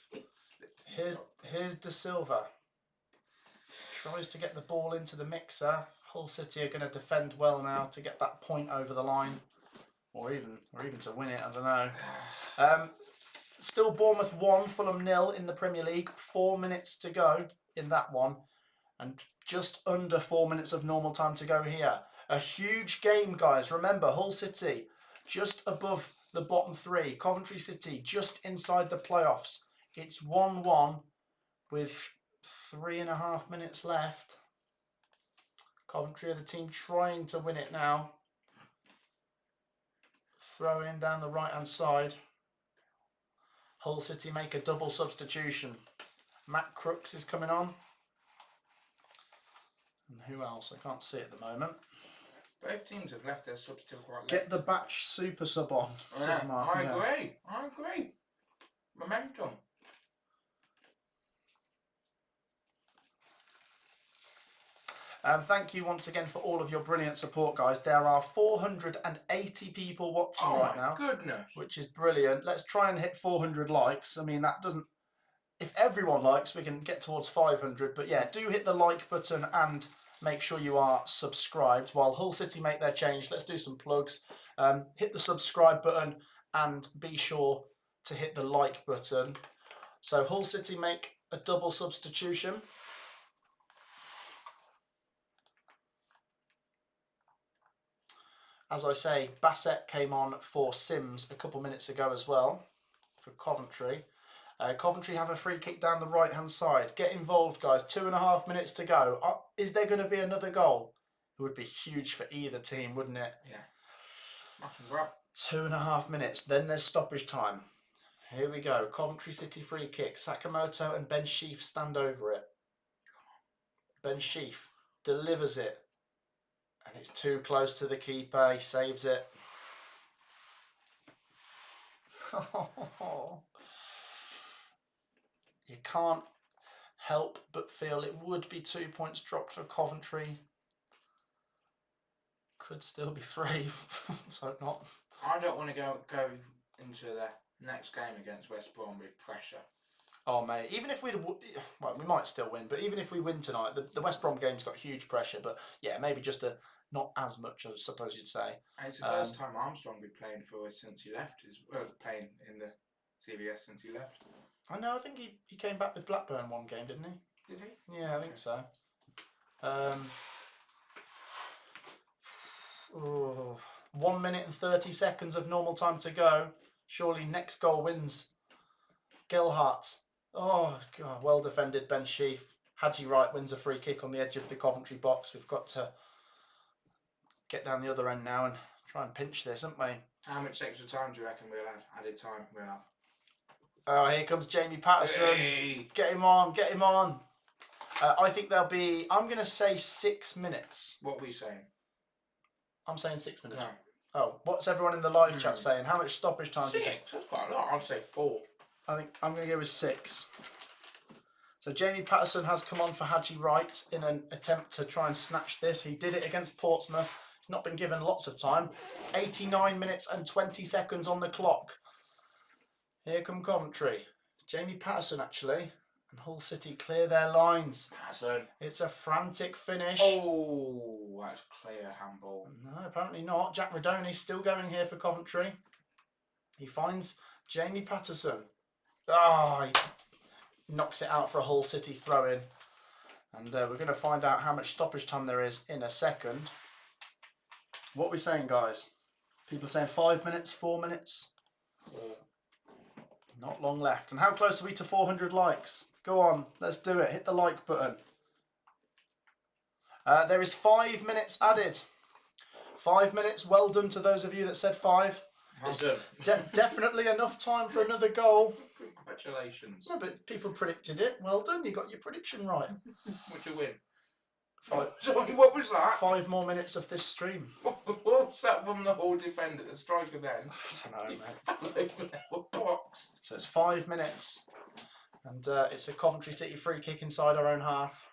Here's De Silva. Tries to get the ball into the mixer. Hull City are going to defend well now to get that point over the line, or even to win it. I don't know. Still Bournemouth 1, Fulham 0 in the Premier League. 4 minutes to go in that one, and just under 4 minutes of normal time to go here. A huge game, guys. Remember, Hull City just above the bottom 3. Coventry City just inside the playoffs. It's 1-1 with 3.5 minutes left. Coventry are the team trying to win it now. Throw in down the right hand side. Hull City make a double substitution. Matt Crooks is coming on. And who else? I can't see at the moment. Both teams have left their subs still quite late. Get the batch super sub on, says Mark. I agree. Momentum. Thank you once again for all of your brilliant support, guys. There are 480 people watching right now. Oh my goodness. Which is brilliant. Let's try and hit 400 likes. I mean, that doesn't... If everyone likes, we can get towards 500. But yeah, do hit the like button and make sure you are subscribed. While Hull City make their change, let's do some plugs. Hit the subscribe button and be sure to hit the like button. So Hull City make a double substitution. As I say, Bassett came on for Sims a couple minutes ago as well for Coventry. Coventry have a free kick down the right-hand side. Get involved, guys. 2.5 minutes to go. Is there going to be another goal? It would be huge for either team, wouldn't it? Yeah. Smash and grab. 2.5 minutes. Then there's stoppage time. Here we go. Coventry City free kick. Sakamoto and Ben Sheaf stand over it. Ben Sheaf delivers it. And it's too close to the keeper. He saves it. You can't help but feel it would be 2 points dropped for Coventry. Could still be 3. So not. I don't want to go into the next game against West Brom with pressure. Oh mate, even if we'd, well, we might still win, but even if we win tonight, the West Brom game's got huge pressure. But yeah, maybe just not as much, I suppose you'd say. And it's the first time Armstrong been playing for us since he left. Playing in the CVS since he left. I know. I think he came back with Blackburn one game, didn't he? Did he? Yeah, I think so. 1 minute and 30 seconds of normal time to go. Surely next goal wins. Gilhart. Oh, God, well defended, Ben Sheaf. Hadji Wright wins a free kick on the edge of the Coventry box. We've got to get down the other end now and try and pinch this, haven't we? How much extra time do you reckon we'll have? Added time we'll have? Oh, here comes Jamie Patterson. Hey. Get him on, get him on. I think there'll be, I'm going to say 6 minutes. What are we saying? I'm saying 6 minutes. No. Oh, what's everyone in the live chat saying? How much stoppage time do you think? 6? That's quite a lot. I'd say 4. I think I'm going to go with 6. So Jamie Patterson has come on for Hadji Wright in an attempt to try and snatch this. He did it against Portsmouth. He's not been given lots of time. 89 minutes and 20 seconds on the clock. Here come Coventry. It's Jamie Patterson actually. And Hull City clear their lines. Patterson. It's a frantic finish. Oh, that's clear handball. No, apparently not. Jack Rodoni's still going here for Coventry. He finds Jamie Patterson. Oh, he knocks it out for a Hull City throw-in. And we're going to find out how much stoppage time there is in a second. What are we saying, guys? People are saying 5 minutes, 4 minutes. Not long left. And how close are we to 400 likes? Go on, let's do it. Hit the like button. There is 5 minutes added. 5 minutes. Well done to those of you that said 5. It's definitely enough time for another goal. Congratulations. No, but people predicted it. Well done. You got your prediction right. What'd you win? 5. Sorry, what was that? 5 more minutes of this stream. What was that from the Hall defender, the striker then? I don't know, He mate. fell over the box. So it's 5 minutes. And it's a Coventry City free kick inside our own half.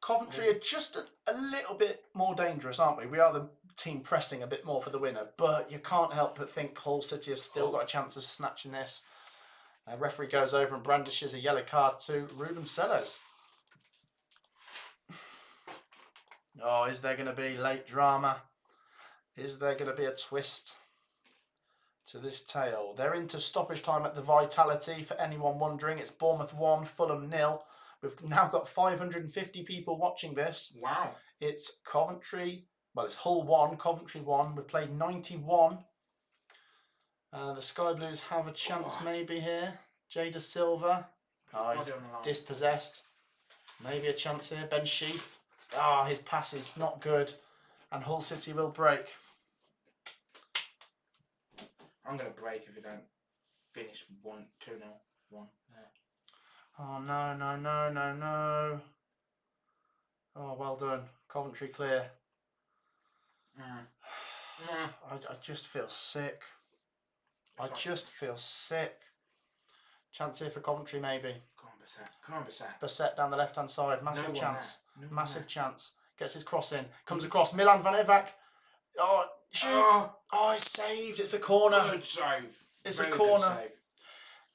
Coventry are just a little bit more dangerous, aren't we? We are the team pressing a bit more for the winner, but you can't help but think Hull City have still got a chance of snatching this. Referee goes over and brandishes a yellow card to Ruben Sellers. Oh, is there going to be late drama? Is there going to be a twist to this tale? They're into stoppage time at the Vitality. For anyone wondering, it's Bournemouth 1, Fulham 0. We've now got 550 people watching this. Wow. It's Coventry, well, it's Hull 1, Coventry 1. We've played 91. The Sky Blues have a chance maybe here. Jada Silva. Oh, he's dispossessed. Maybe a chance here. Ben Sheaf. Ah, his pass is not good. And Hull City will break. I'm going to break if you don't finish 1-2-0. 1. Yeah. Oh, no, no, no, no, no. Oh, well done. Coventry clear. I just feel sick. I just feel sick. Chance here for Coventry, maybe. Come on, Bissett. Come on, Bissett. Bissett down the left-hand side. Massive chance. Massive chance. chance. Gets his cross in. Comes across. Milan Van Evac. Oh, shoot. Oh, he's saved. It's a corner. Good save. It's Very a corner. Good save.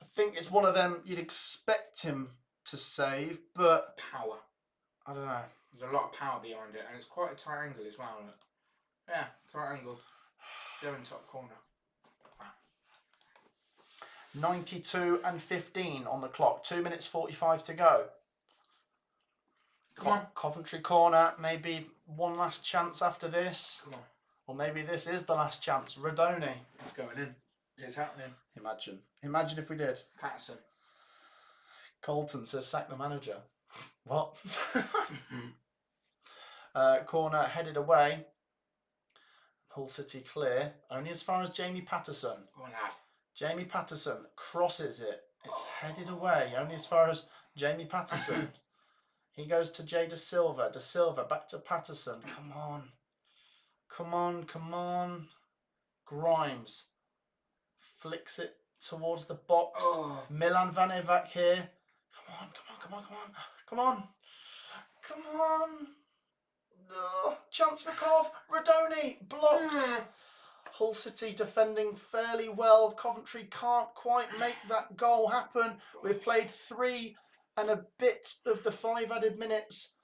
I think it's one of them you'd expect him to save, but Power. I don't know. There's a lot of power behind it, and it's quite a tight angle as well. Isn't it? Yeah, tight angle. Going top corner. 92 and 15 on the clock. 2 minutes 45 to go. Come on. Coventry corner. Maybe one last chance after this. Come on. Or maybe this is the last chance. Rodoni. It's going in. It's happening. Imagine. Imagine if we did. Patterson. Colton says sack the manager. What? Corner headed away. Hull City clear. Only as far as Jamie Patterson. Go on, lad. Jamie Patterson crosses it. It's headed away. Only as far as Jamie Patterson. He goes to Jada Silva. De Silva back to Patterson. Come on. Come on, come on. Grimes flicks it towards the box. Oh. Milan Van Evac here. Come on, come on, come on, come on. Come on. Come on. Chance for Cov. Rodoni blocked. Hull City defending fairly well. Coventry can't quite make that goal happen. We've played 3 and a bit of the 5 added minutes.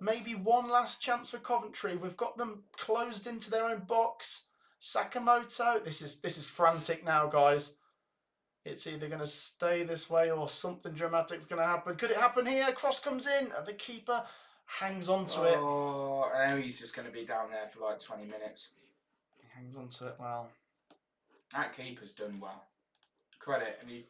Maybe one last chance for Coventry. We've got them closed into their own box. Sakamoto. This is frantic now, guys. It's either going to stay this way or something dramatic's going to happen. Could it happen here? Cross comes in and the keeper Hangs on to it. Oh, I know he's just going to be down there for like 20 minutes. He hangs on to it well. That keeper's done well. Credit, and he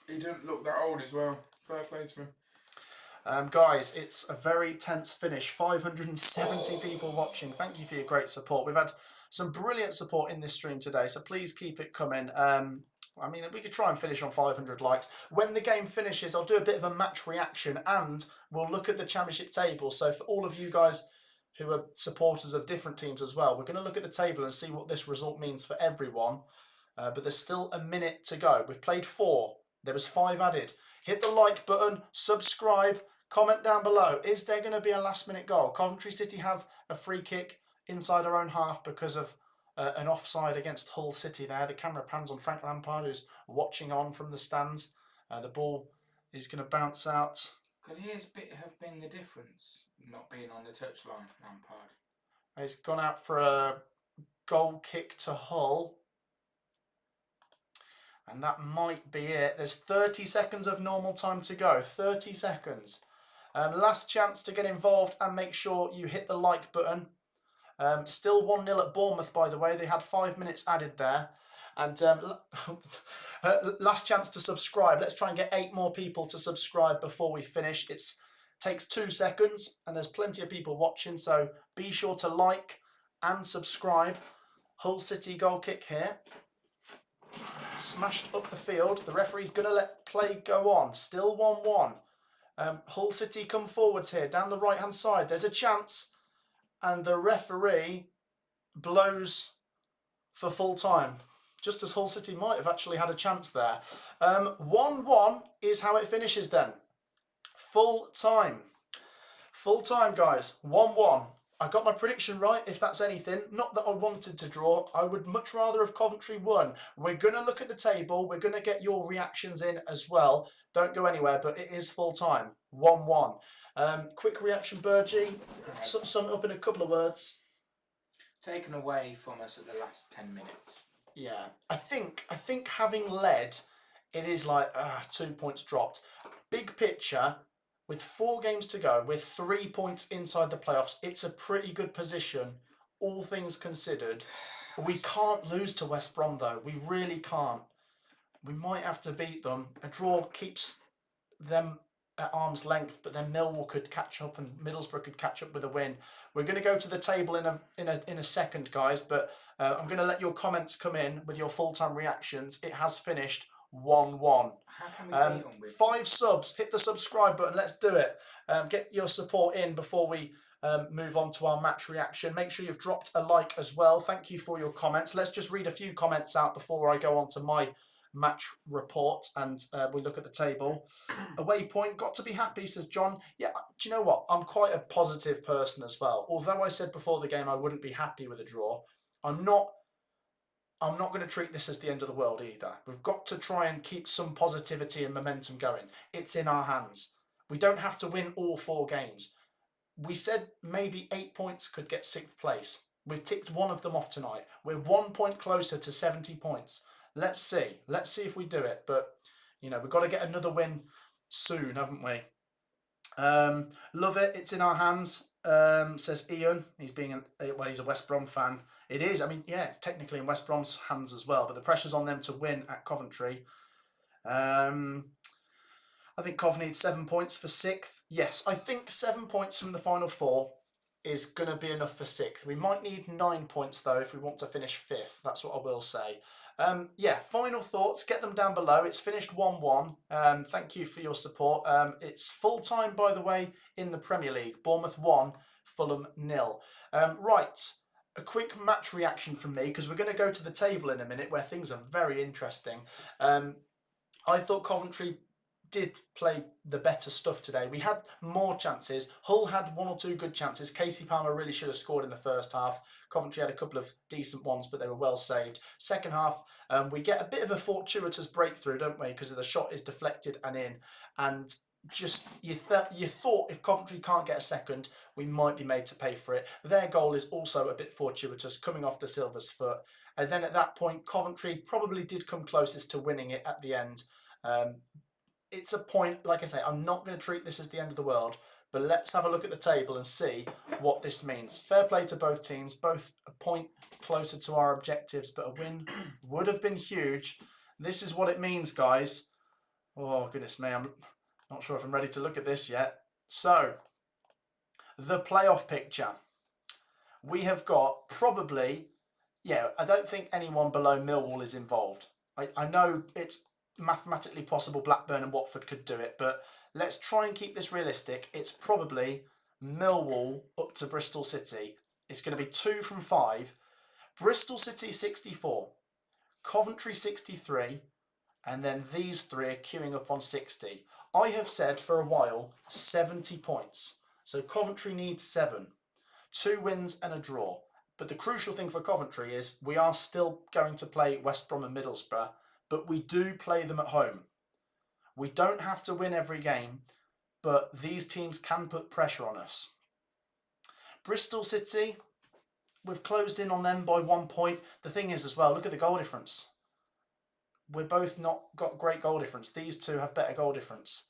didn't look that old as well. Fair play to him. Guys, it's a very tense finish. 570 people watching. Thank you for your great support. We've had some brilliant support in this stream today, so please keep it coming. I mean, we could try and finish on 500 likes. When the game finishes, I'll do a bit of a match reaction and we'll look at the championship table. So for all of you guys who are supporters of different teams as well, we're going to look at the table and see what this result means for everyone. But there's still a minute to go. We've played 4. There was 5 added. Hit the like button, subscribe, comment down below. Is there going to be a last-minute goal? Coventry City have a free kick inside our own half because of an offside against Hull City there. The camera pans on Frank Lampard, who's watching on from the stands. The ball is going to bounce out. Could his bit have been the difference, not being on the touchline, Lampard? It's gone out for a goal kick to Hull. And that might be it. There's 30 seconds of normal time to go. 30 seconds. Last chance to get involved and make sure you hit the like button. Still 1-0 at Bournemouth, by the way. They had 5 minutes added there. And last chance to subscribe. Let's try and get 8 more people to subscribe before we finish. It takes 2 seconds and there's plenty of people watching. So be sure to like and subscribe. Hull City goal kick here. Smashed up the field. The referee's going to let play go on. Still 1-1. Hull City come forwards here. Down the right-hand side. There's a chance. And the referee blows for full time. Just as Hull City might have actually had a chance there. 1-1 is how it finishes then. Full time. Full time, guys. 1-1. I got my prediction right, if that's anything. Not that I wanted to draw. I would much rather have Coventry won. We're going to look at the table. We're going to get your reactions in as well. Don't go anywhere, but it is full time. 1-1. Quick reaction, Burgie. Sum it up in a couple of words. Taken away from us at the last 10 minutes. Yeah, I think having led, it is like 2 points dropped. Big picture, with 4 games to go, with 3 points inside the playoffs, it's a pretty good position, all things considered. We can't lose to West Brom though. We really can't. We might have to beat them. A draw keeps them at arm's length, but then Millwall could catch up and Middlesbrough could catch up with a win. We're going to go to the table in a second, guys, but I'm going to let your comments come in with your full-time reactions. It has finished 1-1. How can we beat them with 5 subs. Hit the subscribe button. Let's do it. Get your support in before we move on to our match reaction. Make sure you've dropped a like as well. Thank you for your comments. Let's just read a few comments out before I go on to my match report and we look at the table. Away point, got to be happy, says John. Yeah, do you know what? I'm quite a positive person as well. Although I said before the game I wouldn't be happy with a draw, I'm not going to treat this as the end of the world either. We've got to try and keep some positivity and momentum going. It's in our hands. We don't have to win all 4 games. We said maybe 8 points could get 6th place. We've ticked one of them off tonight. We're 1 point closer to 70 points. Let's see. Let's see if we do it. But, you know, we've got to get another win soon, haven't we? Love it. It's in our hands, says Ian. He's he's a West Brom fan. It is. I mean, yeah, it's technically in West Brom's hands as well. But the pressure's on them to win at Coventry. I think Cov needs 7 points for 6th. Yes, I think 7 points from the final 4 is going to be enough for 6th. We might need 9 points, though, if we want to finish 5th. That's what I will say. Yeah, final thoughts, get them down below. It's finished 1-1. Thank you for your support. It's full time, by the way, in the Premier League. Bournemouth 1, Fulham 0. Right, a quick match reaction from me, because we're going to go to the table in a minute where things are very interesting. I thought Coventry did play the better stuff today. We had more chances. Hull had 1 or 2 good chances. Casey Palmer really should have scored in the first half. Coventry had a couple of decent ones, but they were well saved. Second half, we get a bit of a fortuitous breakthrough, don't we? Because the shot is deflected and in. And just you thought if Coventry can't get a second, we might be made to pay for it. Their goal is also a bit fortuitous, coming off De Silva's foot. And then at that point, Coventry probably did come closest to winning it at the end. it's a point, like I say, I'm not going to treat this as the end of the world, but let's have a look at the table and see what this means. Fair play to both teams, both a point closer to our objectives, but a win would have been huge. This is what it means, guys. Oh, goodness me, I'm not sure if I'm ready to look at this yet. So, the playoff picture. We have got probably, I don't think anyone below Millwall is involved. I know it's mathematically possible Blackburn and Watford could do it, but let's try and keep this realistic. It's probably Millwall up to Bristol City. It's going to be 2 from 5. Bristol City 64, Coventry 63, and then these 3 are queuing up on 60. I have said for a while 70 points. So Coventry needs 7. 2 wins and a draw. But the crucial thing for Coventry is we are still going to play West Brom and Middlesbrough, but we do play them at home. We don't have to win every game, but these teams can put pressure on us. Bristol City, we've closed in on them by 1 point. The thing is as well, look at the goal difference. We're both not got great goal difference. These two have better goal difference.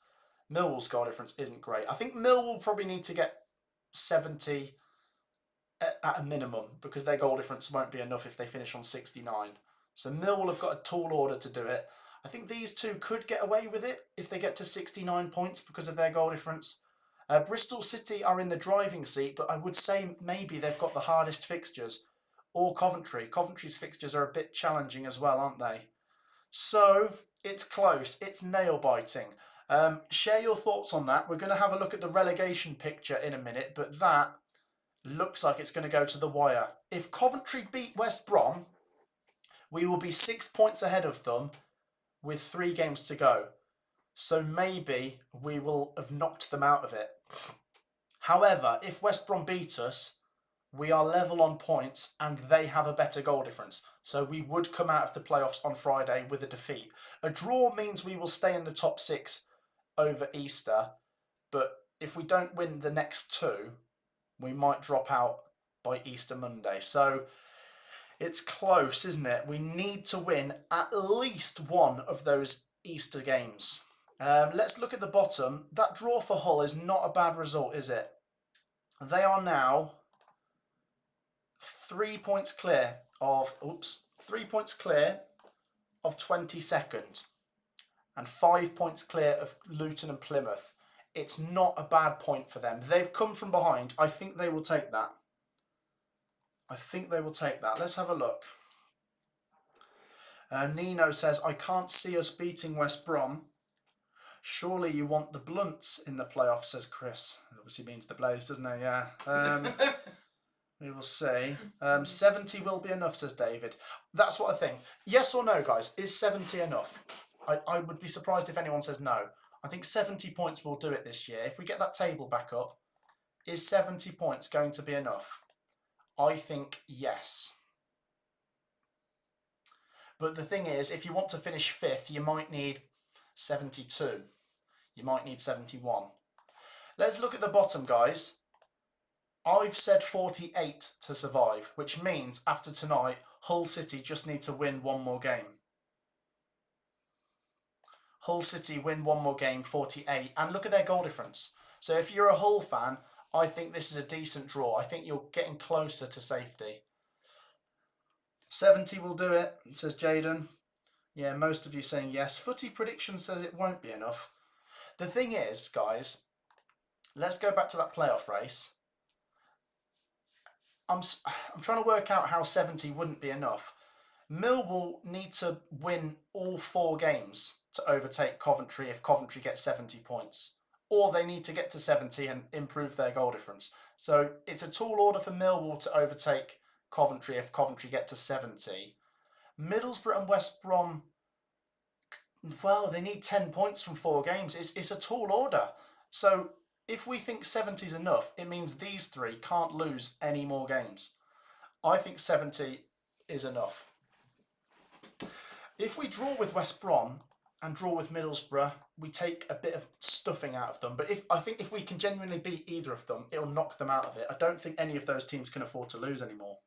Millwall's goal difference isn't great. I think Millwall probably need to get 70 at a minimum because their goal difference won't be enough if they finish on 69. So Millwall have got a tall order to do it. I think these two could get away with it if they get to 69 points because of their goal difference. Bristol City are in the driving seat, but I would say maybe they've got the hardest fixtures. Or Coventry. Coventry's fixtures are a bit challenging as well, aren't they? So it's close. It's nail-biting. Share your thoughts on that. We're going to have a look at the relegation picture in a minute, but that looks like it's going to go to the wire. If Coventry beat West Brom, we will be 6 points ahead of them with 3 games to go. So maybe we will have knocked them out of it. However, if West Brom beat us, we are level on points and they have a better goal difference. So we would come out of the playoffs on Friday with a defeat. A draw means we will stay in the top 6 over Easter. But if we don't win the next 2, we might drop out by Easter Monday. So it's close, isn't it? We need to win at least one of those Easter games. Let's look at the bottom. That draw for Hull is not a bad result, is it? They are now 3 points clear of 22nd and 5 points clear of Luton and Plymouth. It's not a bad point for them. They've come from behind. I think they will take that. Let's have a look. Nino says, I can't see us beating West Brom. Surely you want the Blunts in the playoffs, says Chris. It obviously means the Blaze, doesn't it? Yeah. We will see. 70 will be enough, says David. That's what I think. Yes or no, guys? Is 70 enough? I would be surprised if anyone says no. I think 70 points will do it this year. If we get that table back up, is 70 points going to be enough? I think yes. But the thing is, if you want to finish 5th, you might need 72. You might need 71. Let's look at the bottom, guys. I've said 48 to survive, which means after tonight, Hull City just need to win one more game. Hull City win one more game, 48, and look at their goal difference. So if you're a Hull fan, I think this is a decent draw. I think you're getting closer to safety. 70 will do it, says Jaden. Yeah, most of you saying yes. Footy Prediction says it won't be enough. The thing is, guys, let's go back to that playoff race. I'm trying to work out how 70 wouldn't be enough. Millwall need to win all 4 games to overtake Coventry if Coventry gets 70 points. Or they need to get to 70 and improve their goal difference. So it's a tall order for Millwall to overtake Coventry if Coventry get to 70. Middlesbrough and West Brom, well, they need 10 points from 4 games. It's a tall order. So if we think 70 is enough, it means these 3 can't lose any more games. I think 70 is enough. If we draw with West Brom and draw with Middlesbrough, we take a bit of stuffing out of them. But I think if we can genuinely beat either of them, it'll knock them out of it. I don't think any of those teams can afford to lose anymore.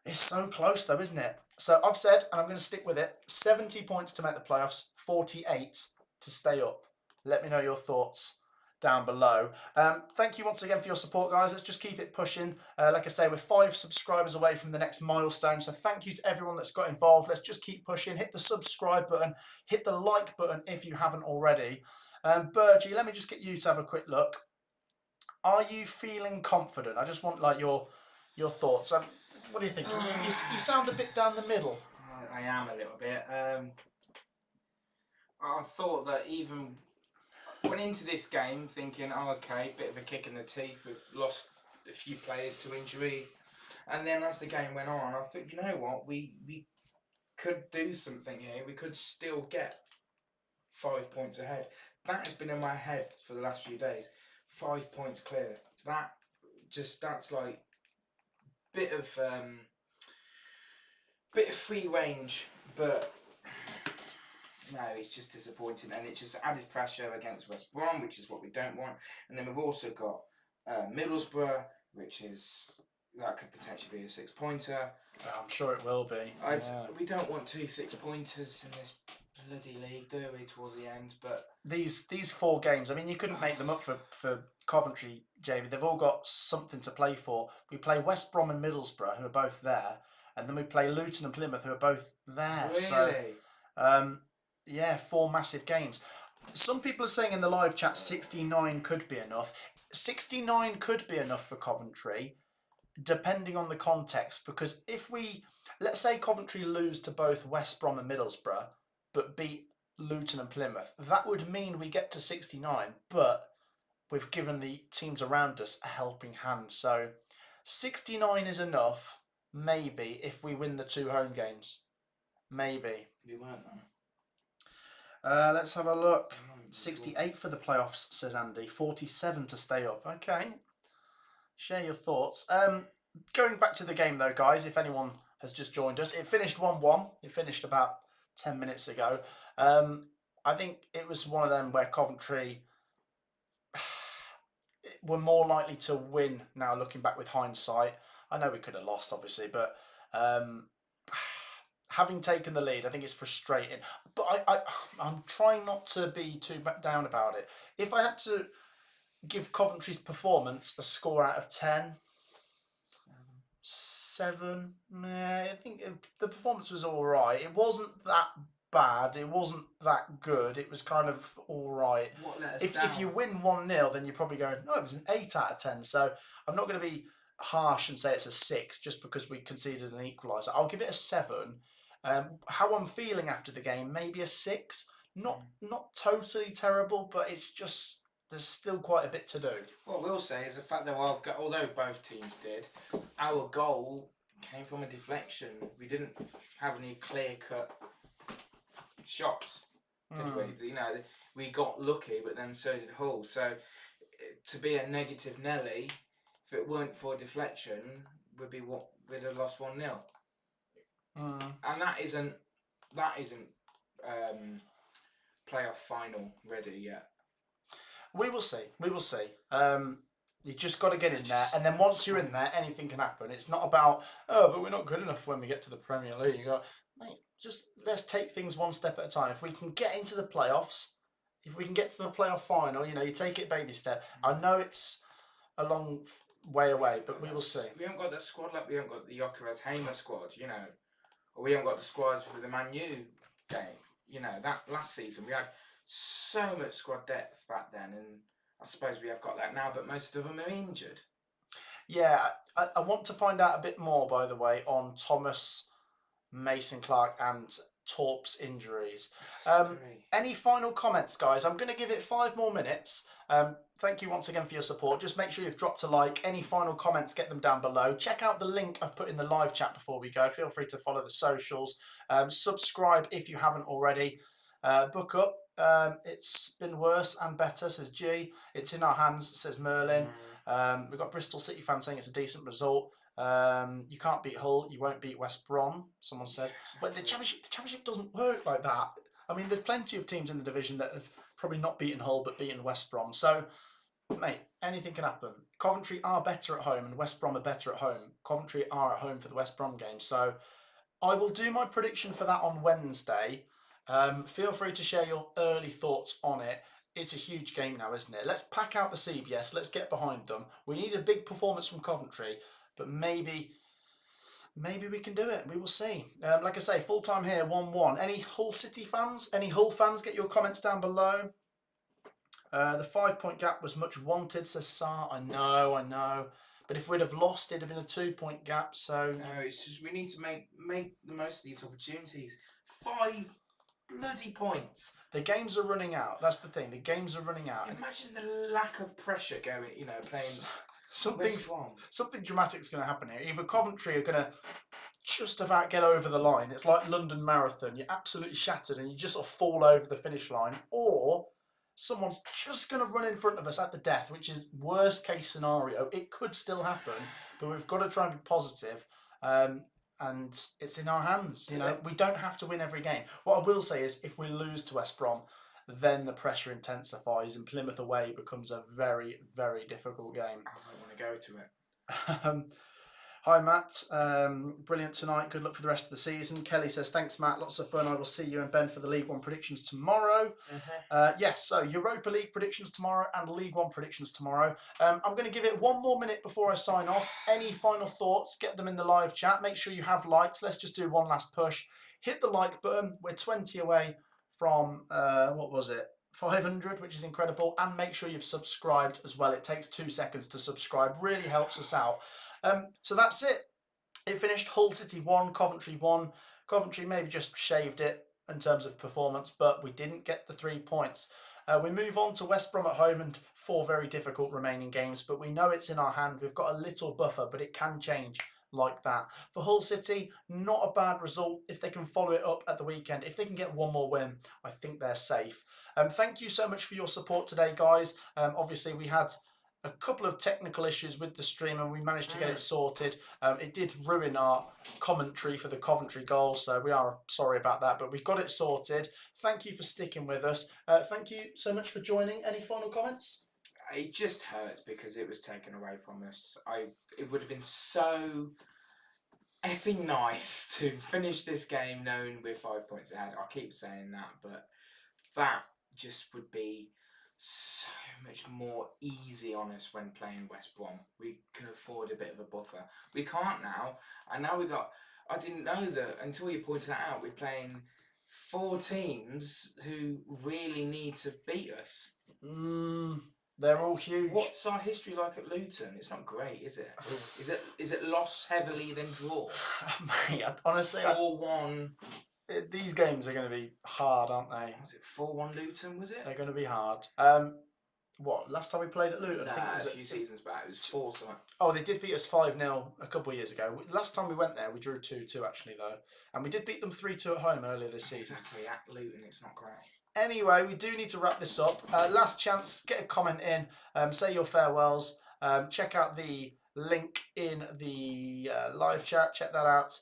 It's so close though, isn't it? So I've said, and I'm going to stick with it, 70 points to make the playoffs, 48 to stay up? Let me know your thoughts down below. Thank you once again for your support, guys. Let's just keep it pushing. Like I say, we're 5 subscribers away from the next milestone, so thank you to everyone that's got involved. Let's just keep pushing. Hit the subscribe button, hit the like button if you haven't already. Burgie, let me just get you to have a quick look. Are you feeling confident? I just want like your thoughts. What do you think? You sound a bit down the middle. I am a little bit. I thought that even went into this game thinking, oh, okay, bit of a kick in the teeth. We've lost a few players to injury, and then as the game went on, I thought, you know what, we could do something here. We could still get 5 points ahead. That has been in my head for the last few days. 5 points clear. That's like bit of free range, but no, it's just disappointing, and it just added pressure against West Brom, which is what we don't want. And then we've also got Middlesbrough, that could potentially be a 6-pointer. I'm sure it will be. We don't want 2 6-pointers in this bloody league, do we, towards the end? But these 4 games, I mean, you couldn't make them up for Coventry, Jamie. They've all got something to play for. We play West Brom and Middlesbrough, who are both there, and then we play Luton and Plymouth, who are both there. Really? So, yeah, 4 massive games. Some people are saying in the live chat 69 could be enough. 69 could be enough for Coventry, depending on the context, because if let's say Coventry lose to both West Brom and Middlesbrough, but beat Luton and Plymouth, that would mean we get to 69, but we've given the teams around us a helping hand. So 69 is enough, maybe, if we win the 2 home games. Maybe. We weren't, though. Let's have a look. 68 for the playoffs, says Andy. 47 to stay up. Okay. Share your thoughts. Going back to the game, though, guys, if anyone has just joined us, it finished 1-1. It finished about 10 minutes ago. I think it was one of them where Coventry were more likely to win now, looking back with hindsight. I know we could have lost, obviously, but having taken the lead, I think it's frustrating. But I'm trying not to be too down about it. If I had to give Coventry's performance a score out of 10, 7. I think the performance was all right. It wasn't that bad. It wasn't that good. It was kind of all right. If you win 1-0, then you're probably going, no, it was an 8 out of 10. So I'm not going to be harsh and say it's a 6 just because we conceded an equaliser. I'll give it a 7. How I'm feeling after the game, maybe a 6. Not totally terrible, but it's just there's still quite a bit to do. What we'll say is the fact that although both teams did, our goal came from a deflection. We didn't have any clear-cut shots, did we? You know, we got lucky, but then so did Hull. So to be a negative Nelly, if it weren't for deflection, we'd have lost 1-0. And that isn't playoff final ready yet. We will see. You just got to get in there, and then once you're in there, anything can happen. It's not about, but we're not good enough when we get to the Premier League. You go, mate, just let's take things one step at a time. If we can get into the playoffs, if we can get to the playoff final, you take it baby step. I know it's a long way away, but we will see. We haven't got the squad like we haven't got the Jokeres Hamer squad, or we haven't got the squads for the Man U game. That last season we had so much squad depth back then, and I suppose we have got that now, but most of them are injured. Yeah, I want to find out a bit more, by the way, on Thomas, Mason Clark and Torp's injuries. Any final comments, guys? I'm going to give it 5 more minutes. Thank you once again for your support. Just make sure you've dropped a like. Any final comments, get them down below. Check out the link I've put in the live chat before we go. Feel free to follow the socials. Subscribe if you haven't already. Book up. It's been worse and better, says G. It's in our hands, says Merlin. We've got Bristol City fans saying it's a decent result. You can't beat Hull, you won't beat West Brom, someone said. But the championship doesn't work like that. I mean, there's plenty of teams in the division that have probably not beaten Hull but beaten West Brom. So, mate, anything can happen. Coventry are better at home and West Brom are better at home. Coventry are at home for the West Brom game. So, I will do my prediction for that on Wednesday. Feel free to share your early thoughts on it. It's a huge game now, isn't it? Let's pack out the CBS. Let's get behind them. We need a big performance from Coventry, but maybe we can do it. We will see. Like I say, full time here, 1-1. Any Hull City fans? Any Hull fans? Get your comments down below. The 5-point gap was much wanted, says Sar. I know. But if we'd have lost, it'd have been a 2-point gap. So no, it's just we need to make the most of these opportunities. 5 bloody points. The games are running out. That's the thing. The games are running out. Imagine the lack of pressure going. Playing. Something dramatic is going to happen here. Either Coventry are going to just about get over the line. It's like London Marathon. You're absolutely shattered and you just sort of fall over the finish line, or someone's just going to run in front of us at the death, which is worst case scenario. It could still happen, but we've got to try and be positive. And it's in our hands. We don't have to win every game. What I will say is, if we lose to West Brom, then the pressure intensifies and Plymouth away becomes a very, very difficult game. I don't want to go to it. Hi Matt, brilliant tonight. Good luck for the rest of the season. Kelly says, thanks Matt, lots of fun. I will see you and Ben for the League One predictions tomorrow. Yes, so Europa League predictions tomorrow and League One predictions tomorrow. I'm going to give it 1 more minute before I sign off. Any final thoughts, get them in the live chat. Make sure you have liked. Let's just do one last push. Hit the like button. We're 20 away from, 500, which is incredible. And make sure you've subscribed as well. It takes 2 seconds to subscribe. Really helps us out. So that's it. It finished Hull City 1, Coventry 1. Coventry maybe just shaved it in terms of performance, but we didn't get the 3 points. We move on to West Brom at home and 4 very difficult remaining games, but we know it's in our hand. We've got a little buffer, but it can change like that. For Hull City, not a bad result if they can follow it up at the weekend. If they can get 1 more win, I think they're safe. Thank you so much for your support today, guys. Obviously, we had a couple of technical issues with the stream and we managed to get it sorted. It did ruin our commentary for the Coventry goal, so we are sorry about that, but we got it sorted. Thank you for sticking with us. Thank you so much for joining. Any final comments? It just hurts because it was taken away from us. It would have been so effing nice to finish this game knowing we're 5 points ahead. I keep saying that, but that just would be so much more easy on us when playing West Brom. We can afford a bit of a buffer. We can't now, and now I didn't know that until you pointed that out. We're playing 4 teams who really need to beat us. They're all huge. What's our history like at Luton? It's not great, is it? Is it loss heavily then draw? Mate, honestly, 4-1. These games are going to be hard, aren't they? Was it 4-1 Luton? Was it? They're going to be hard. What, last time we played at Luton? Nah, I think it was a few seasons back. It was 4 something. Oh, they did beat us 5-0 a couple of years ago. Last time we went there, we drew 2-2 actually though, and we did beat them 3-2 at home earlier this season. Exactly, at Luton, it's not great. Anyway, we do need to wrap this up. Last chance, get a comment in, say your farewells. Check out the link in the live chat. Check that out.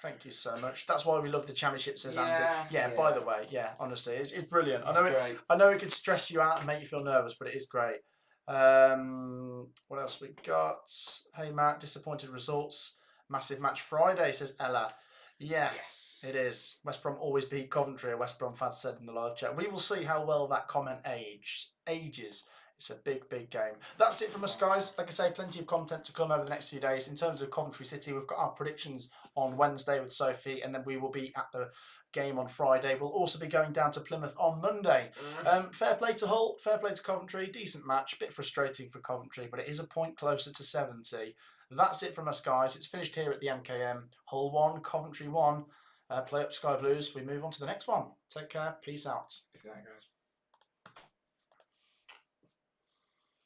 Thank you so much. That's why we love the championship, says Andy. Yeah, by the way, honestly, it's brilliant. I know it could stress you out and make you feel nervous, but it is great. What else we got? Hey Matt, disappointed results. Massive match Friday, says Ella. Yeah, yes, it is. West Brom always beat Coventry, a West Brom fan said in the live chat. We will see how well that comment ages. It's a big, big game. That's it from us, guys. Like I say, plenty of content to come over the next few days. In terms of Coventry City, we've got our predictions on Wednesday with Sophie, and then we will be at the game on Friday. We'll also be going down to Plymouth on Monday. Fair play to Hull, fair play to Coventry. Decent match, bit frustrating for Coventry, but it is a point closer to 70. That's it from us, guys. It's finished here at the MKM. Hull 1, Coventry 1. Play up Sky Blues. We move on to the next one. Take care. Peace out. Good night, guys.